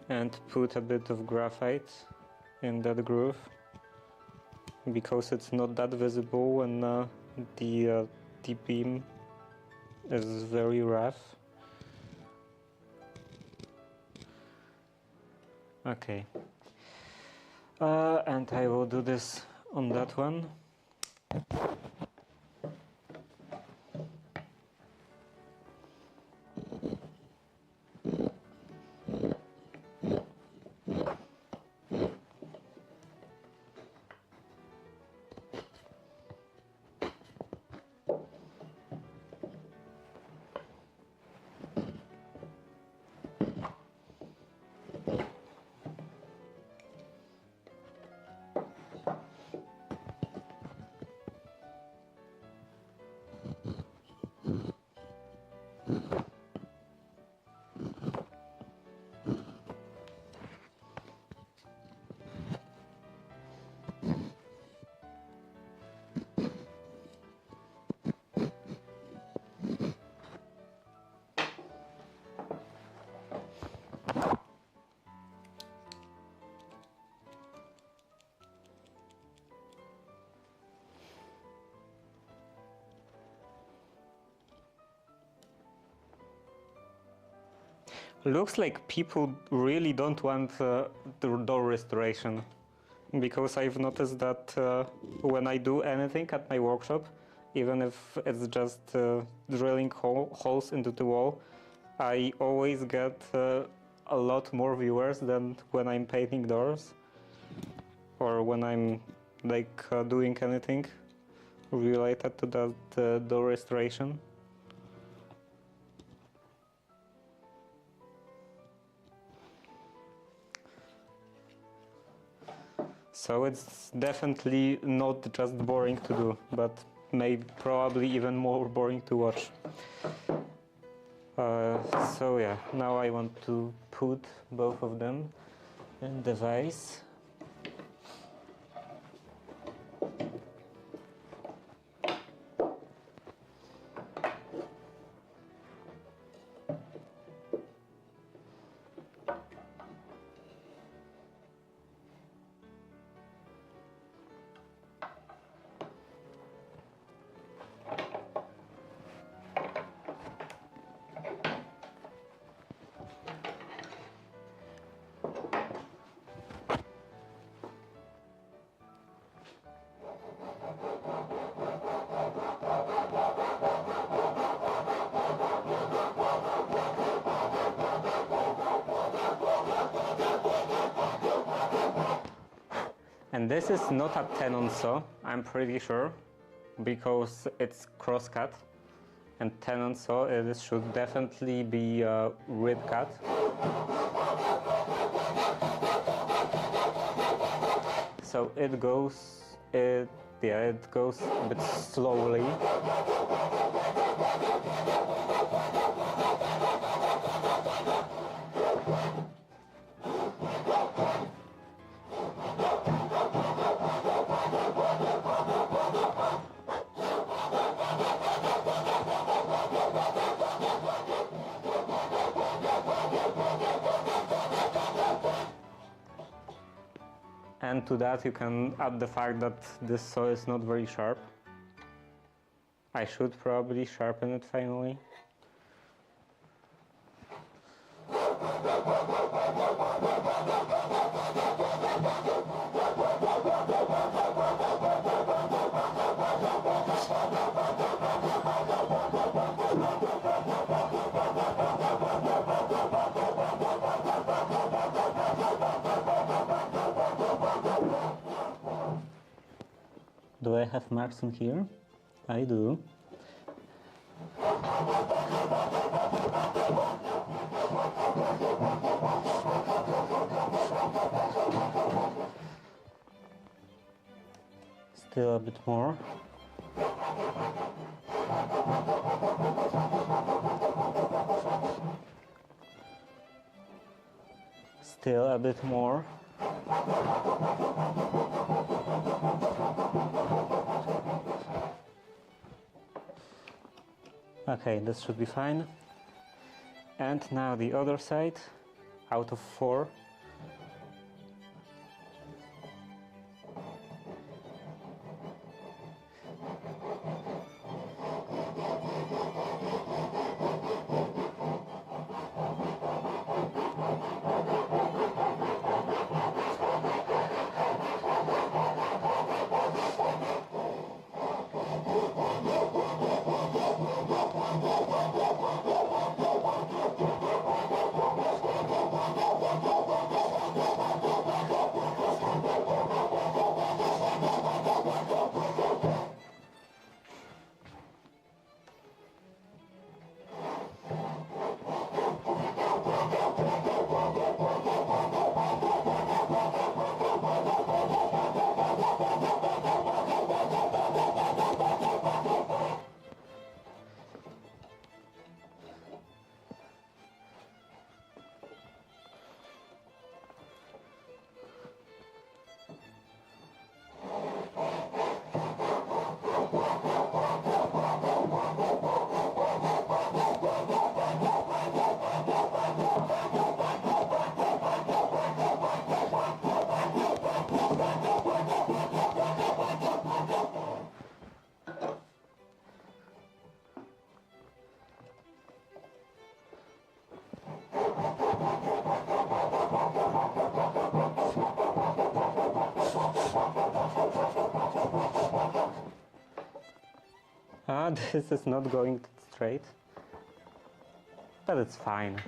And put a bit of graphite in that groove. because it's not that visible when the beam is very rough. Okay, and I will do this on that one. Looks like people really don't want the door restoration, because I've noticed that when I do anything at my workshop, even if it's just drilling holes into the wall, I always get a lot more viewers than when I'm painting doors or when I'm like doing anything related to that door restoration. So it's definitely not just boring to do, but probably even more boring to watch. So yeah, now I want to put both of them in the vase. And this is not a tenon saw, I'm pretty sure, because it's crosscut. And tenon saw, it should definitely be rib cut. So it goes a bit slowly. And to that you can add the fact that this saw is not very sharp. I should probably sharpen it finally. Do I have marks on here? I do. Still a bit more. Still a bit more. Okay, this should be fine. And now the other side, out of 4. This is not going straight, but it's fine.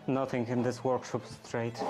Nothing in this workshop is straight.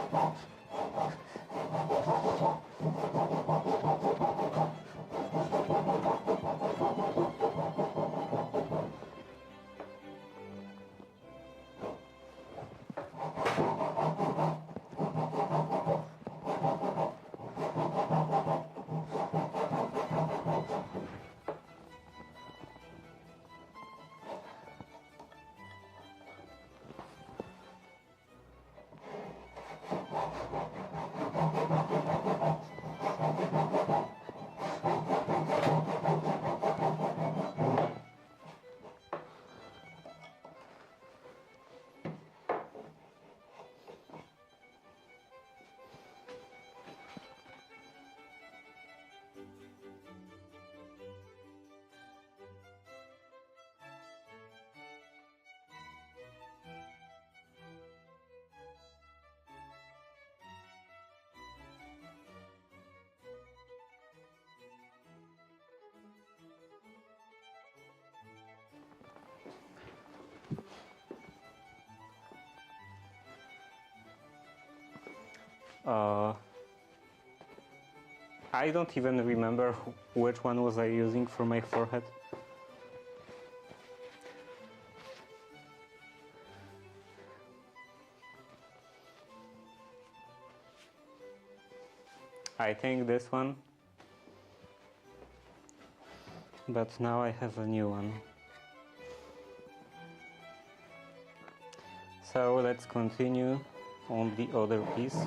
I don't even remember which one was I using for my forehead. I think this one, but now I have a new one. So let's continue on the other piece.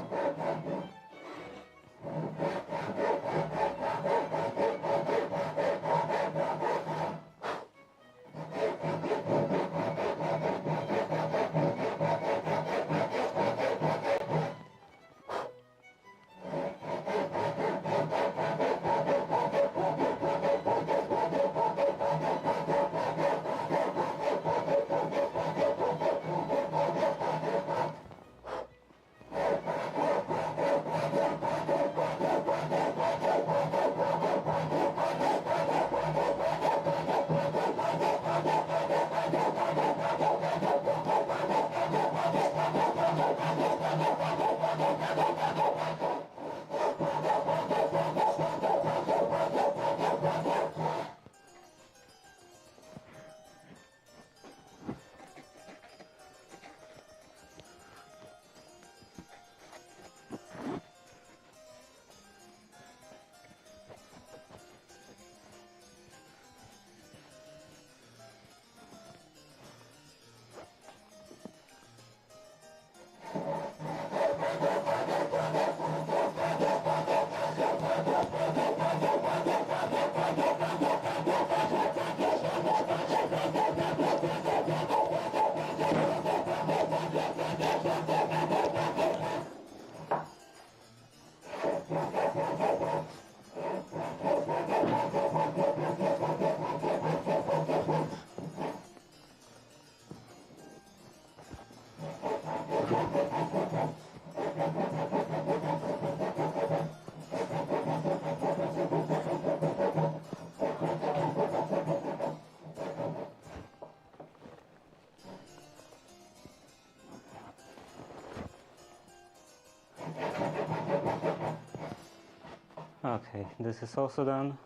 Okay, this is also done.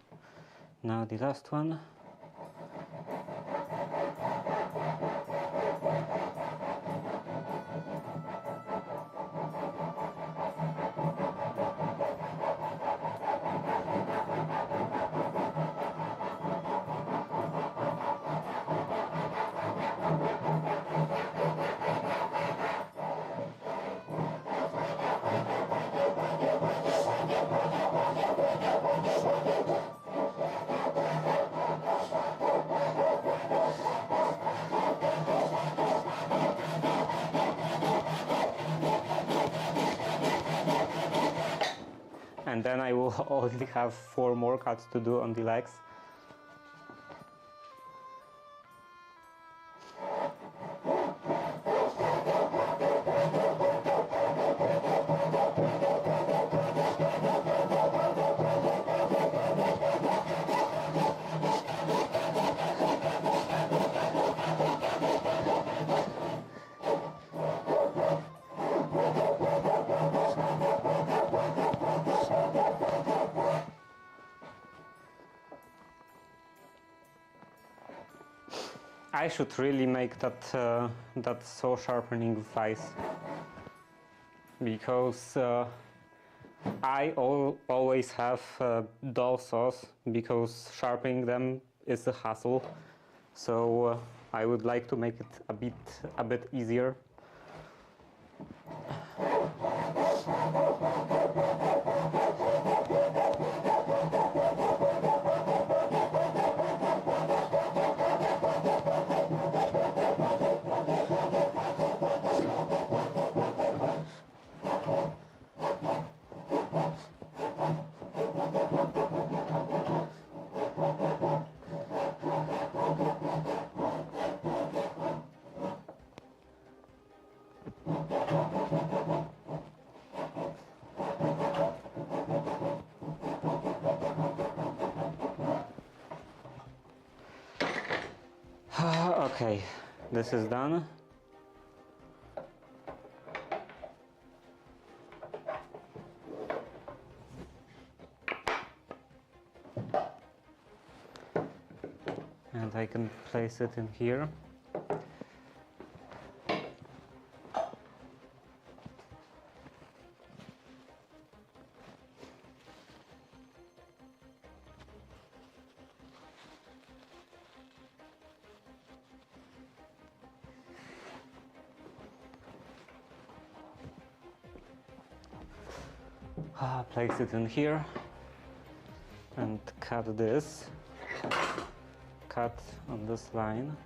Now the last one. And then I will only have 4 more cuts to do on the legs. I should really make that saw sharpening vise, because I always have dull saws, because sharpening them is a hassle. So I would like to make it a bit easier. Okay, this is done. And I can place it in here. Place it in here and cut this. Cut on this line.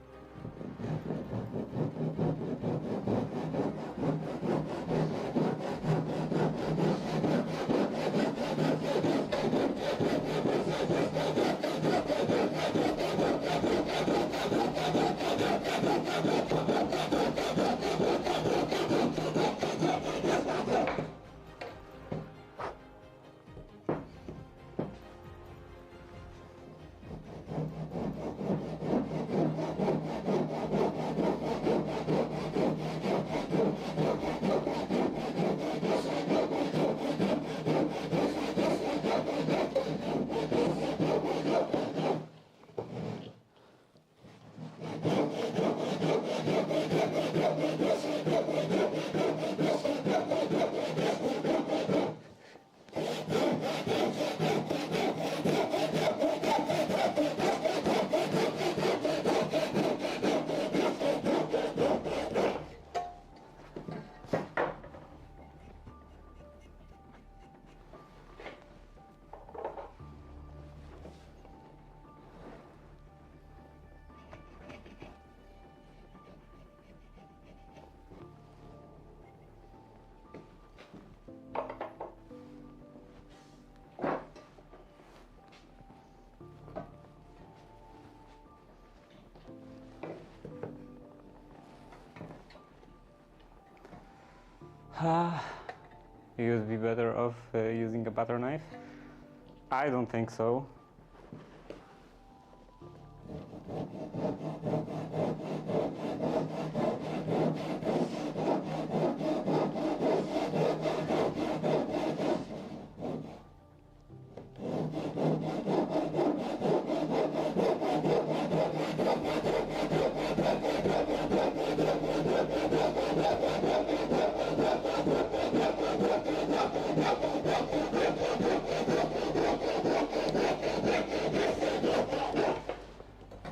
You'd be better off using a butter knife? I don't think so.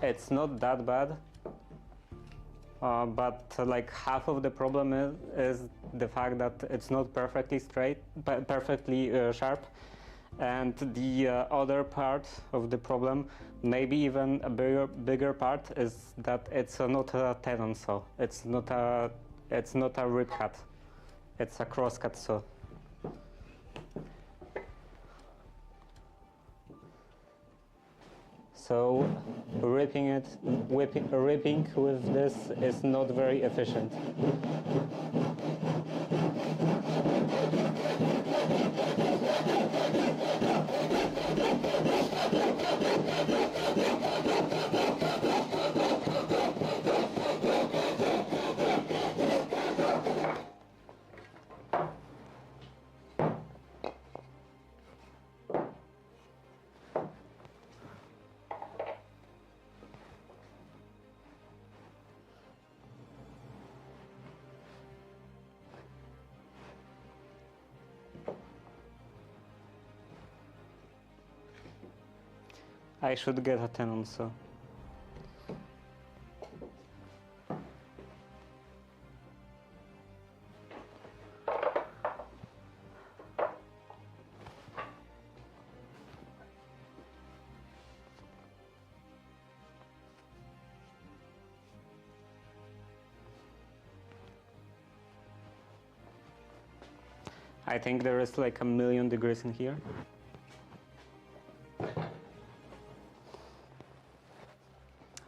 It's not that bad, but like half of the problem is the fact that it's not perfectly straight, perfectly sharp, and the other part of the problem, maybe even a bigger part, is that it's not a tenon saw. It's not a rip cut. It's a cross cut saw. So ripping with this is not very efficient. I should get a 10 also. I think there is like 1,000,000 degrees in here.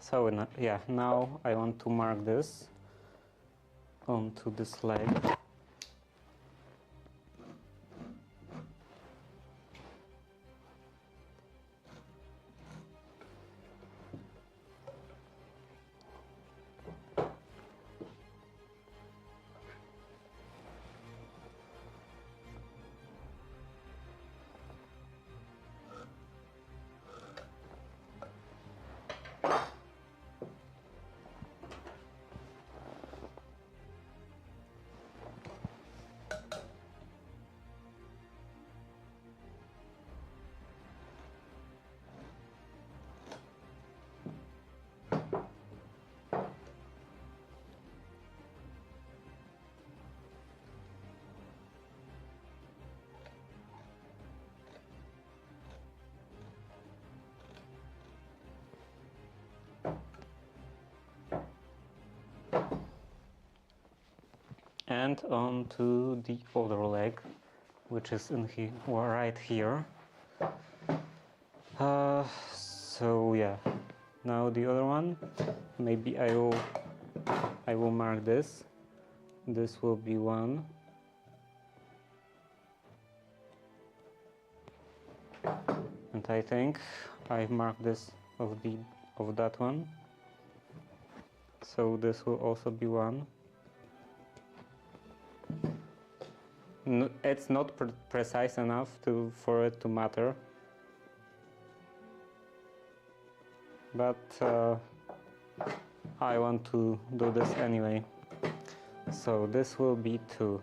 So yeah, now I want to mark this onto this leg. And onto the other leg, which is in here, right here. So yeah, now the other one. Maybe I will mark this. This will be 1. And I think I marked this of that one. So this will also be 1. No, it's not precise enough for it to matter. But I want to do this anyway. So this will be 2.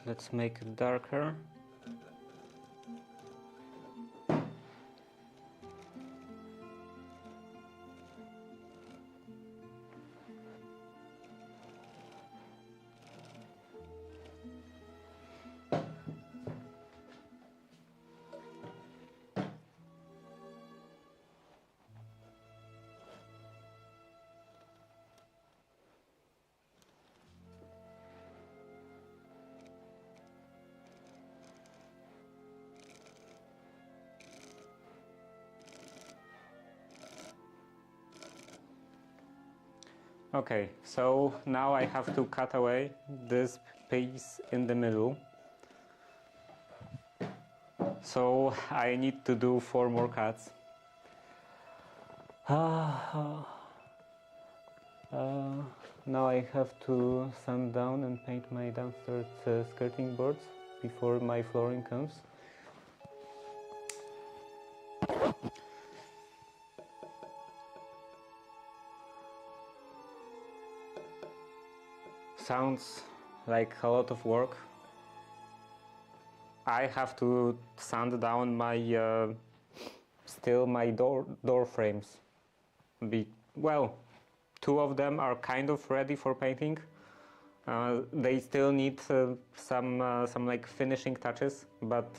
Let's make it darker. Okay, so now I have to cut away this piece in the middle. So I need to do 4 more cuts. Now I have to sand down and paint my downstairs skirting boards before my flooring comes. Sounds like a lot of work. I have to sand down my still my door frames. Well, 2 of them are kind of ready for painting. They still need some like finishing touches, but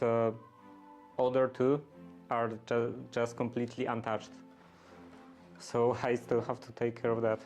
other 2 are just completely untouched. So I still have to take care of that.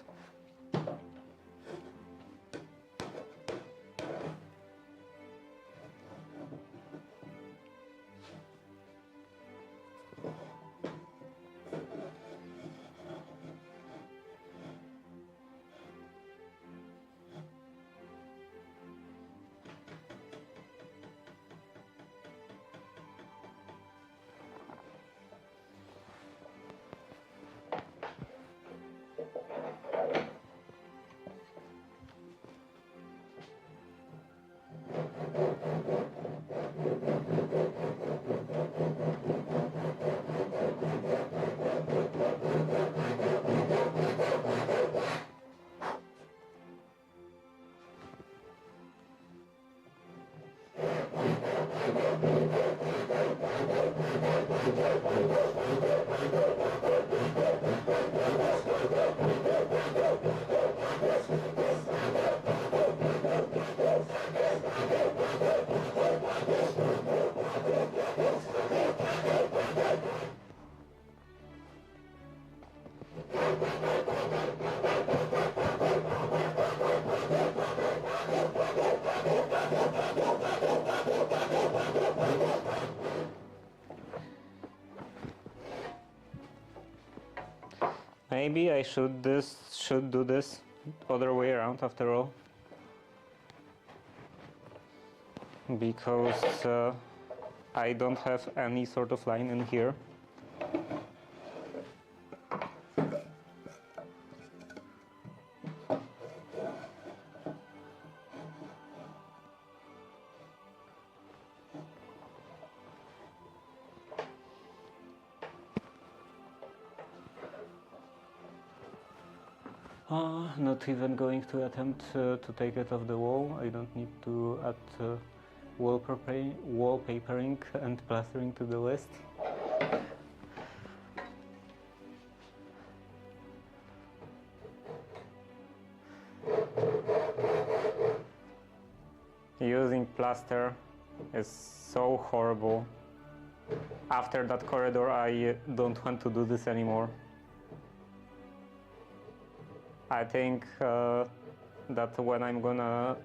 Maybe I should do this other way around after all, because I don't have any sort of line in here. Not even going to attempt to take it off the wall. I don't need to add wallpapering and plastering to the list. Using plaster is so horrible. After that corridor, I don't want to do this anymore. I think that when I'm gonna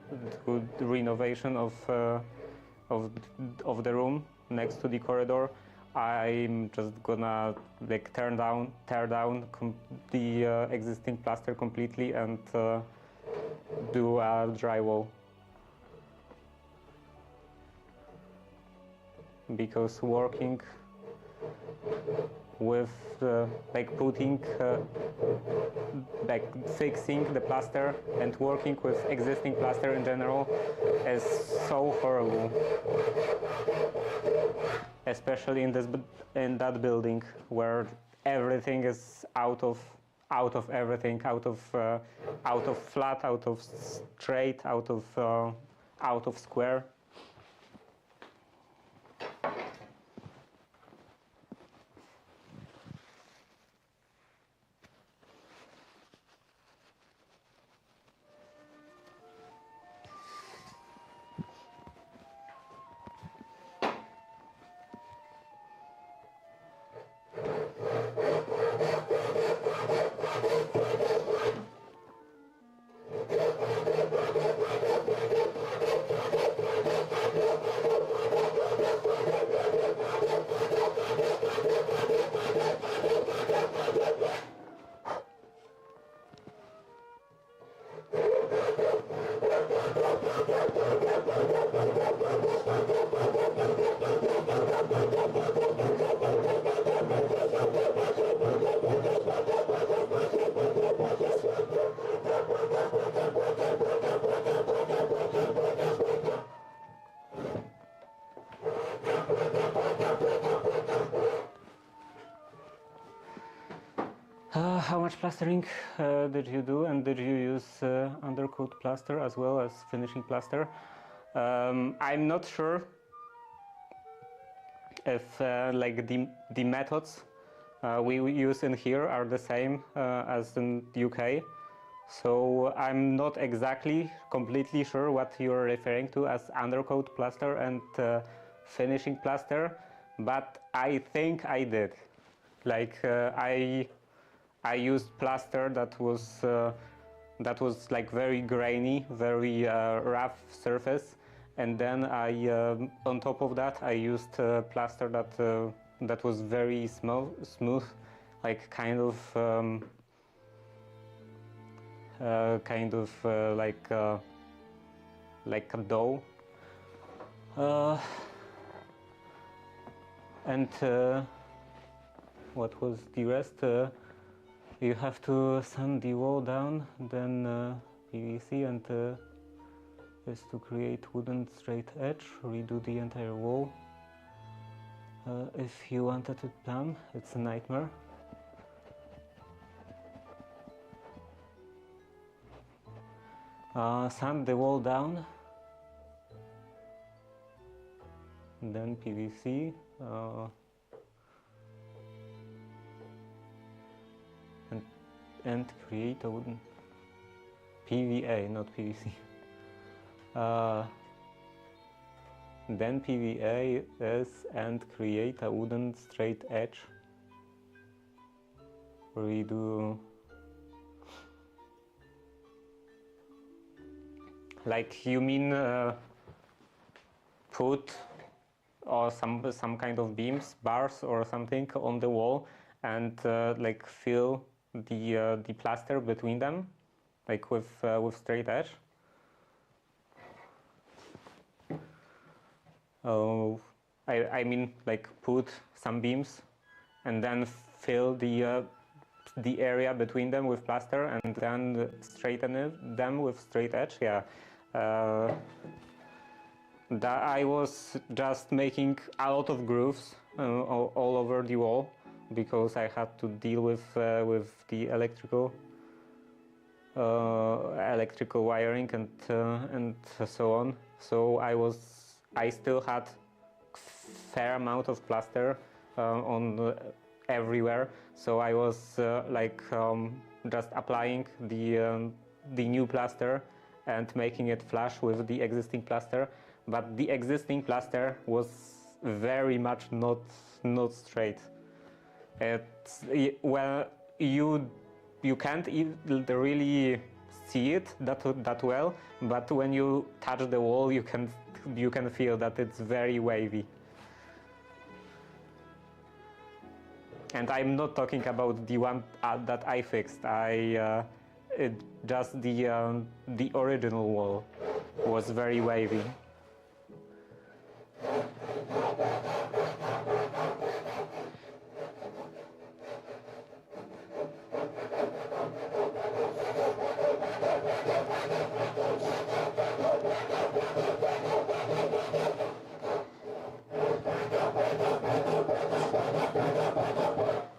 do the renovation of the room next to the corridor, I'm just gonna like tear down the existing plaster completely and do a drywall. Because working with like putting like fixing the plaster and working with existing plaster in general is so horrible, especially in that building where everything is out of everything, out of flat, out of straight, out of square. How much plastering did you do, and did you use undercoat plaster as well as finishing plaster? I'm not sure if like the methods we use in here are the same as in the UK. So I'm not exactly completely sure what you're referring to as undercoat plaster and finishing plaster, but I think I did. Like I used plaster that was like very grainy, very rough surface, and then I on top of that I used plaster that was very smooth, like kind of like a dough, and what was the rest? You have to sand the wall down, then PVC, and is to create wooden straight edge, redo the entire wall. If you wanted it done, it's a nightmare. Sand the wall down, then PVC, and create a wooden PVA, not PVC. Then PVA is and create a wooden straight edge. Redo. Like you mean put or some kind of beams, bars or something on the wall, and like fill the plaster between them, like with straight edge. I mean like put some beams and then fill the area between them with plaster and then straighten them with straight edge. Yeah. That I was just making a lot of grooves all over the wall because I had to deal with the electrical wiring and so on. So I still had fair amount of plaster on everywhere. So I was just applying the new plaster and making it flush with the existing plaster. But the existing plaster was very much not straight. Well, you can't really see it that well, but when you touch the wall, you can feel that it's very wavy. And I'm not talking about the one that I fixed. Just the original wall was very wavy.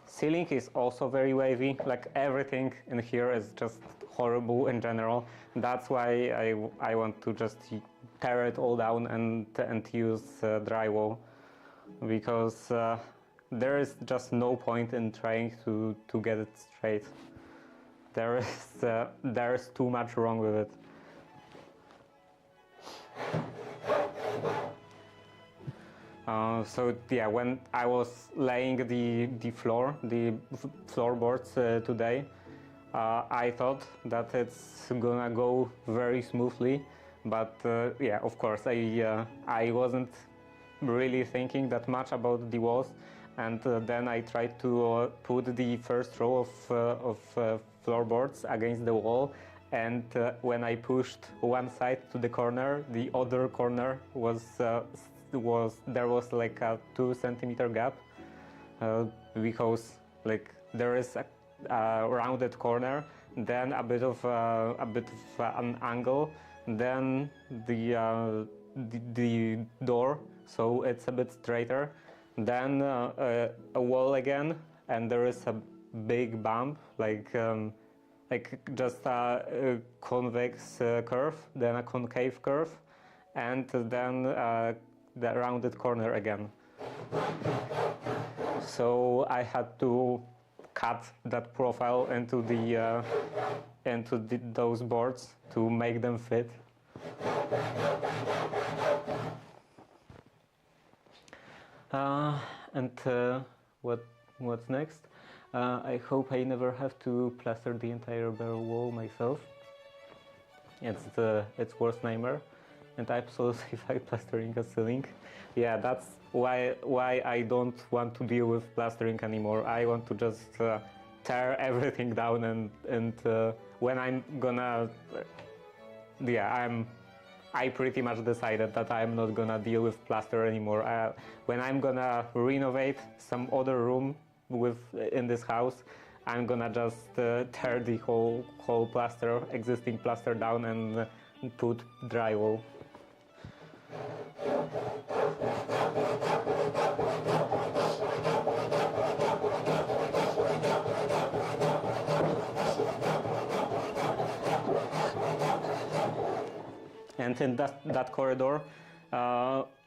Ceiling is also very wavy, like everything in here is just horrible in general. That's why I want to just tear it all down and use drywall, because there is just no point in trying to get it straight. There is too much wrong with it. So yeah, when I was laying the floorboards today, I thought that it's gonna go very smoothly, but yeah, of course I wasn't really thinking that much about the walls, and then I tried to put the first row of floorboards against the wall, and when I pushed one side to the corner, the other corner there was like a 2 centimeter gap, because like there is a rounded corner, then a bit of an angle, then the door, so it's a bit straighter, then a wall again, and there is big bump, like just a convex curve, then a concave curve, and then the rounded corner again. So I had to cut that profile into those boards to make them fit. What's next? I hope I never have to plaster the entire bare wall myself. It's worst nightmare, and I absolutely like plastering a ceiling. Yeah, that's why I don't want to deal with plastering anymore. I want to just tear everything down, and when I'm gonna, I pretty much decided that I'm not gonna deal with plaster anymore. When I'm gonna renovate some other room in this house, I'm gonna just tear the whole existing plaster down and put drywall. And in that corridor,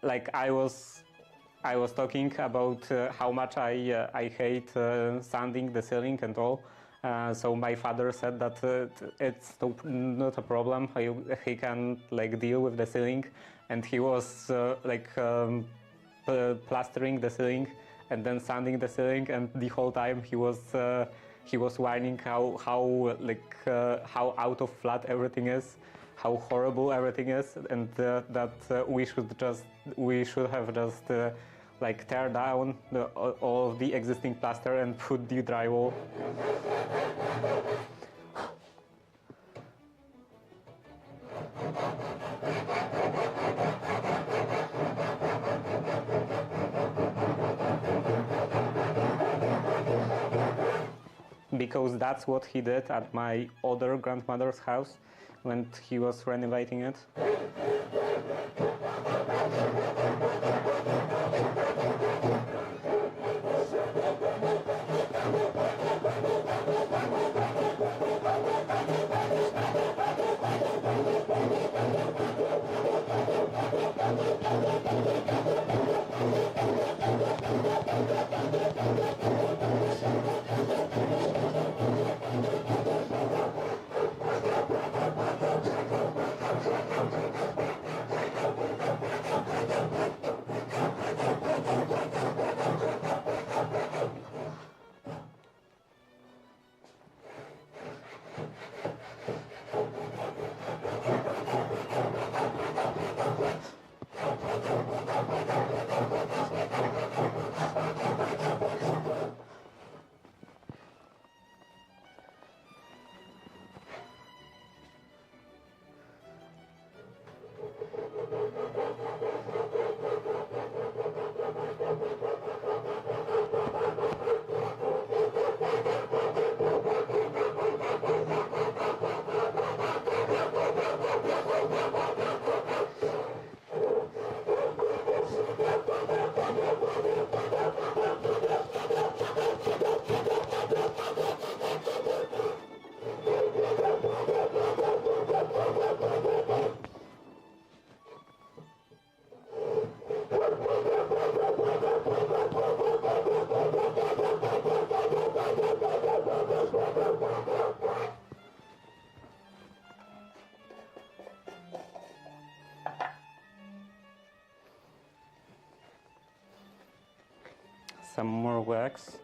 like I was talking about how much I hate sanding the ceiling and all. So my father said that it's not a problem. He can like deal with the ceiling, and he was plastering the ceiling and then sanding the ceiling, and the whole time he was whining how out of flat everything is, how horrible everything is, and that we should have just like tear down all of the existing plaster and put the drywall. Because that's what he did at my other grandmother's house when he was renovating it. Some more wax.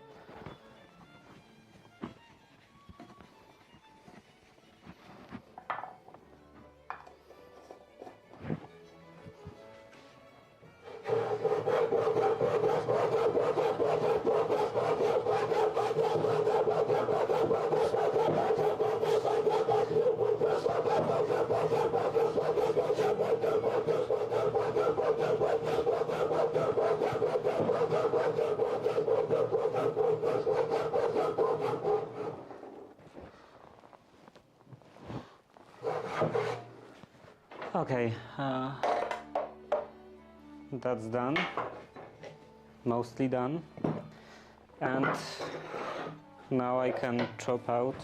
Okay, that's done, mostly done, and Now I can chop out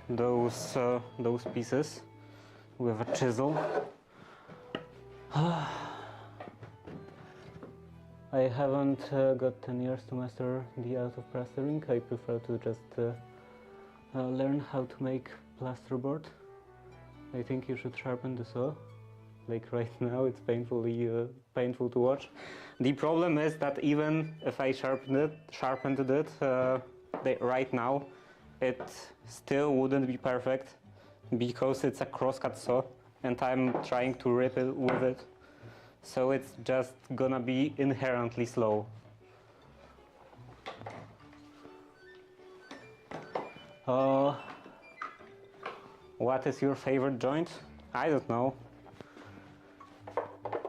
those pieces with a chisel. I haven't got 10 years to master the art of plastering. I prefer to just learn how to make plasterboard. I think you should sharpen the saw. Like right now, it's painful to watch. The problem is that even if I sharpened it right now, it still wouldn't be perfect because it's a crosscut saw and I'm trying to rip it with it. So it's just gonna be inherently slow. What is your favorite joint? I don't know.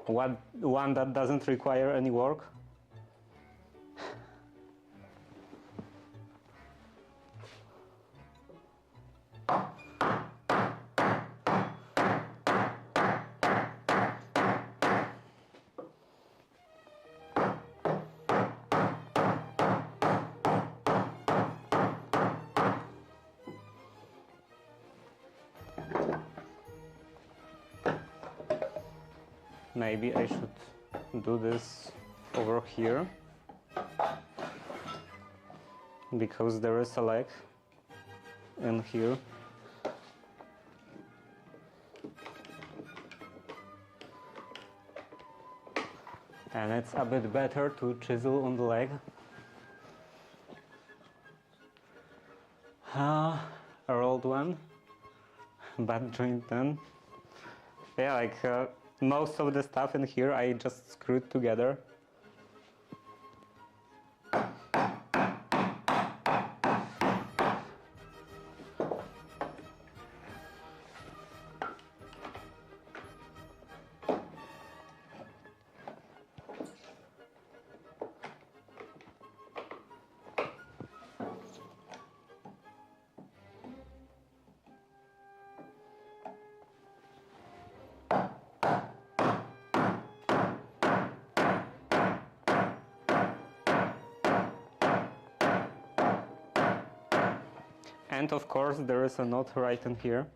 One that doesn't require any work? Maybe I should do this over here because there is a leg in here. And it's a bit better to chisel on the leg. A rolled one, bad joint then. Yeah, like most of the stuff in here I just screwed together. And of course there is a knot right in here.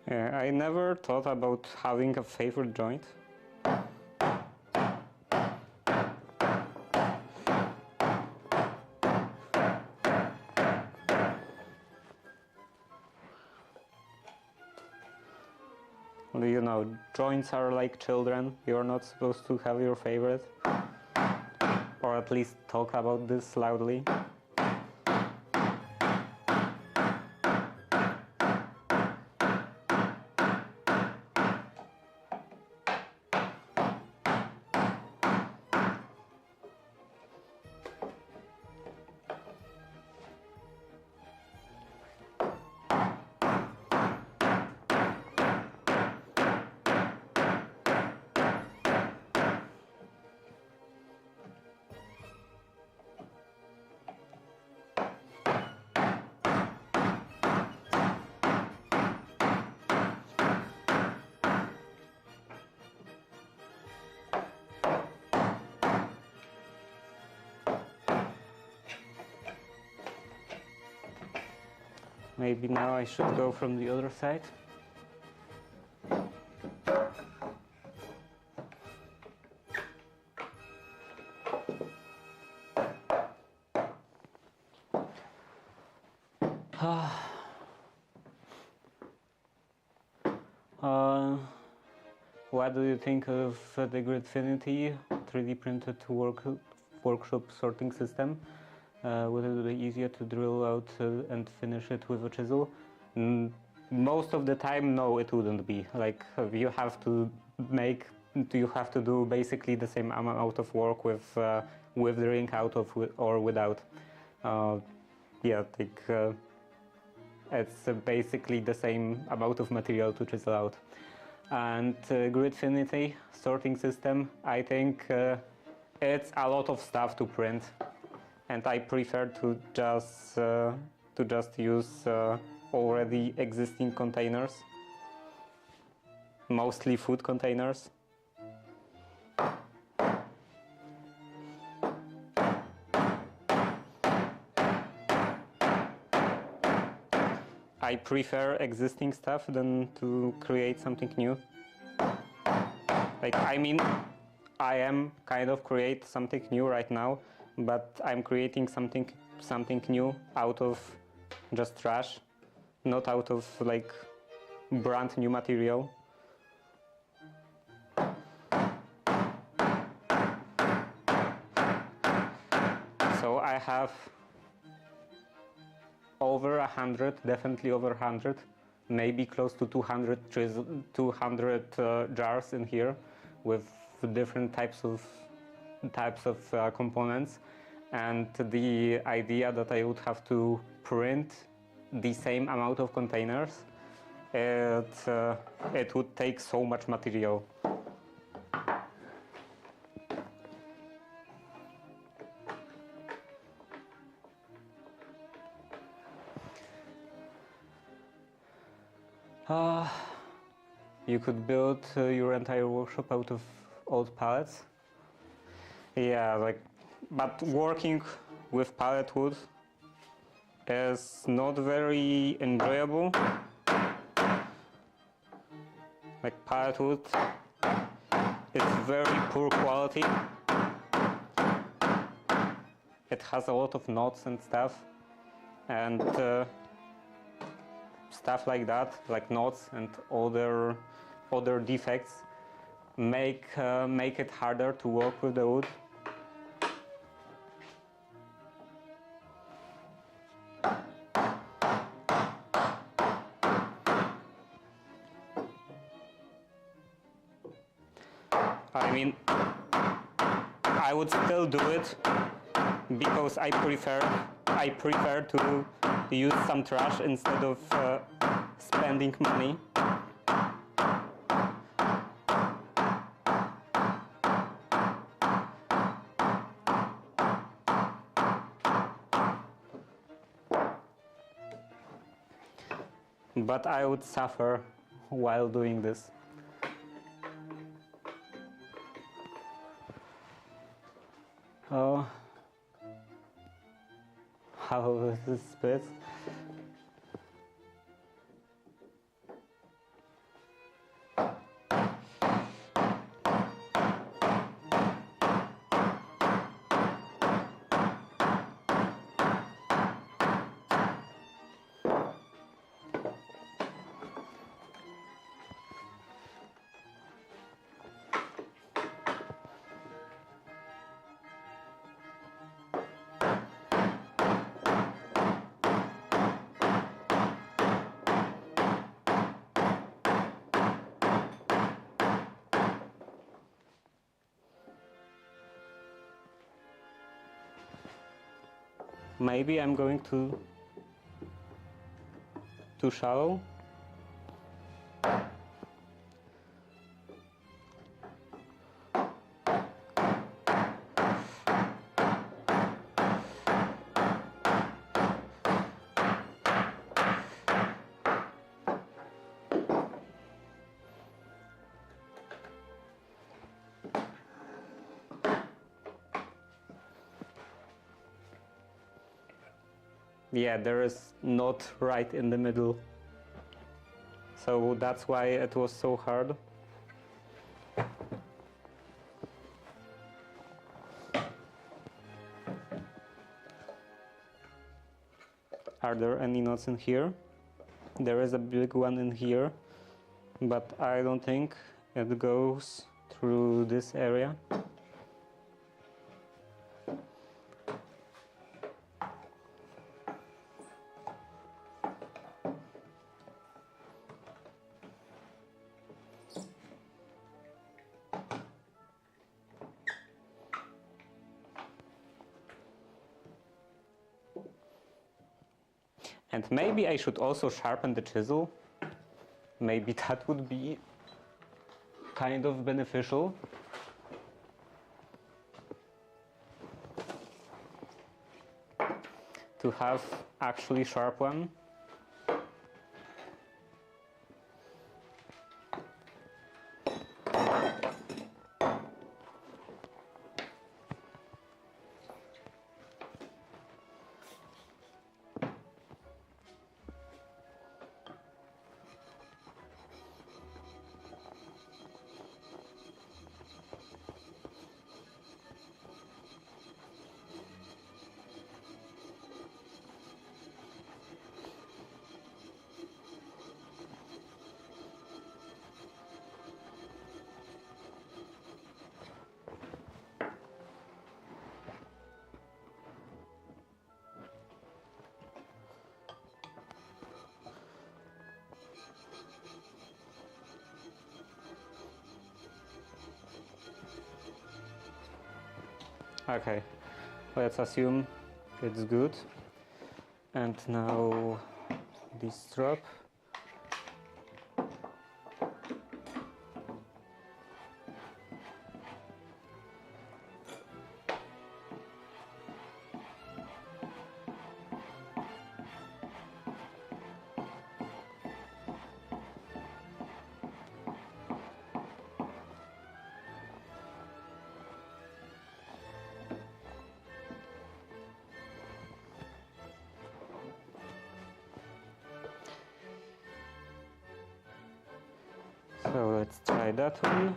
Yeah, I never thought about having a favorite joint. You know, joints are like children. You're not supposed to have your favorite. Or at least talk about this loudly. Maybe now I should go from the other side. What do you think of the Gridfinity 3D printed workshop sorting system. Would it be easier to drill out and finish it with a chisel? Most of the time, no, it wouldn't be. Like you have to do basically the same amount of work with the ring out of or without. Yeah, like it's basically the same amount of material to chisel out. And Gridfinity sorting system, I think it's a lot of stuff to print, and I prefer to just use already existing containers, mostly food containers. I prefer existing stuff than to create something new. Like, I mean, I am kind of create something new right now, but I'm creating something new out of just trash, not out of like brand new material. So I have over 100, definitely over 100, maybe close to 200 jars in here with different types of components, and the idea that I would have to print the same amount of containers, it would take so much material. You could build your entire workshop out of old pallets. Yeah, like, but working with pallet wood is not very enjoyable. Like, pallet wood, it's very poor quality. It has a lot of knots and stuff, and stuff like that, like knots and other defects, make it harder to work with the wood. I mean, I would still do it because I prefer to use some trash instead of spending money. But I would suffer while doing this. Oh, how is this split? Maybe I'm going too shallow. Yeah, there is not right in the middle. So that's why it was so hard. Are there any knots in here? There is a big one in here, but I don't think it goes through this area. And maybe I should also sharpen the chisel. Maybe that would be kind of beneficial. To have actually sharp one. Okay, let's assume it's good. And now this strap. So let's try that one.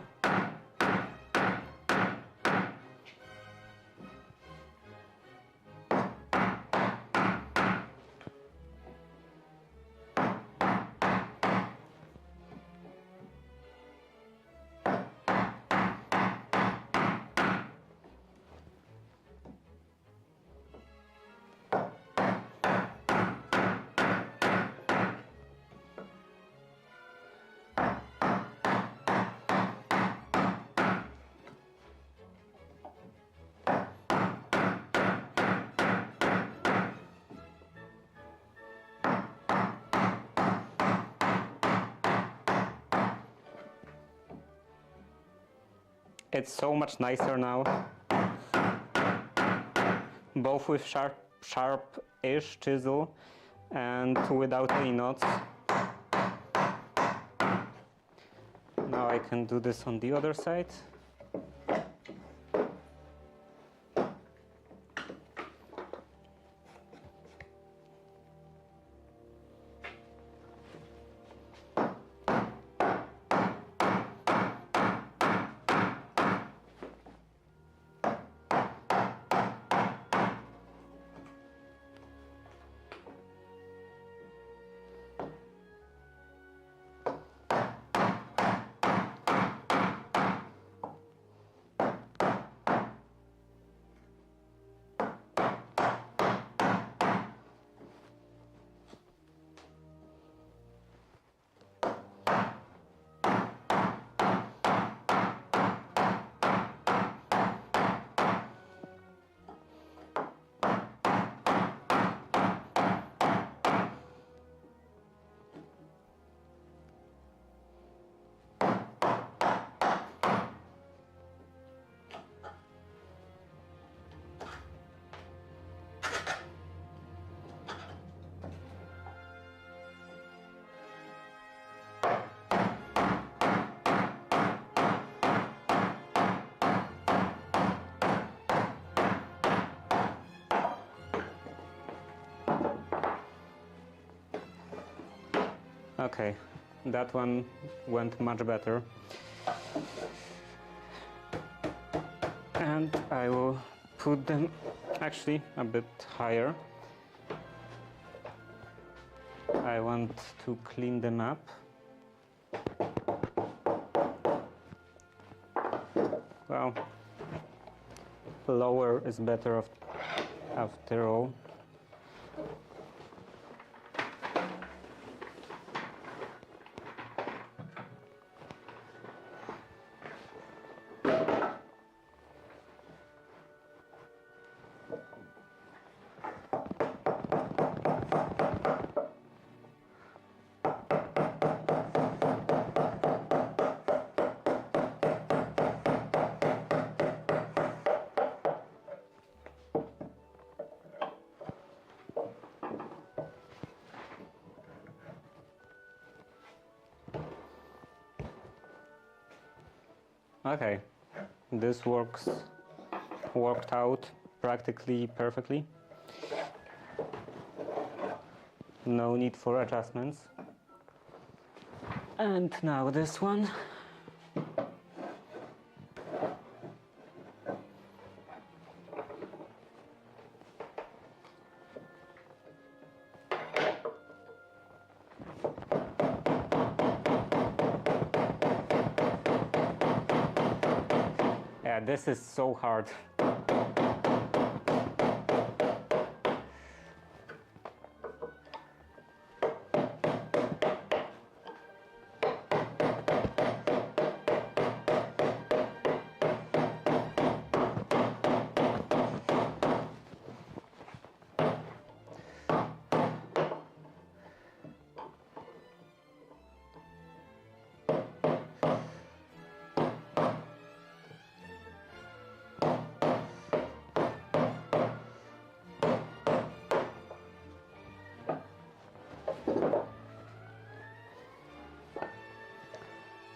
It's so much nicer now, both with sharp-ish chisel and without any knots. Now I can do this on the other side. Okay, that one went much better. And I will put them actually a bit higher. I want to clean them up. Well, lower is better after all. Okay, this worked out practically perfectly. No need for adjustments. And now this one. Yeah, this is so hard.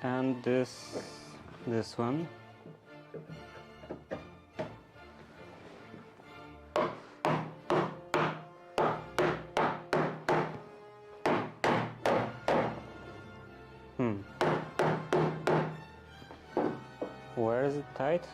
And this one. Where is it tight?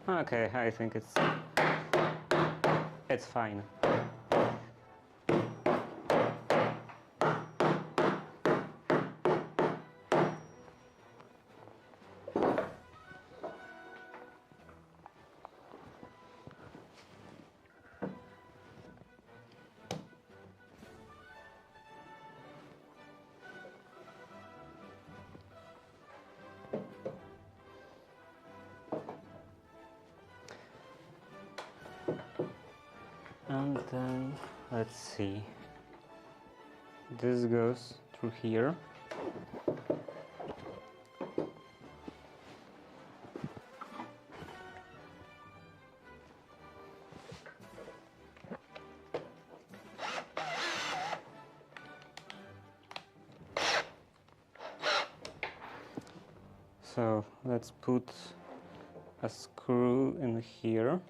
Okay, I think it's fine. And then let's see, this goes through here. So let's put a screw in here.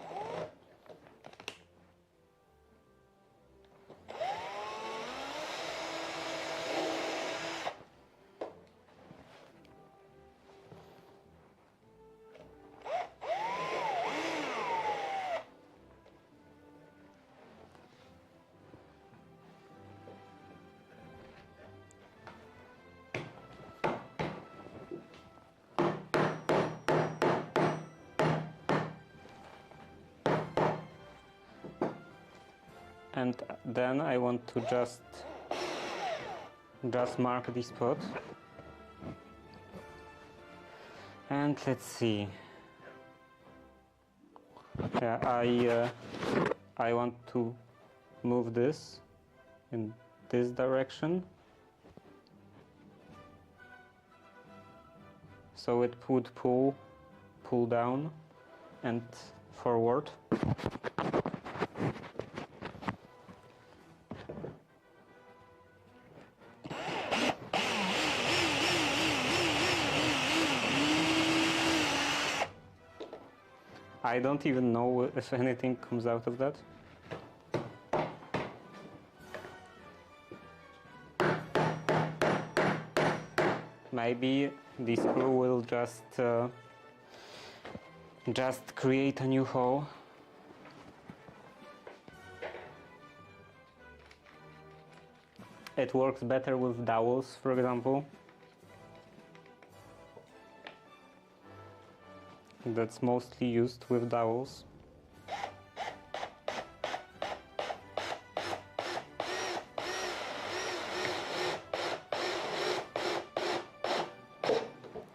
And then I want to just mark this spot. And let's see. Yeah, I want to move this in this direction, so it would pull down and forward. I don't even know if anything comes out of that. Maybe the screw will just create a new hole. It works better with dowels, for example. That's mostly used with dowels.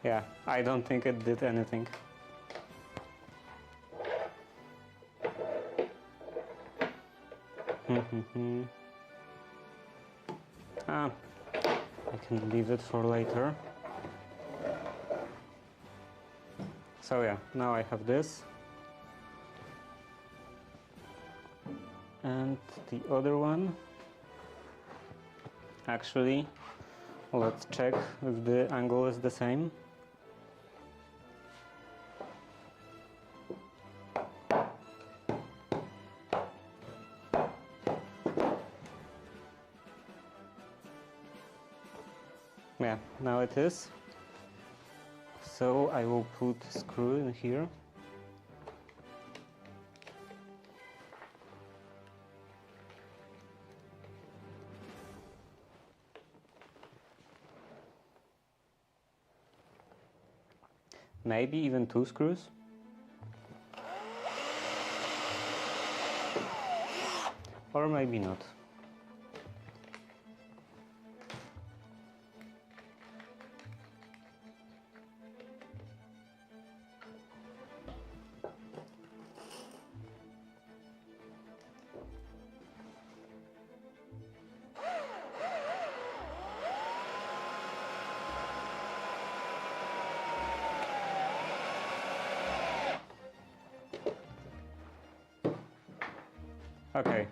Yeah, I don't think it did anything. I can leave it for later. So yeah, now I have this. And the other one, actually, let's check if the angle is the same. Yeah, now it is. So I will put a screw in here. Maybe even 2 screws. Or maybe not. Okay,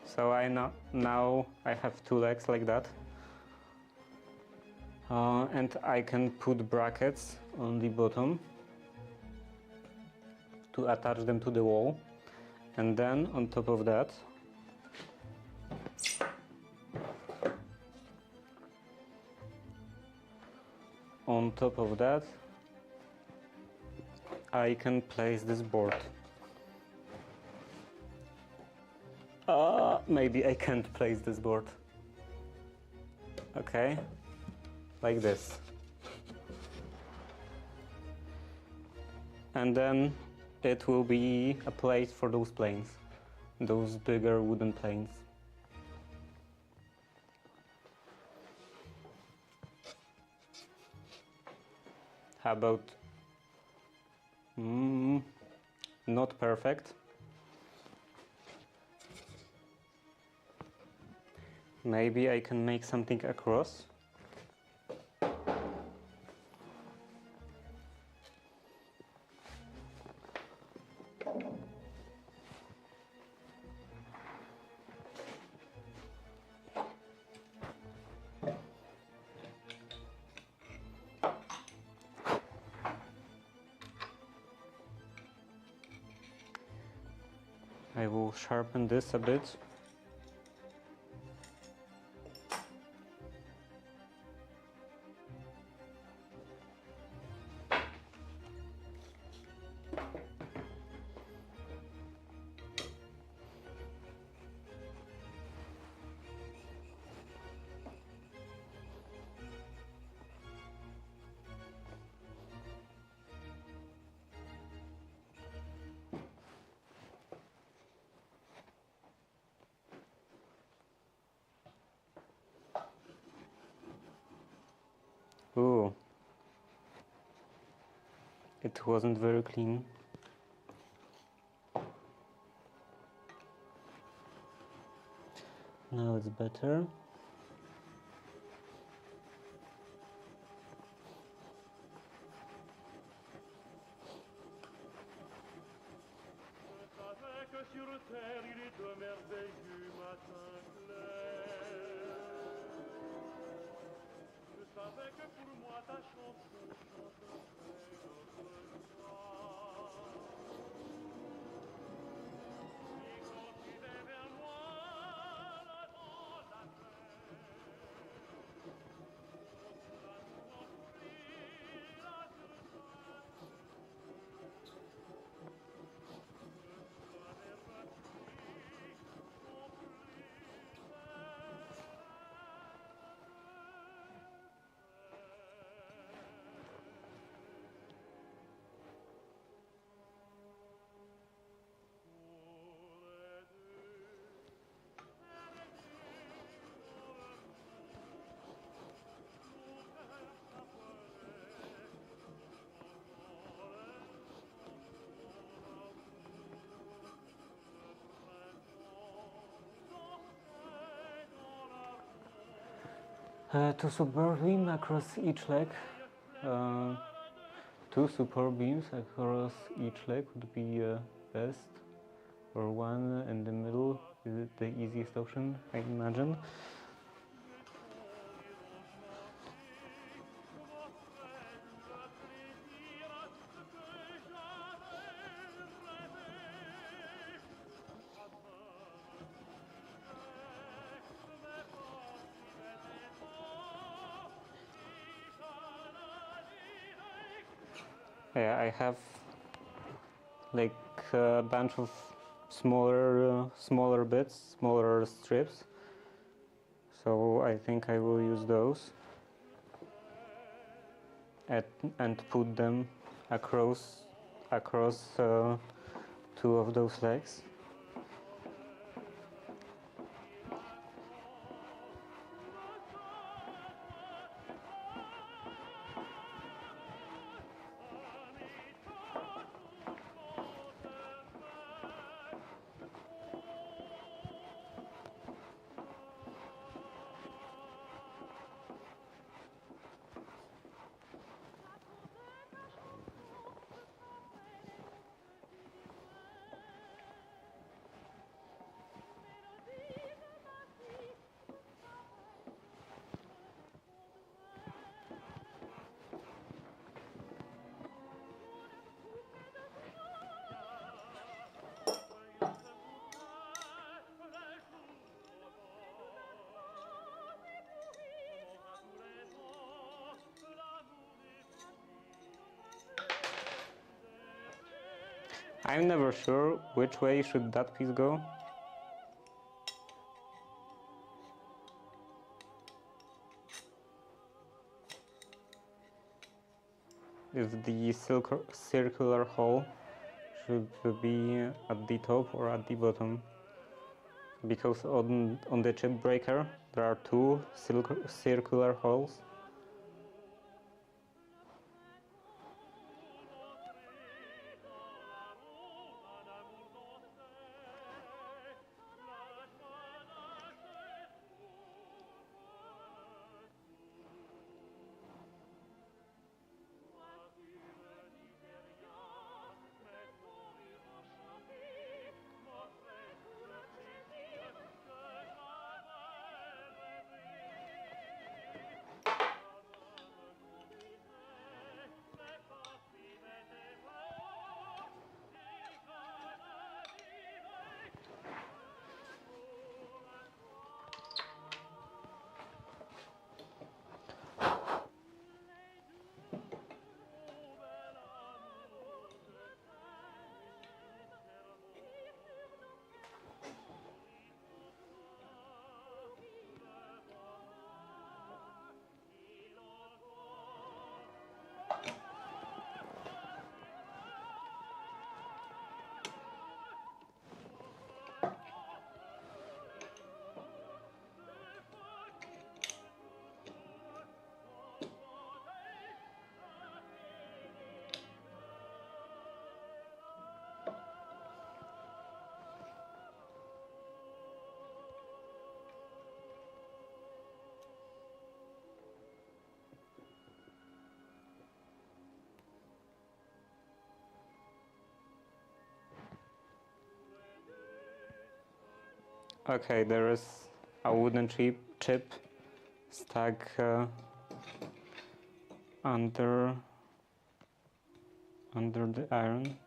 so now I have 2 legs like that, and I can put brackets on the bottom to attach them to the wall, and then on top of that I can place this board. Maybe I can't place this board. Okay, like this. And then it will be a place for those planes, those bigger wooden planes. How about not perfect? Maybe I can make something across. I will sharpen this a bit. it wasn't very clean. Now it's better. Sur terre, il est de merveilleux matins clairs. Je savais que pour moi ta chanson chanterait notre soir. Et quand tu viens vers moi, là dans la mer, on va nous offrir la surface. To super beam across each leg, 2 super beams across each leg would be best, or one in the middle is the easiest option, I imagine. Yeah, I have like a bunch of smaller bits, smaller strips, so I think I will use those and put them across 2 of those legs. I'm never sure which way should that piece go. If the circular hole should be at the top or at the bottom, because on the chip breaker there are 2 circular holes. Okay, there is a wooden chip stuck under the iron.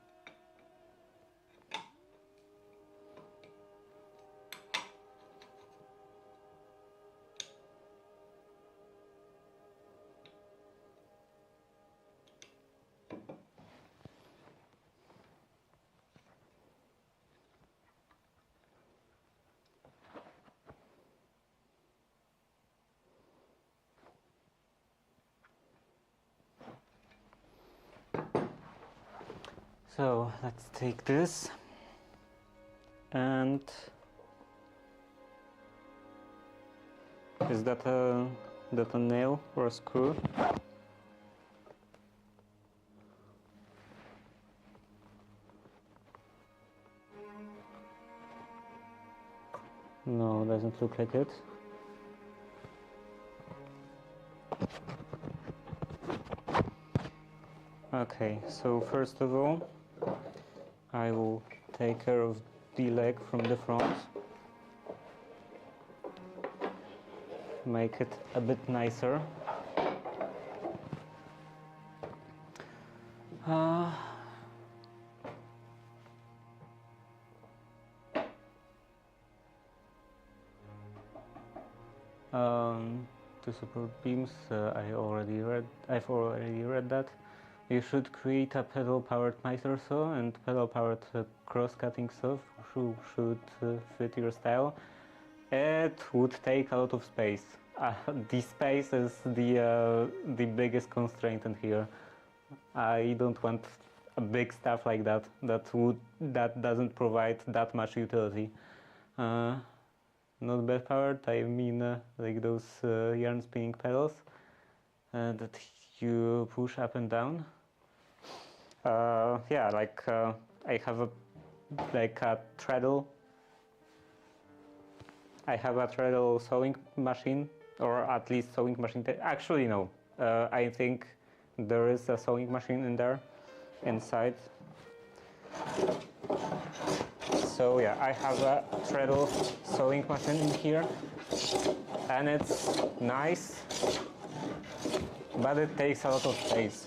So let's take this, and is that a nail or a screw? No, doesn't look like it. Okay, so first of all, I will take care of the leg from the front. Make it a bit nicer. To support beams, I've already read that you should create a pedal-powered miter saw, and pedal-powered cross-cutting saw should fit your style. It would take a lot of space. The space is the biggest constraint in here. I don't want a big stuff like that that doesn't provide that much utility. Not bed powered, I mean like those yarn spinning pedals that you push up and down. Yeah, like I have a treadle. I have a treadle sewing machine, or at least sewing machine. Actually, no. I think there is a sewing machine in there, inside. So yeah, I have a treadle sewing machine in here, and it's nice, but it takes a lot of space.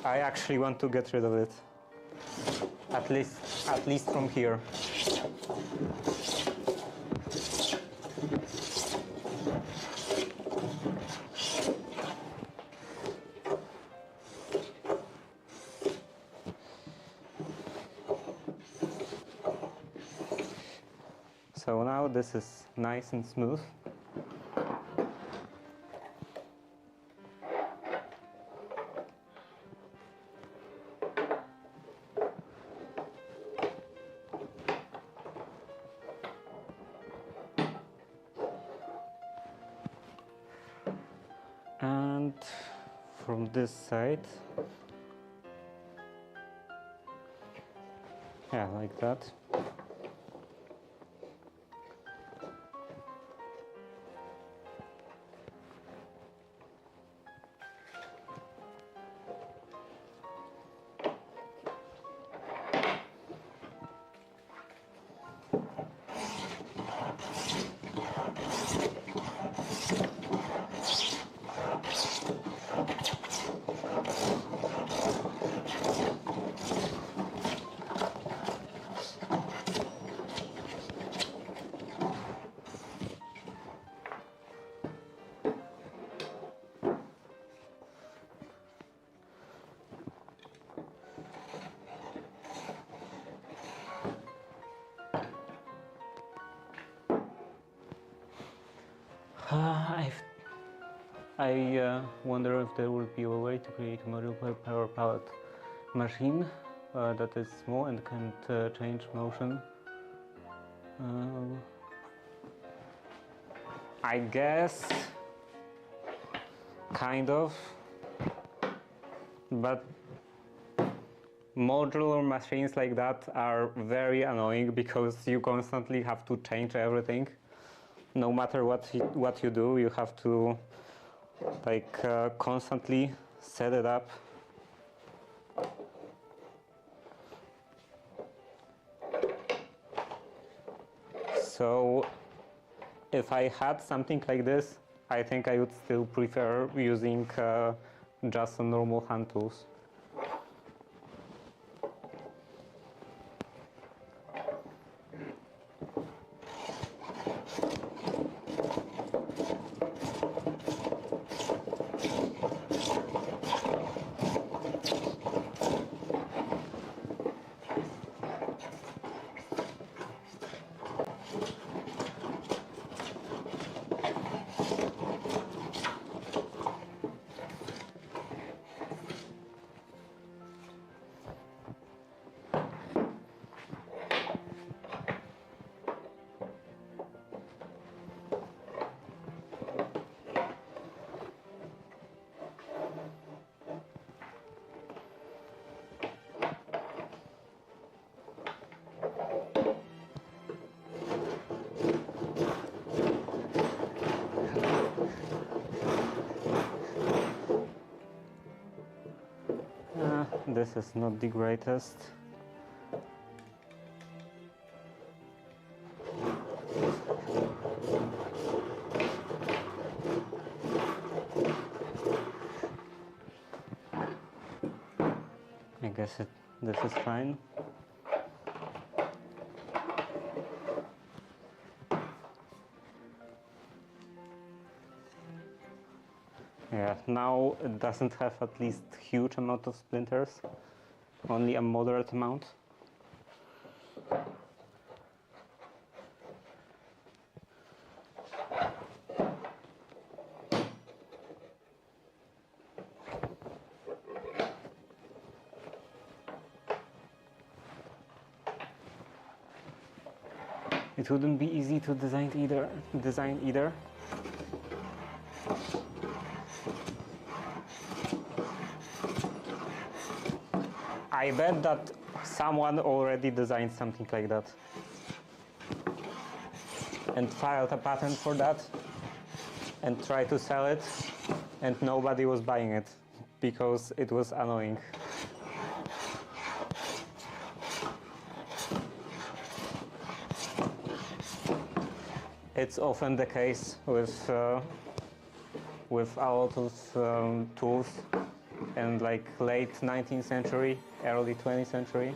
I actually want to get rid of it, at least from here. So now this is nice and smooth. And from this side, yeah, like that. I wonder if there will be a way to create a modular power pallet machine that is small and can change motion. I guess, kind of, but modular machines like that are very annoying because you constantly have to change everything. No matter what you do, you have to constantly set it up. So if I had something like this, I think I would still prefer using just a normal hand tools. This is not the greatest. I guess this is fine. Yeah, now it doesn't have at least huge amount of splinters, only a moderate amount. It wouldn't be easy to design either. I bet that someone already designed something like that and filed a patent for that and tried to sell it, and nobody was buying it because it was annoying. It's often the case with a lot of tools in like late 19th century, early 20th century.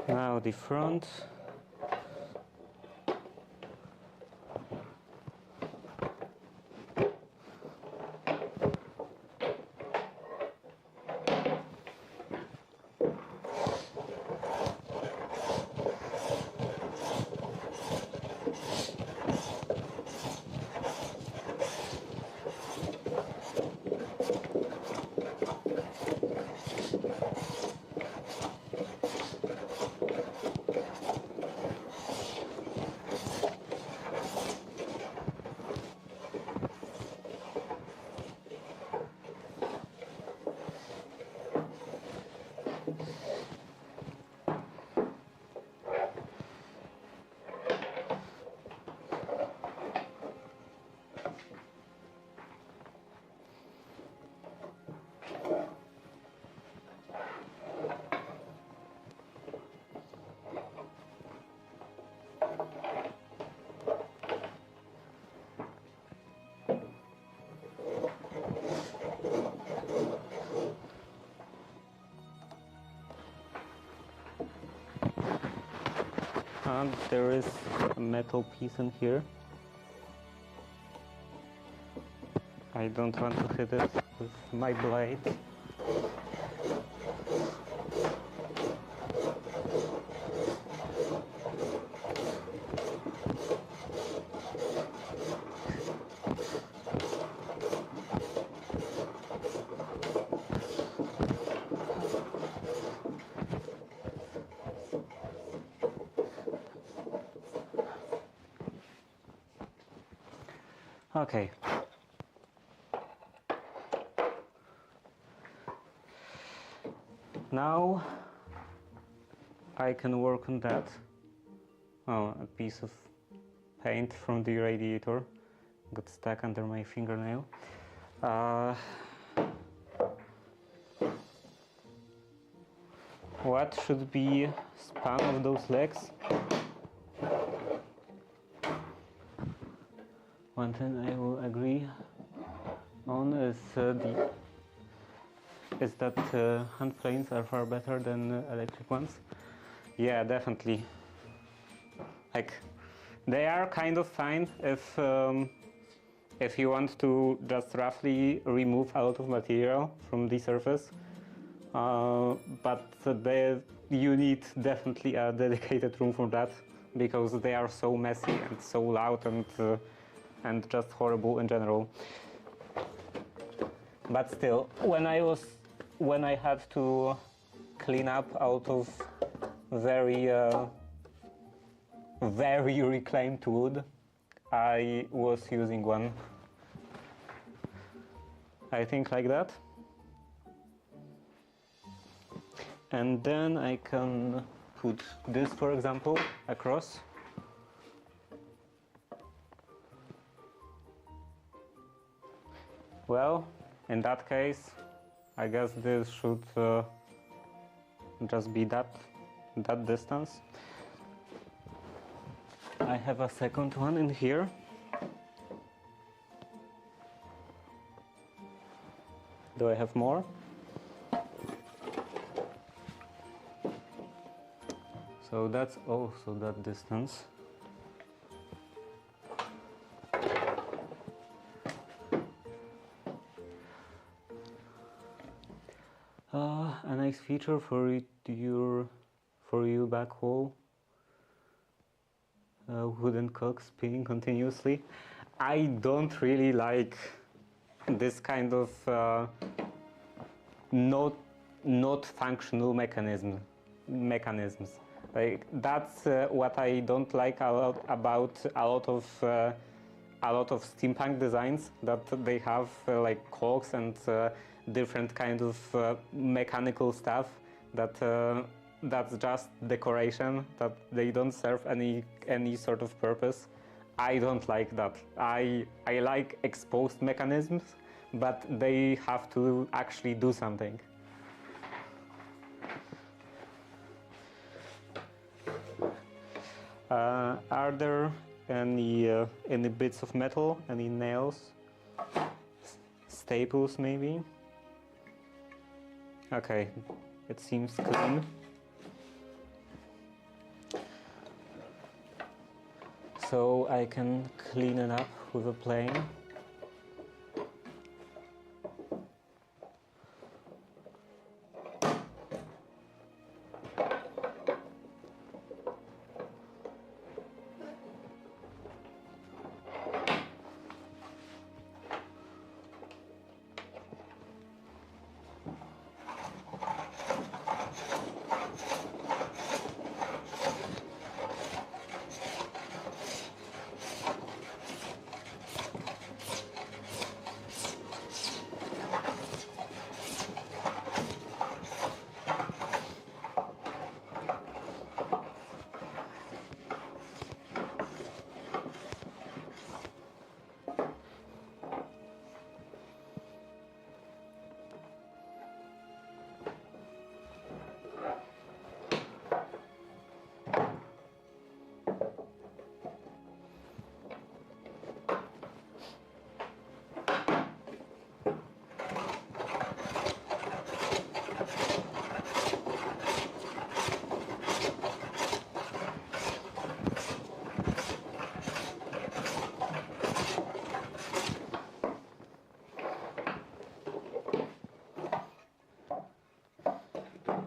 Now the front. And there is a metal piece in here. I don't want to hit it with my blade. Okay. Now I can work on that. Oh, a piece of paint from the radiator got stuck under my fingernail. What should be span of those legs? One thing I will agree on is that hand planes are far better than electric ones. Yeah, definitely. Like, they are kind of fine if you want to just roughly remove a lot of material from the surface. But you need definitely a dedicated room for that, because they are so messy and so loud and just horrible in general. But still, when I had to clean up out of very reclaimed wood, I was using one. I think like that. And then I can put this, for example, across. Well, in that case, I guess this should just be that distance. I have a second one in here. Do I have more? So that's also that distance. A nice feature for you back wall. Wooden cock spinning continuously. I don't really like this kind of not functional mechanisms. Like, that's what I don't like about a lot of steampunk designs, that they have like cogs and different kind of mechanical stuff that's just decoration, that they don't serve any sort of purpose. I don't like that. I like exposed mechanisms, but they have to actually do something. Are there any bits of metal, any nails, staples maybe? Okay, it seems clean. So I can clean it up with a plane.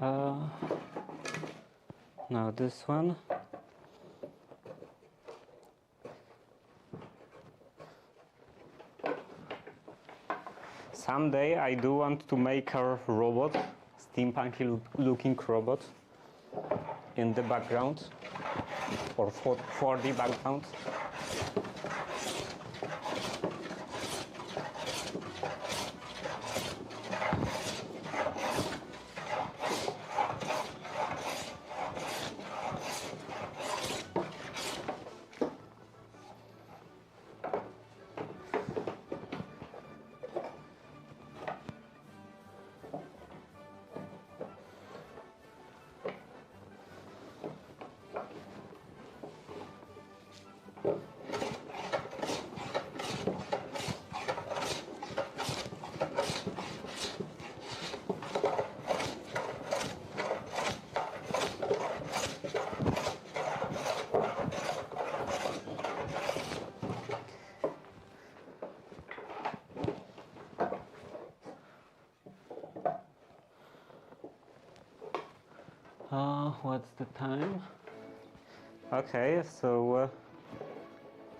Now this one. Someday I do want to make a robot, steampunky looking robot in the background, or for the background. What's the time? Okay, so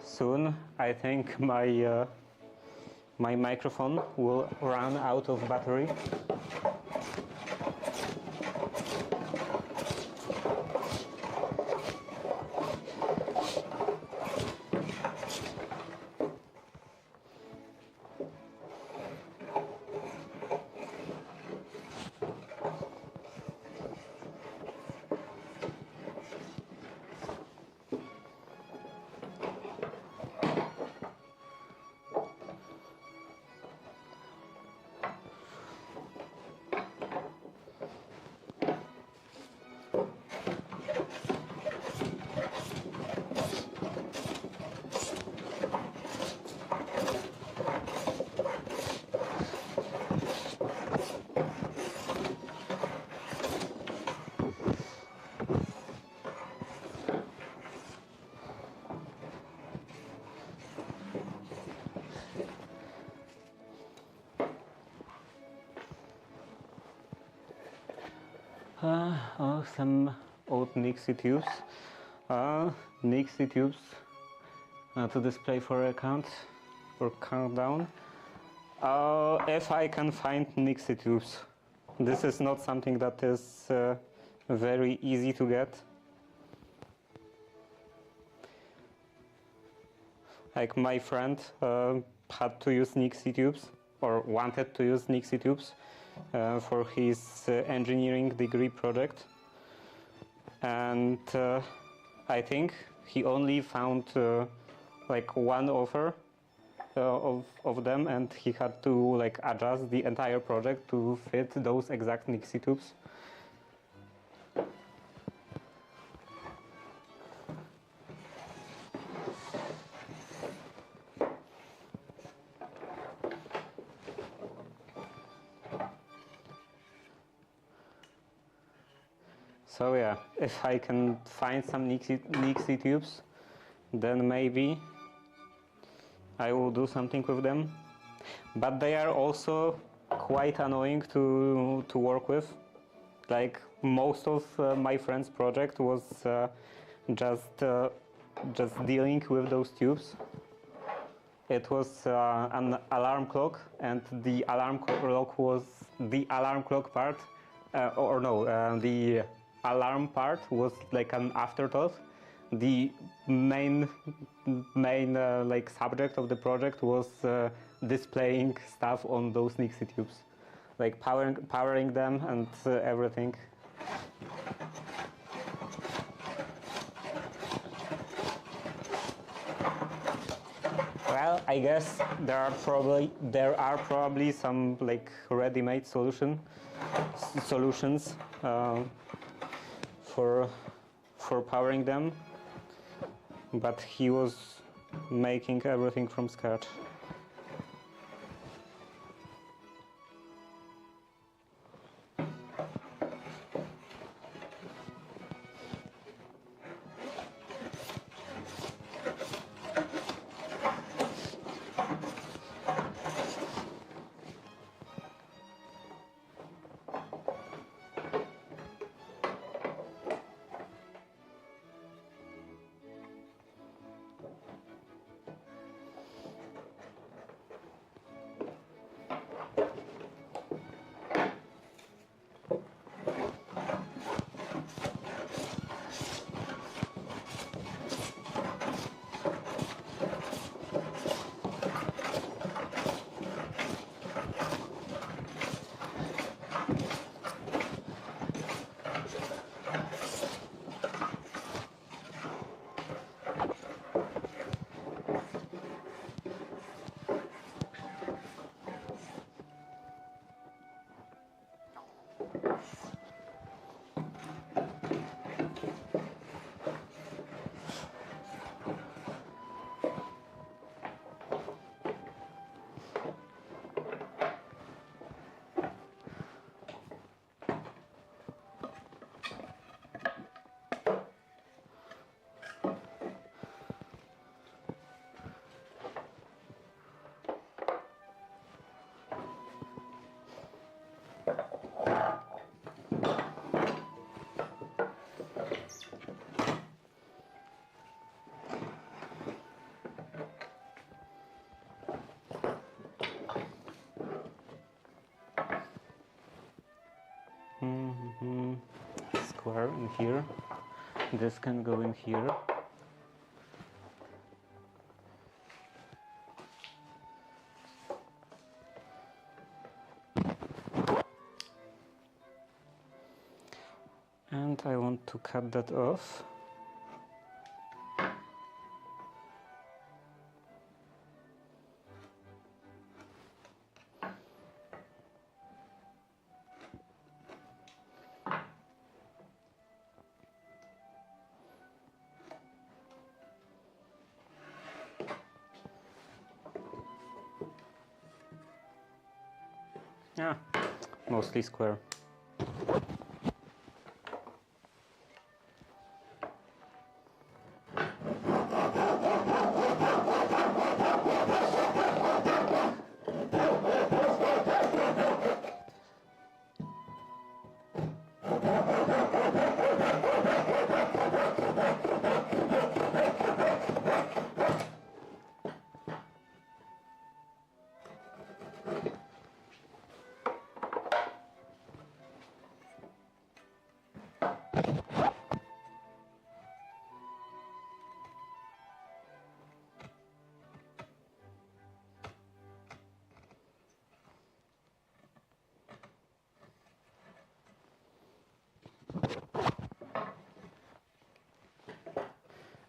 soon I think my my microphone will run out of battery. Some old Nixie tubes. Nixie tubes to display for account or countdown. If I can find Nixie tubes. This is not something that is very easy to get. Like my friend had to use Nixie tubes or wanted to use Nixie tubes for his engineering degree project, and I think he only found like one offer of them, and he had to like adjust the entire project to fit those exact Nixie tubes. So yeah, if I can find some Nixie tubes, then maybe I will do something with them. But they are also quite annoying to work with. Like most of my friend's project was just dealing with those tubes. It was an alarm clock, and the alarm clock was the alarm clock part, the alarm part was like an afterthought. The main like subject of the project was displaying stuff on those Nixie tubes, like powering them and everything. Well, I guess there are probably some like ready-made solutions for powering them, but he was making everything from scratch. Square in here. This can go in here. And I want to cut that off. Yeah, mostly square.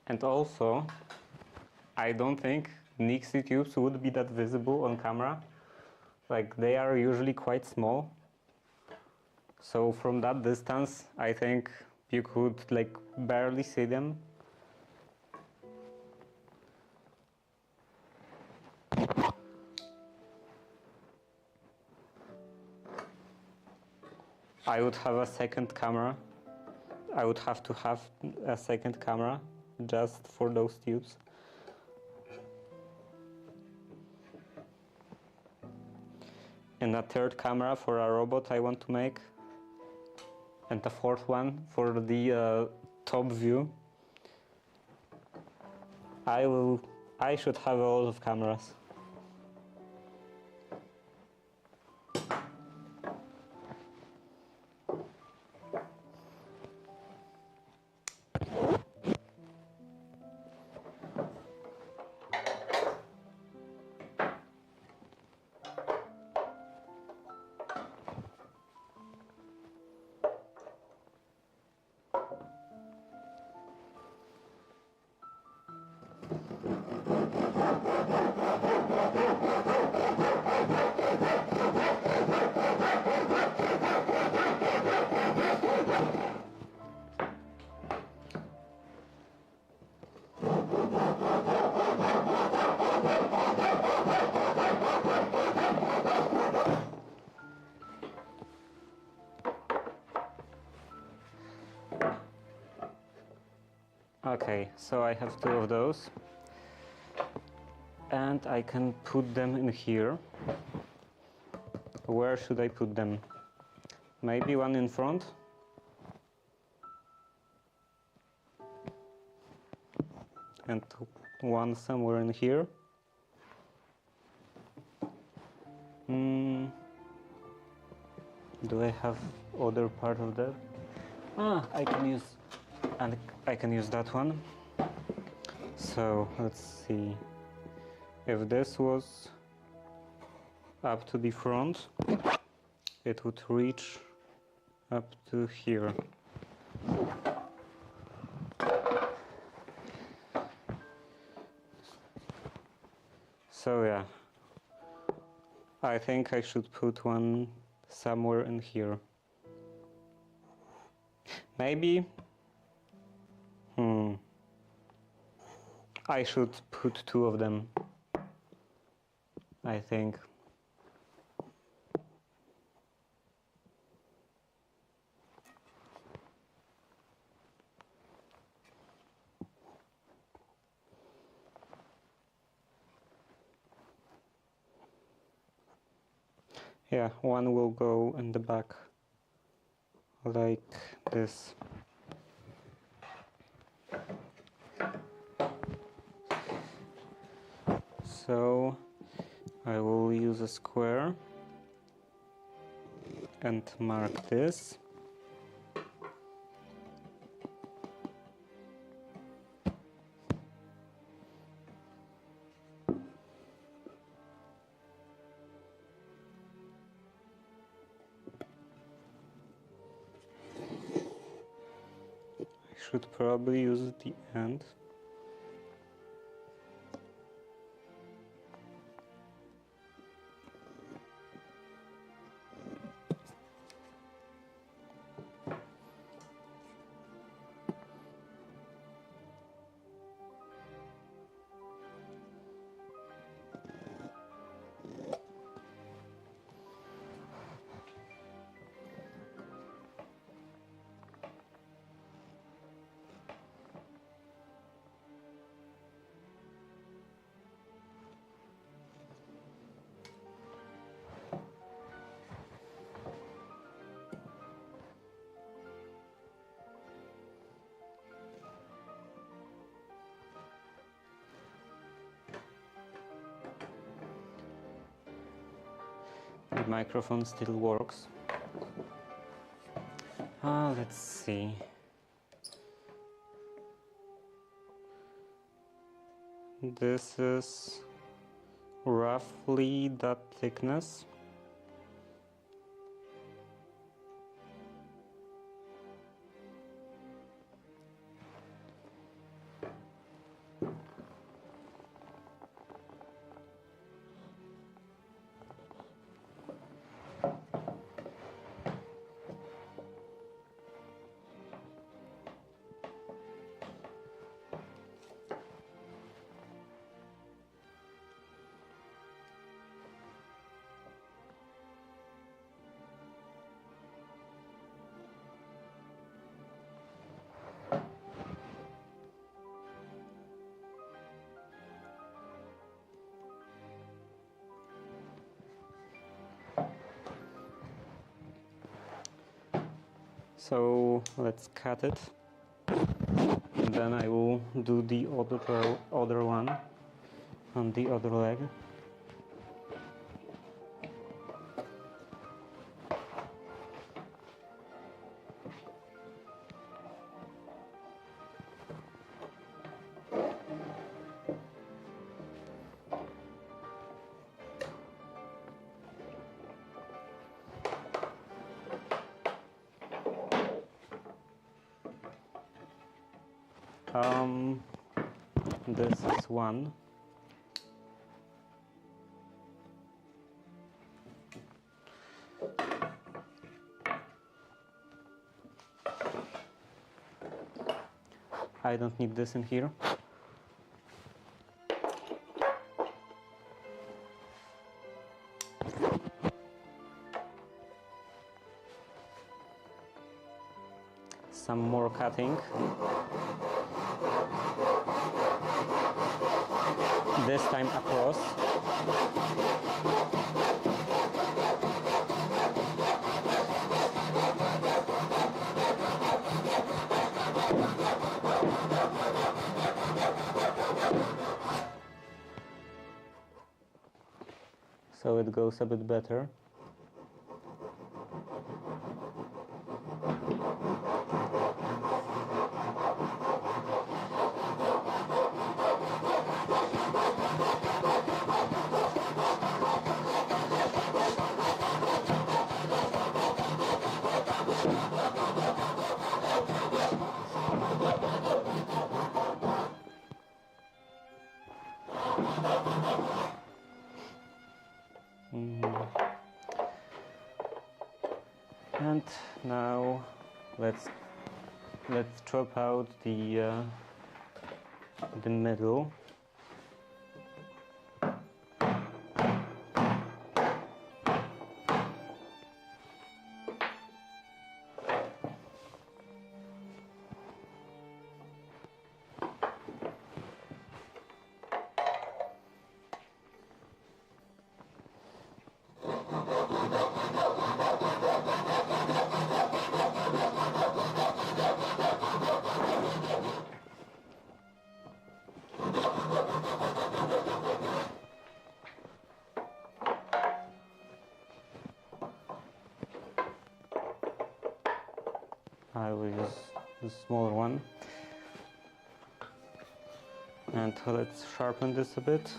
And also, I don't think Nixie tubes would be that visible on camera. Like, they are usually quite small. So from that distance, I think you could like barely see them. I would have a second camera. I would have to have a second camera just for those tubes. And a third camera for a robot I want to make. And a fourth one for the top view. I should have a lot of cameras. Okay, so I have two of those. And I can put them in here. Where should I put them? Maybe one in front? And one somewhere in here? Do I have other part of that? I can use that one. So let's see. If this was up to the front, it would reach up to here. So yeah, I think I should put one somewhere in here. Maybe I should put two of them, I think. Yeah, one will go in the back like this. So I will use a square and mark this. I should probably use the end. The microphone still works. Let's see. This is roughly that thickness. So let's cut it, and then I will do the other one on the other leg. This is one. I don't need this in here. Some more cutting. This time across. So it goes a bit better. And now let's let's chop out the middle. I will use the smaller one. And let's sharpen this a bit.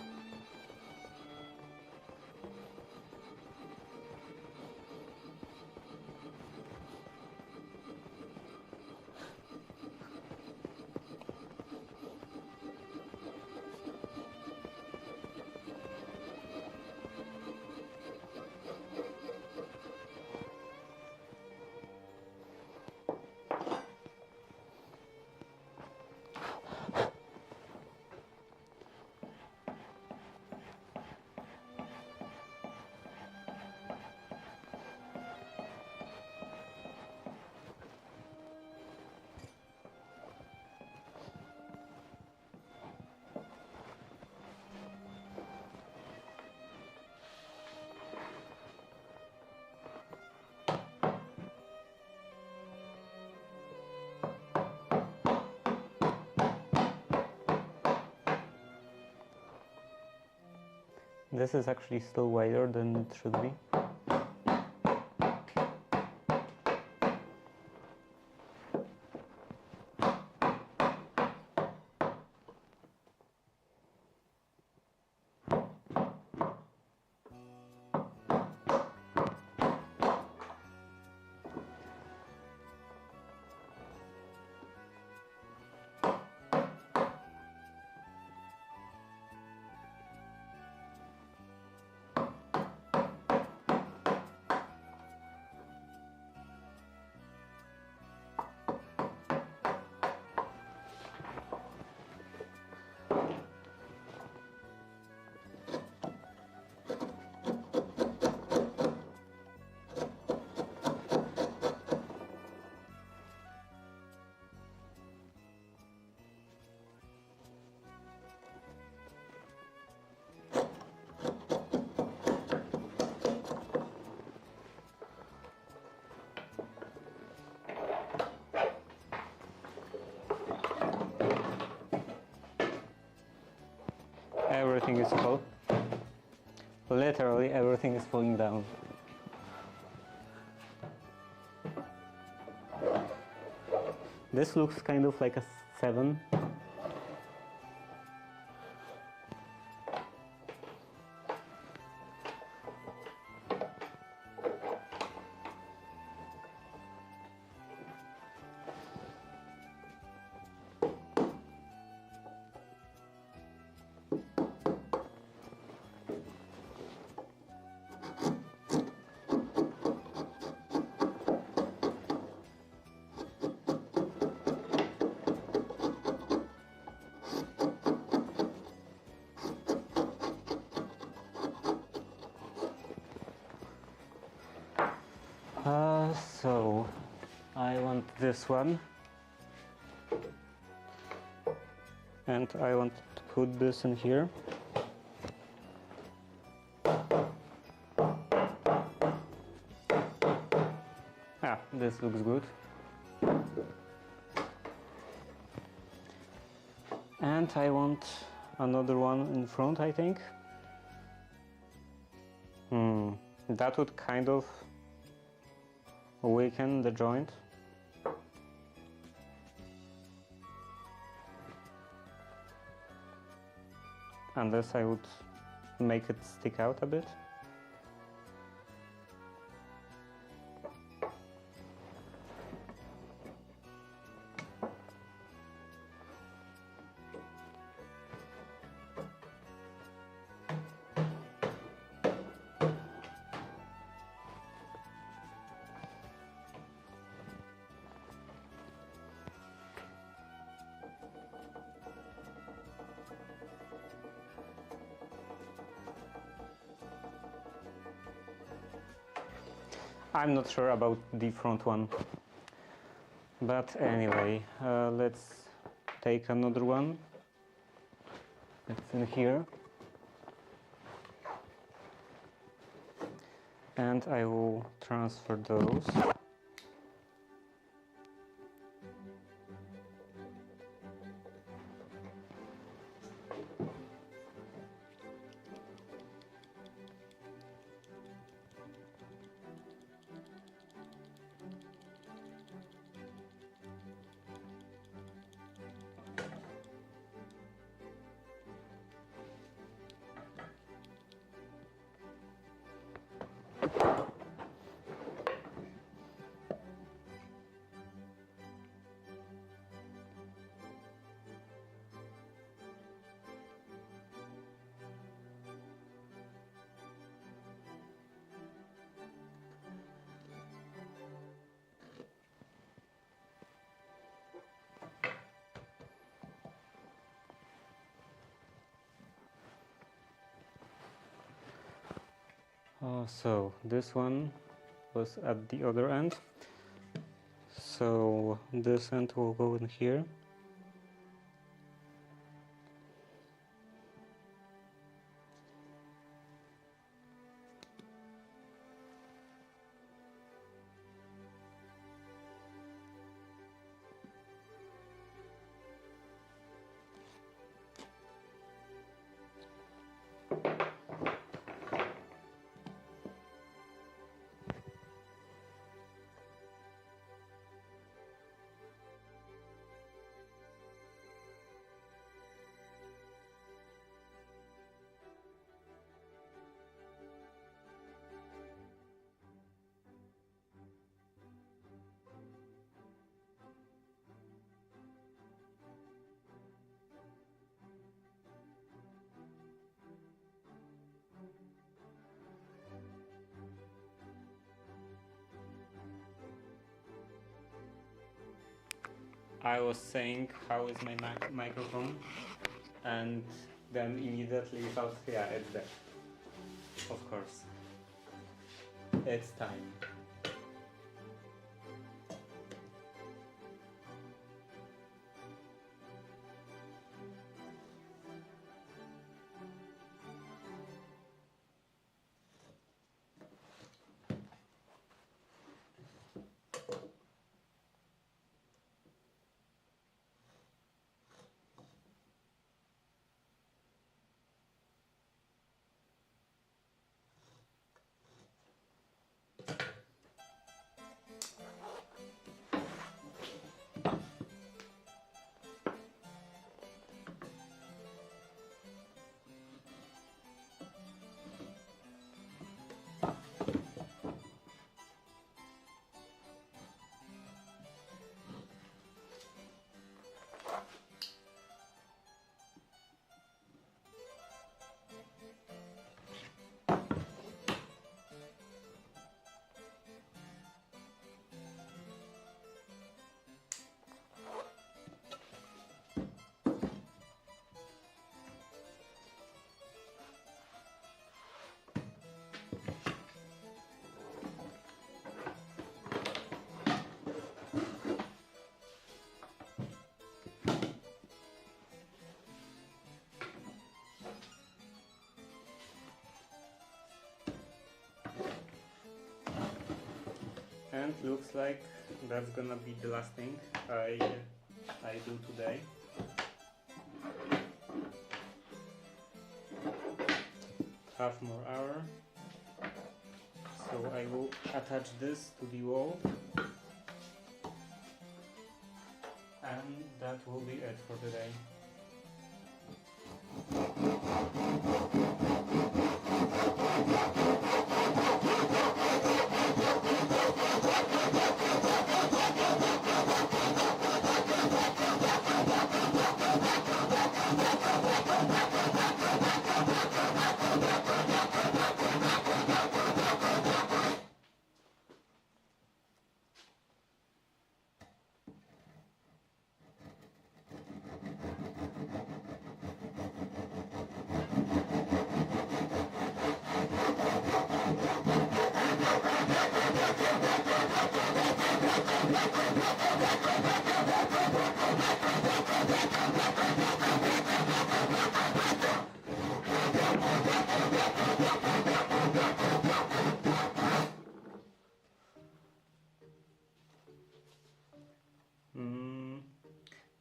This is actually still wider than it should be. Everything is full. Literally everything is falling down. This looks kind of like a 7. So I want this one, and I want to put this in here. This looks good. And I want another one in front, I think. That would kind of weaken the joint. Unless I would make it stick out a bit. I'm not sure about the front one. But anyway, let's take another one. It's in here. And I will transfer those. So this one was at the other end. So this end will go in here. I was saying, how is my microphone? And then immediately thought, yeah, it's there. Of course. It's time. And looks like that's gonna be the last thing I do today. Half more hour. So I will attach this to the wall. And that will be it for today.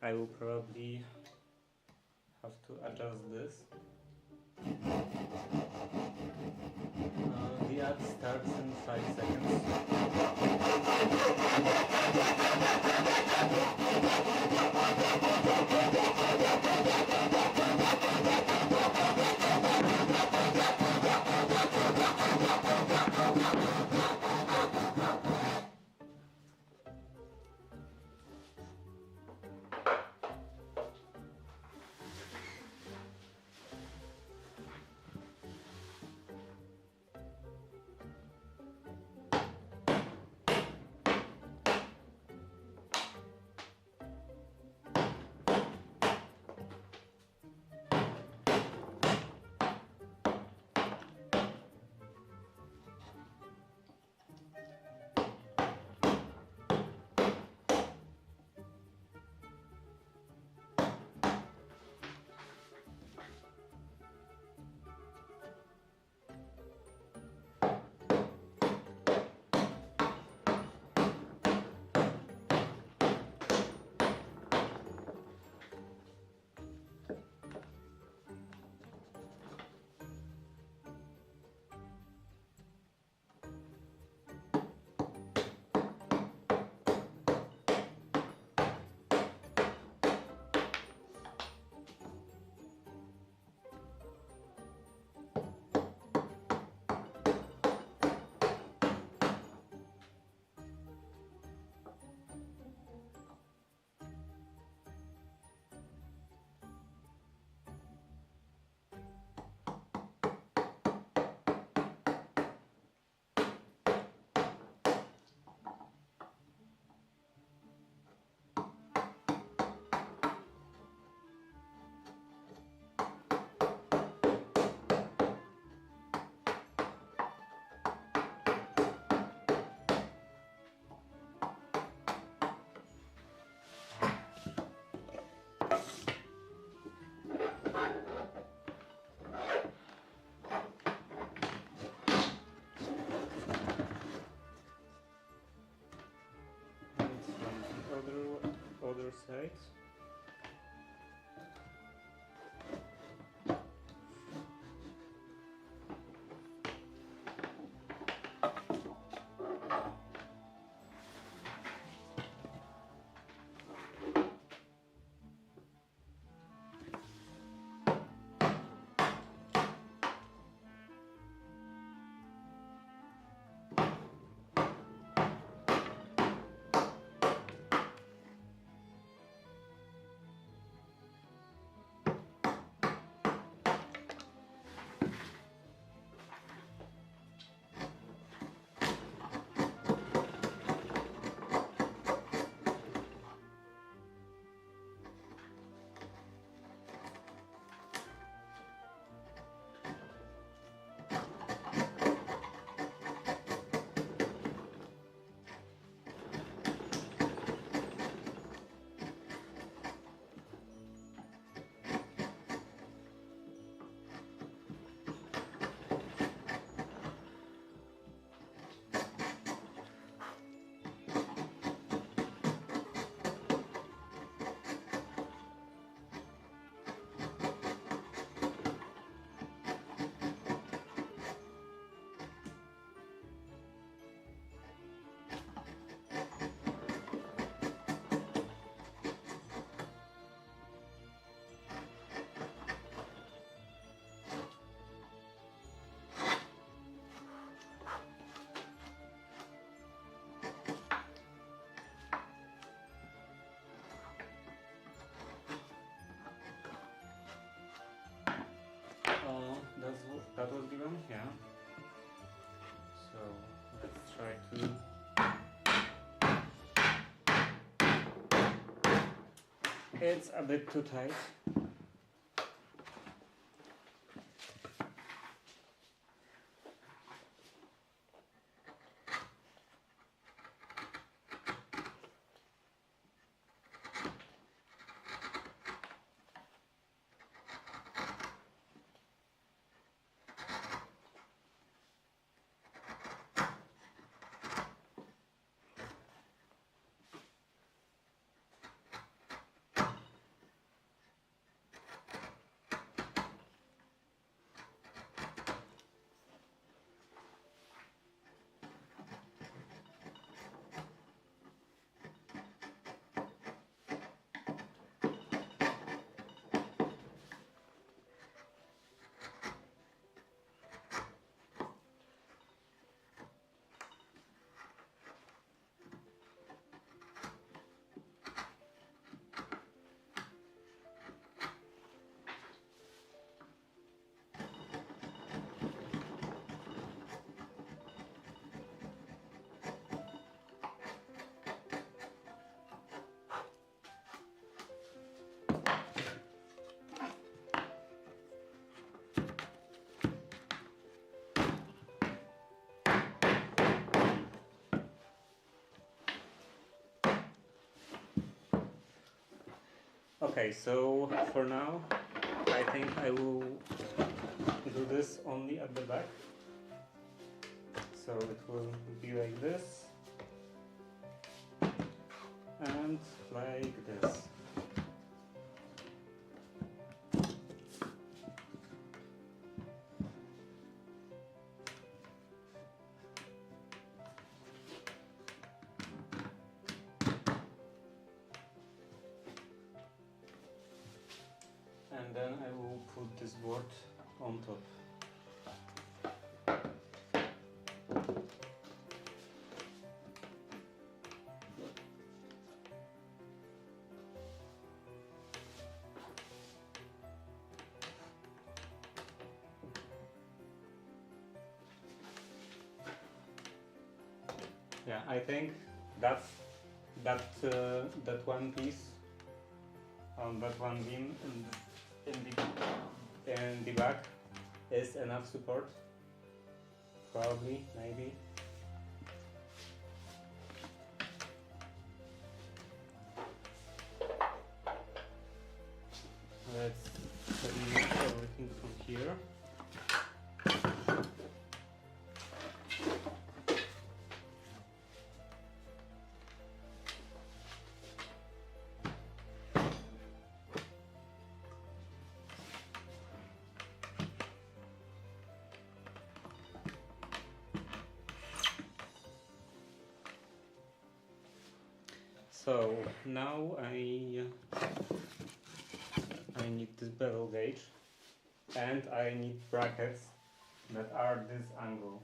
I will probably have to adjust this. The ad starts in 5 seconds. Other side. That was given, yeah. So let's try to. It's a bit too tight. Okay, so for now, I think I will do this only at the back. So it will be like this and like this. And then I will put this board on top. Yeah, I think that one piece on that one beam in the back is enough support. Probably, maybe. Let's remove everything from here. So now I need this bevel gauge and I need brackets that are this angle.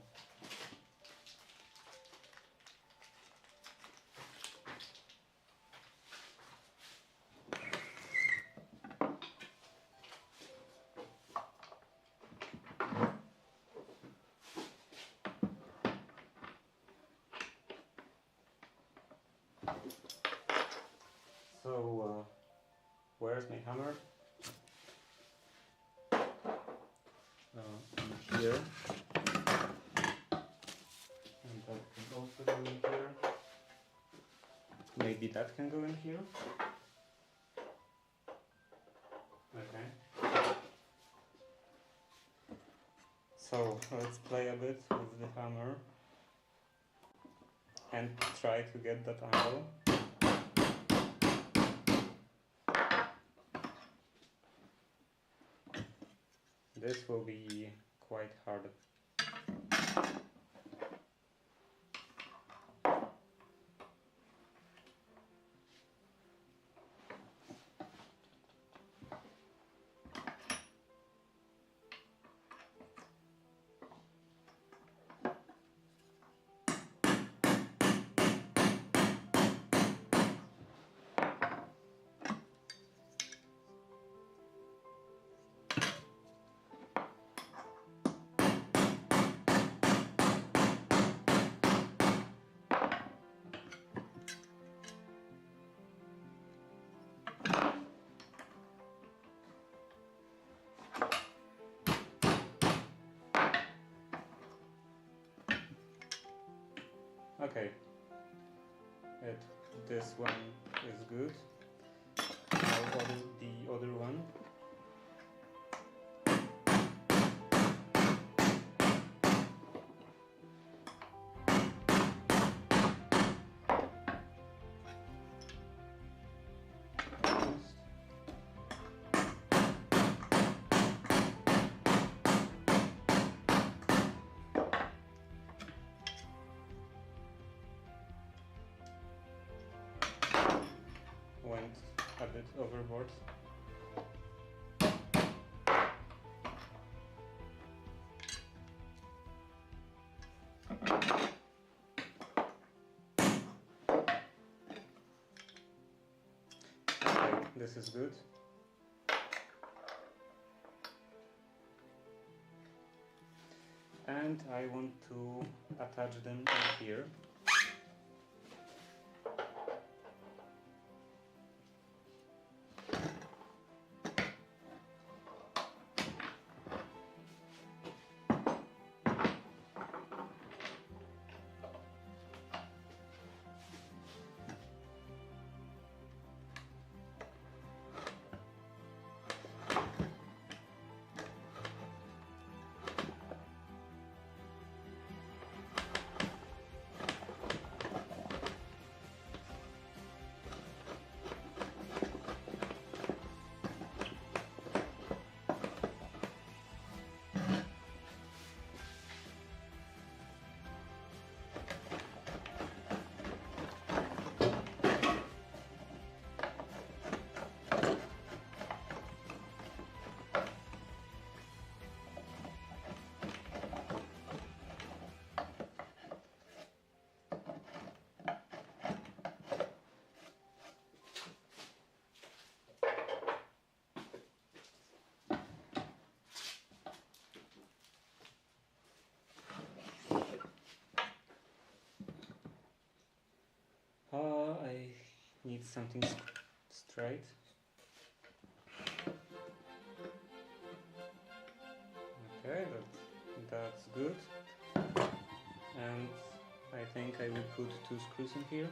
So where's my hammer? In here, and that can also go in here. Maybe that can go in here. Okay. So let's play a bit with the hammer and try to get that angle. This will be quite hard. Okay, this one is good. Now the other one. Went a bit overboard. Okay, this is good. And I want to attach them in here. something straight. Okay, that's good. And I think I will put 2 screws in here.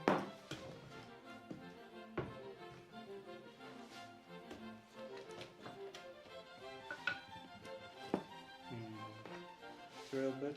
Drill bit.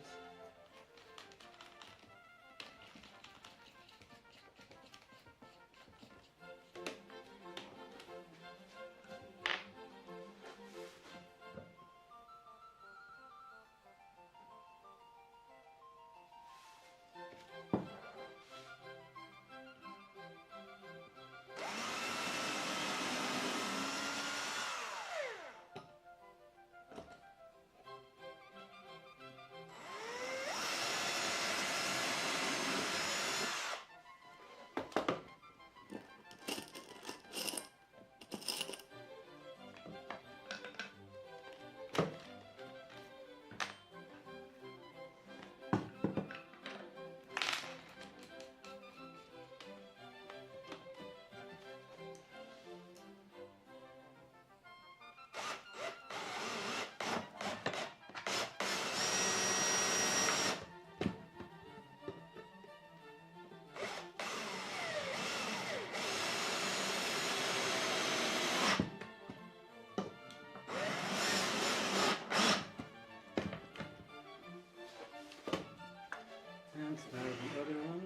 And now the other one.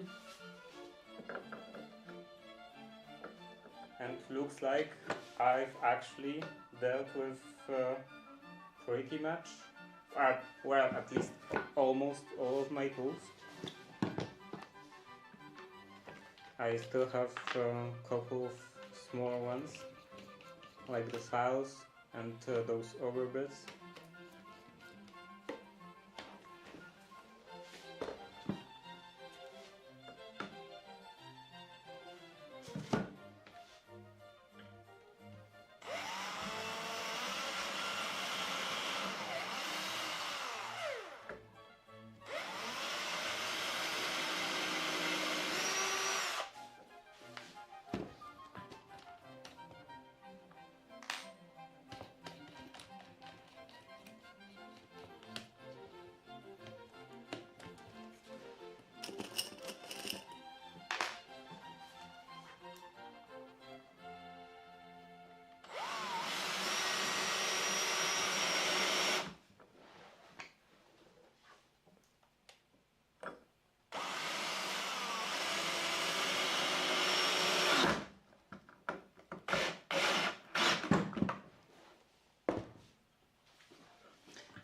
And looks like I've actually dealt with pretty much, well, at least almost all of my tools. I still have a couple of smaller ones, like the files and those overbits.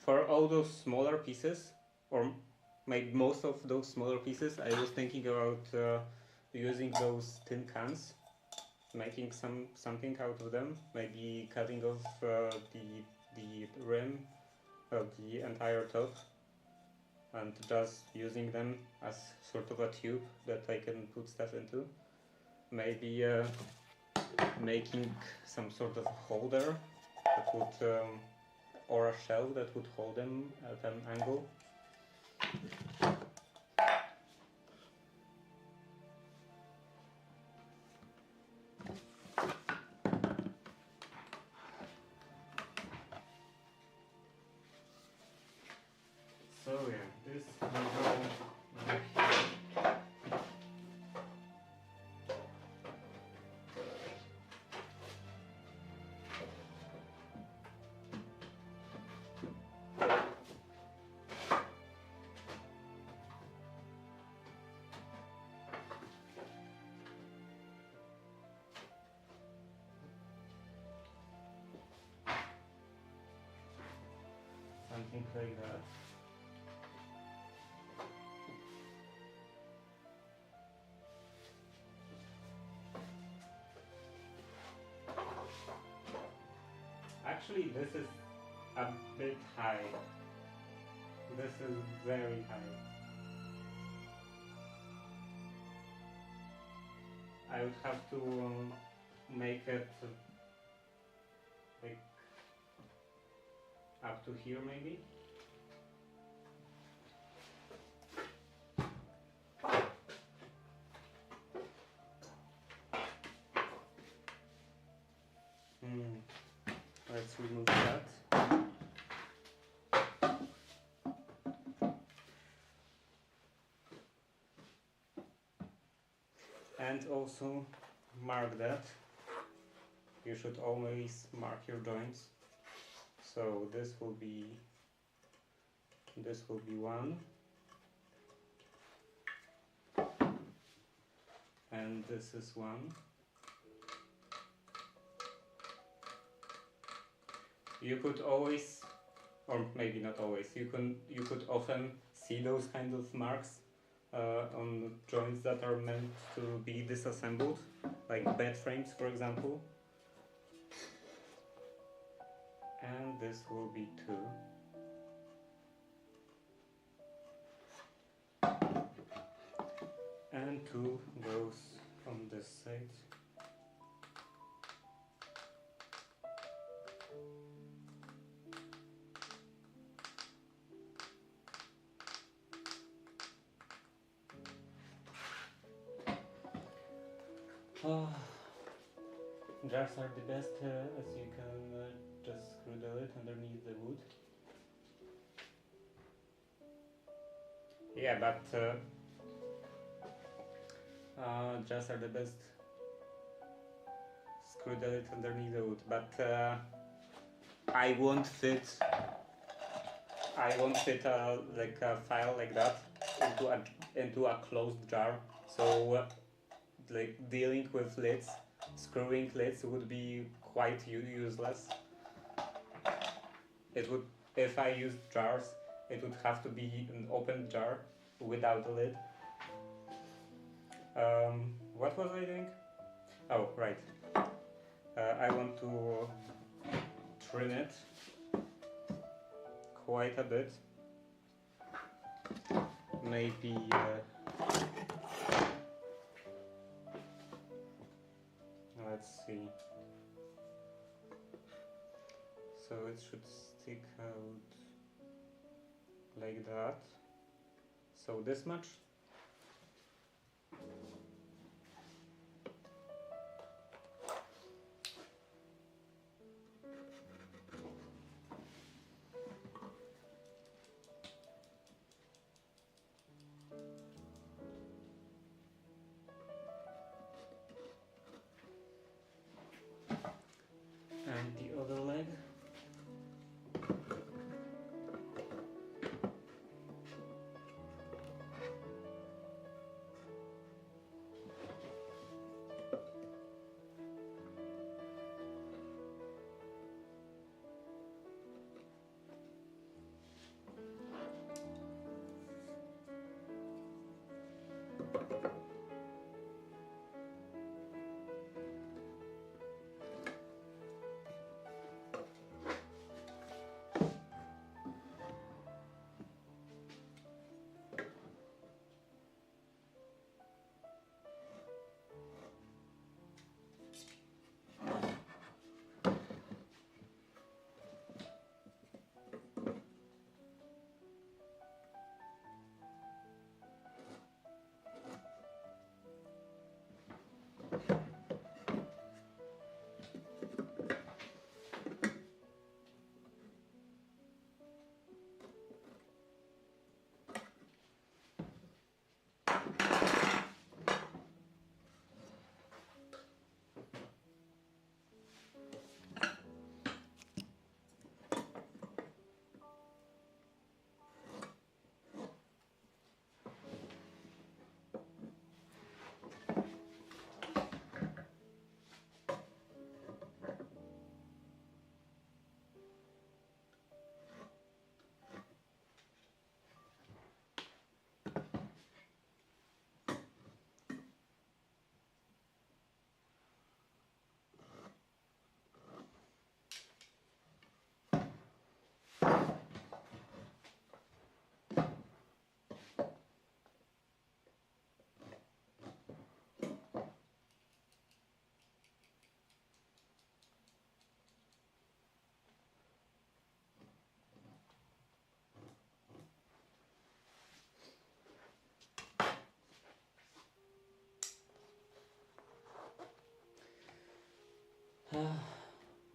For all those smaller pieces, or maybe most of those smaller pieces, I was thinking about using those tin cans, making something out of them, maybe cutting off the rim of the entire top and just using them as sort of a tube that I can put stuff into. Maybe making some sort of holder that would or a shelf that would hold them at an angle. So yeah, this will go over here. Something like that. Actually, this is a bit high. This is very high. I would have to make it like up to here maybe. let's remove that. And also mark that. You should always mark your joints. So this will be one, and this is one. You could always, or maybe not always, you could often see those kind of marks on joints that are meant to be disassembled, like bed frames, for example. And this will be 2. And 2 goes on this side. Jars are the best as you can just screw the lid underneath the wood. Yeah, but jars are the best. Screw the lid underneath the wood, but I won't fit like a file like that into a closed jar. So like dealing with lids, screwing lids would be quite useless. It would, if I used jars, it would have to be an open jar without a lid. What was I doing? Oh, right. I want to trim it quite a bit. Maybe let's see. So it should stick out like that. So this much. And the other leg.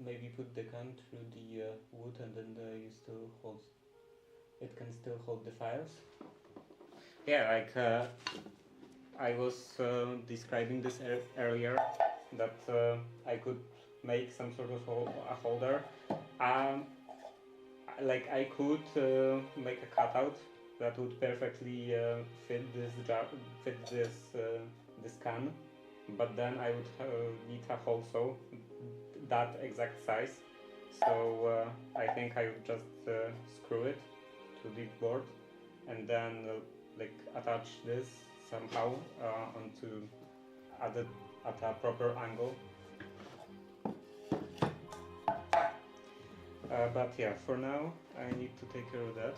maybe put the can through the wood, and then you still hold. It can still hold the files. Yeah, like I was describing this earlier, that I could make some sort of a holder. Like I could make a cutout that would perfectly fit this jar, fit this can, but then I would need a hole saw that exact size. So I think I would just screw it to the board, and then like attach this somehow onto at a proper angle. But yeah, for now I need to take care of that.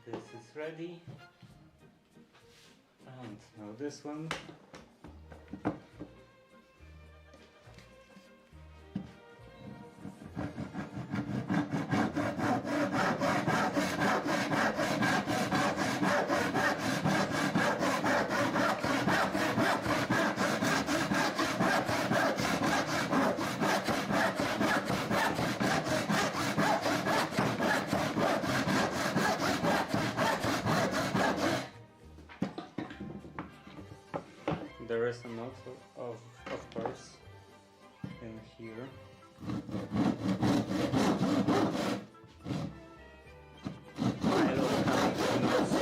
This is ready, and now this one. There is a knot of course in here. I love having knots.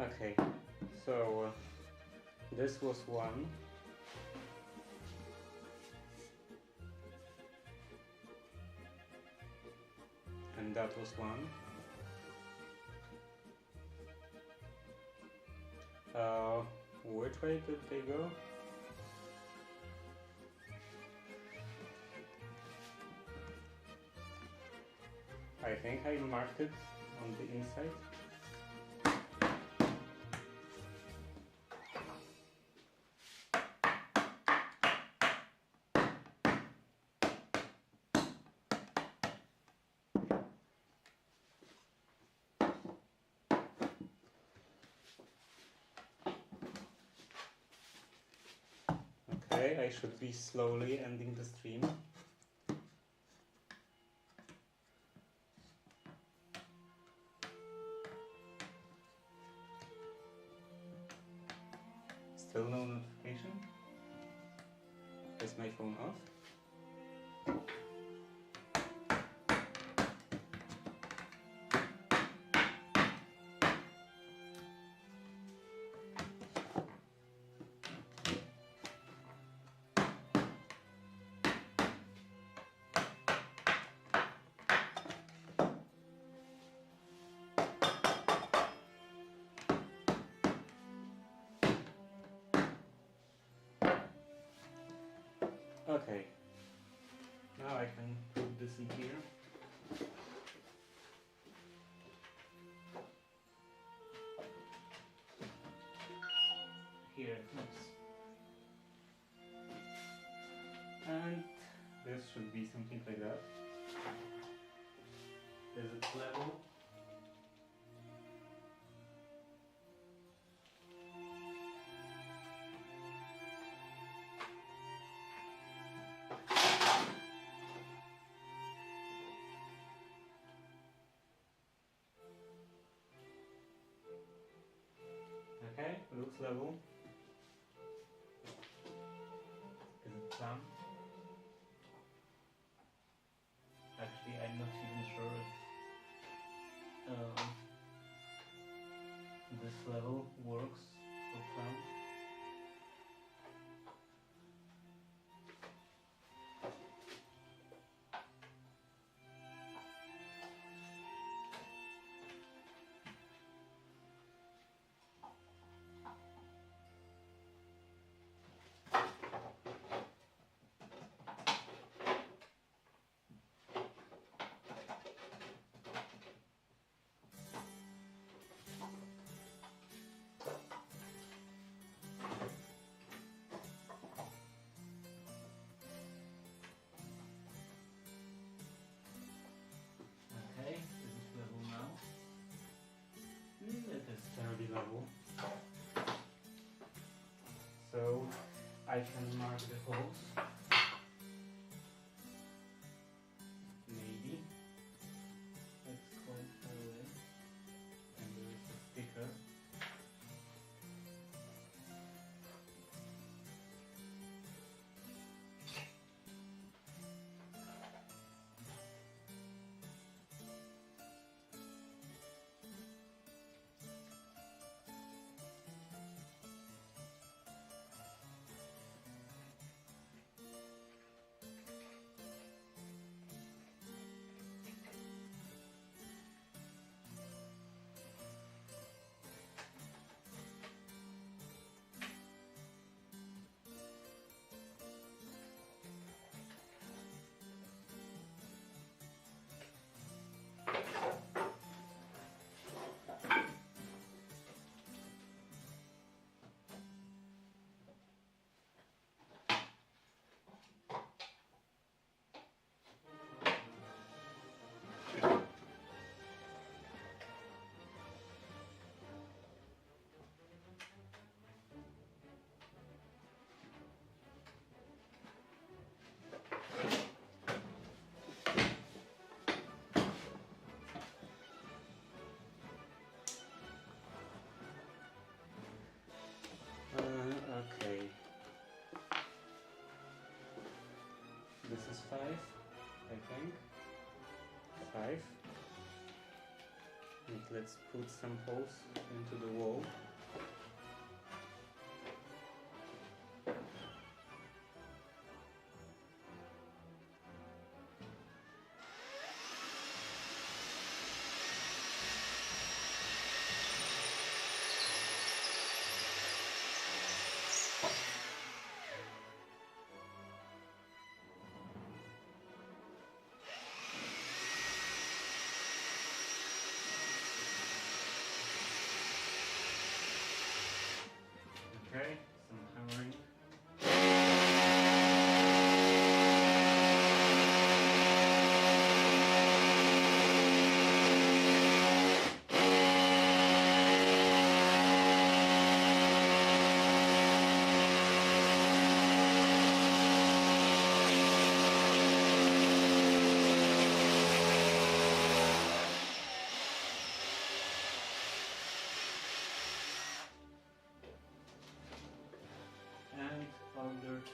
Okay, so this was one. And that was one. Which way did they go? I think I marked it on the inside. Okay, I should be slowly ending the stream. Still no notification. Is my phone off? Okay, now I can put this in here. Here it comes. And this should be something like that. Is it level? Okay, looks level. Is it plumb? Actually, I'm not even sure if this level works for plumb. Okay, is it level now? It is fairly level. So I can mark the holes. Maybe. It's quite far away. And there is a sticker. Okay. This is 5, I think. 5. And let's put some holes into the wall.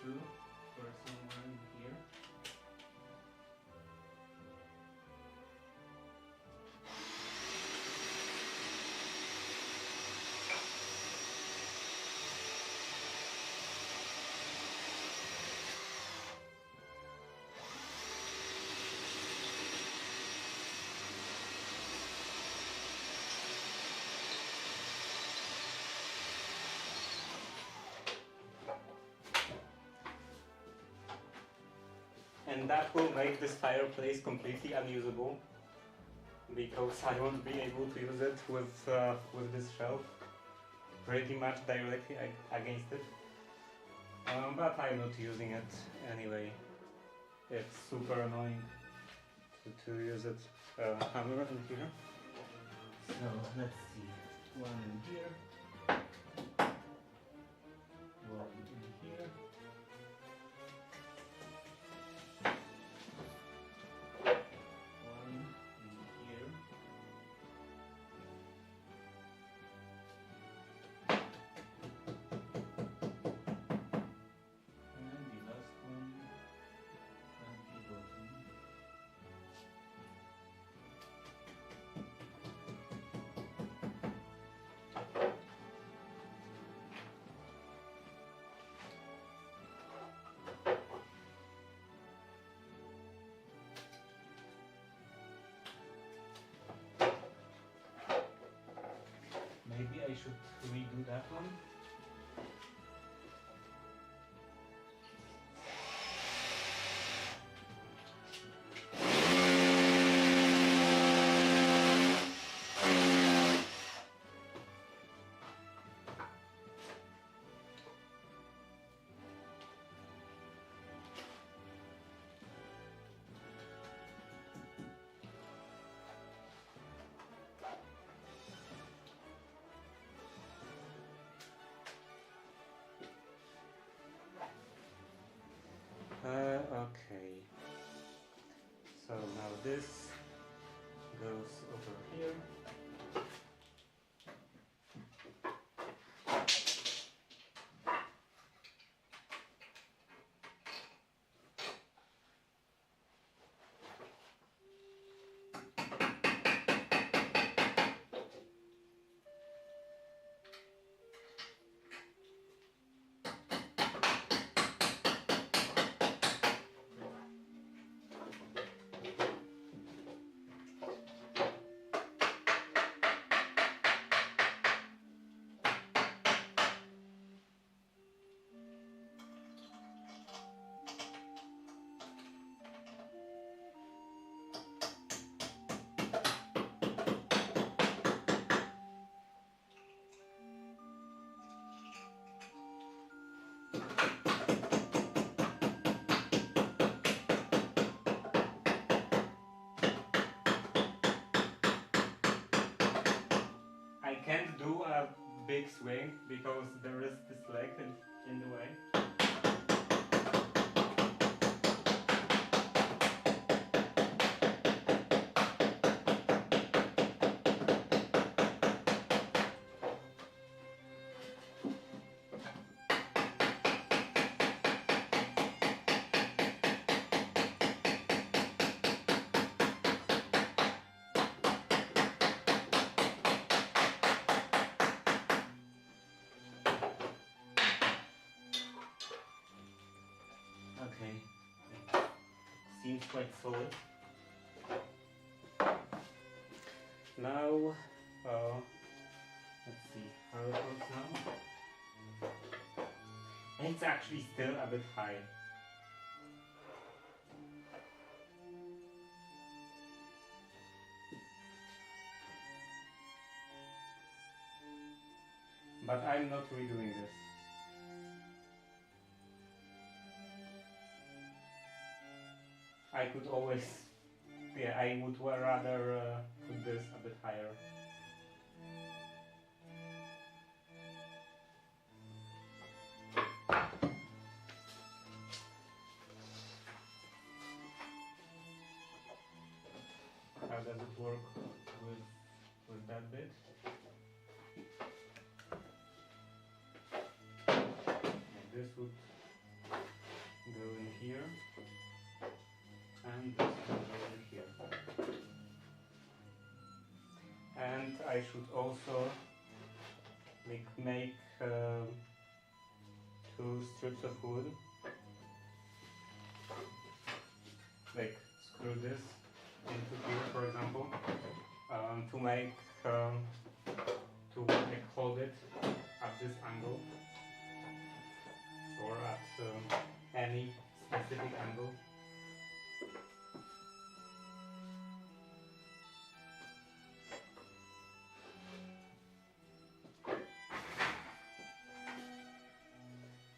two for somewhere in here. And that will make this fireplace completely unusable because I won't be able to use it with this shelf pretty much directly against it. But I'm not using it anyway. It's super annoying to use it hammer in here. So let's see, one in here, one in here. One in here. And the last one at the bottom. Maybe I should redo that one. Okay. So now this goes over here. I can't do a big swing because there is this leg in the way. Okay, seems quite solid. Now, let's see how it looks now. It's actually still a bit high. But I'm not redoing this. I could always, yeah, I would rather put this a bit higher. How does it work with that bit? And this would go in here, and this can go in here. And I should also make 2 strips of wood, like screw this into here, for example, to make to like hold it at this angle or at any specific angle.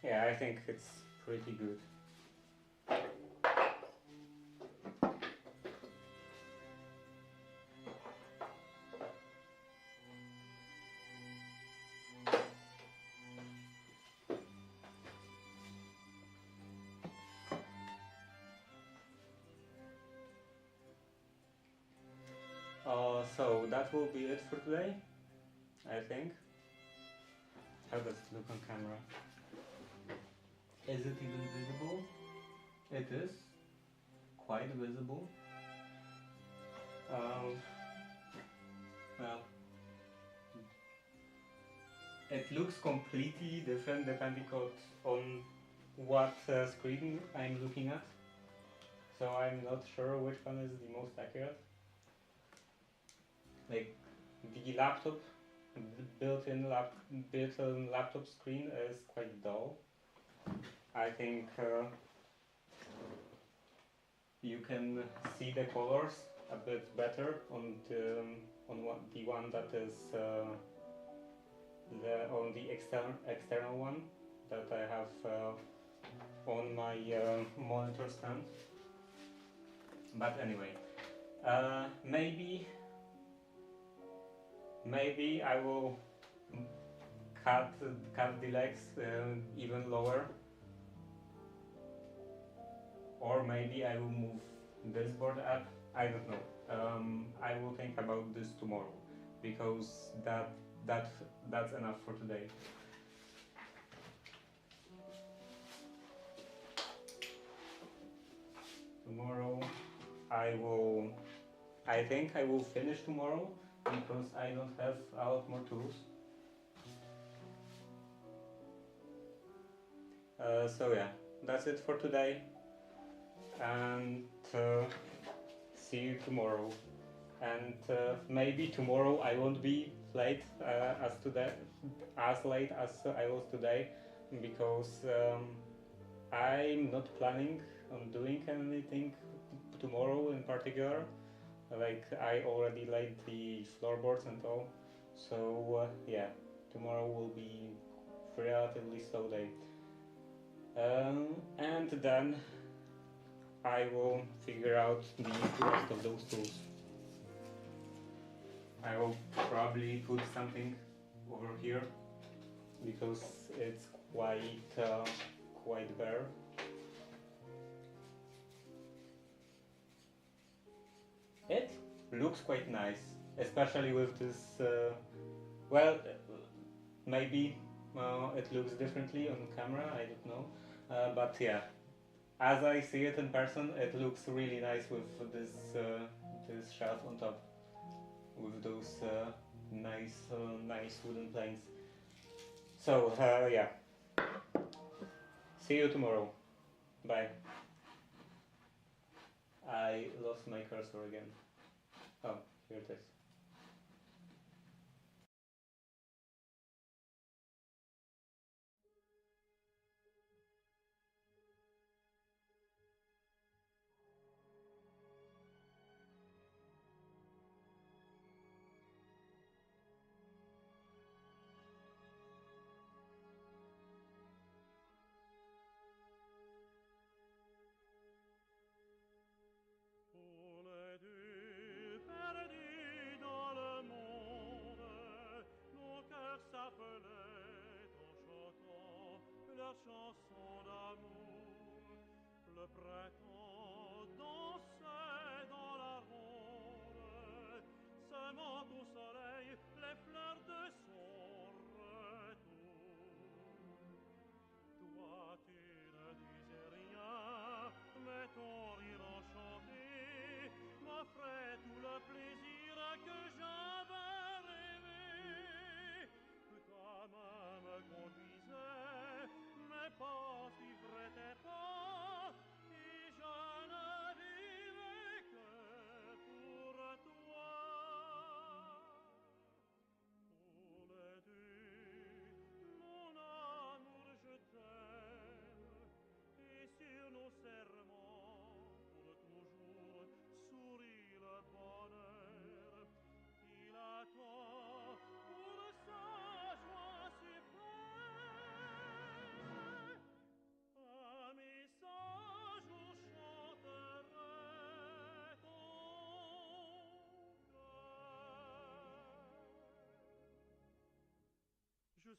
Yeah, I think it's pretty good. So that will be it for today, I think. How does it look on camera? Is it even visible? It is quite visible. Well, it looks completely different depending on what screen I'm looking at. So I'm not sure which one is the most accurate. Like the laptop, the built-in laptop screen is quite dull. I think you can see the colors a bit better on the one that is on the external one that I have on my monitor stand. But anyway, maybe I will cut the legs even lower, or maybe I will move this board up. I don't know. I will think about this tomorrow, because that's enough for today. Tomorrow I think I will finish tomorrow, because I don't have a lot more tools. So yeah, that's it for today, and see you tomorrow. And maybe tomorrow I won't be late as late as I was today, because I'm not planning on doing anything tomorrow in particular. Like, I already laid the floorboards and all, so yeah, tomorrow will be a relatively slow day. And then I will figure out the rest of those tools. I will probably put something over here, because it's quite bare. It looks quite nice, especially with this. Well, maybe it looks differently on camera. I don't know, but yeah, as I see it in person, it looks really nice with this shelf on top, with those nice wooden planks. So yeah, see you tomorrow. Bye. I lost my cursor again. Oh, here it is. Pour les deux perdus dans le monde, nos cœurs s'appelaient en chantant leurs chansons d'amour. Le printemps dansait dans la ronde, semant au soleil les fleurs de son retour. Toi, tu ne disais rien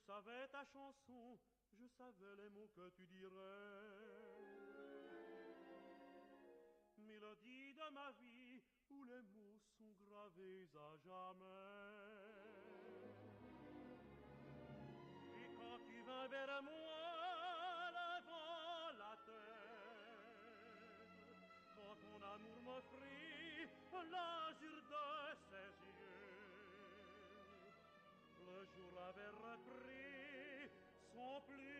savais ta chanson, je savais les mots que tu dirais. Mélodie de ma vie, où les mots sont gravés à jamais. Et quand tu vins vers moi, levant la tête, quand ton amour m'offrit l'azur de ses yeux, le jour avait repris son plus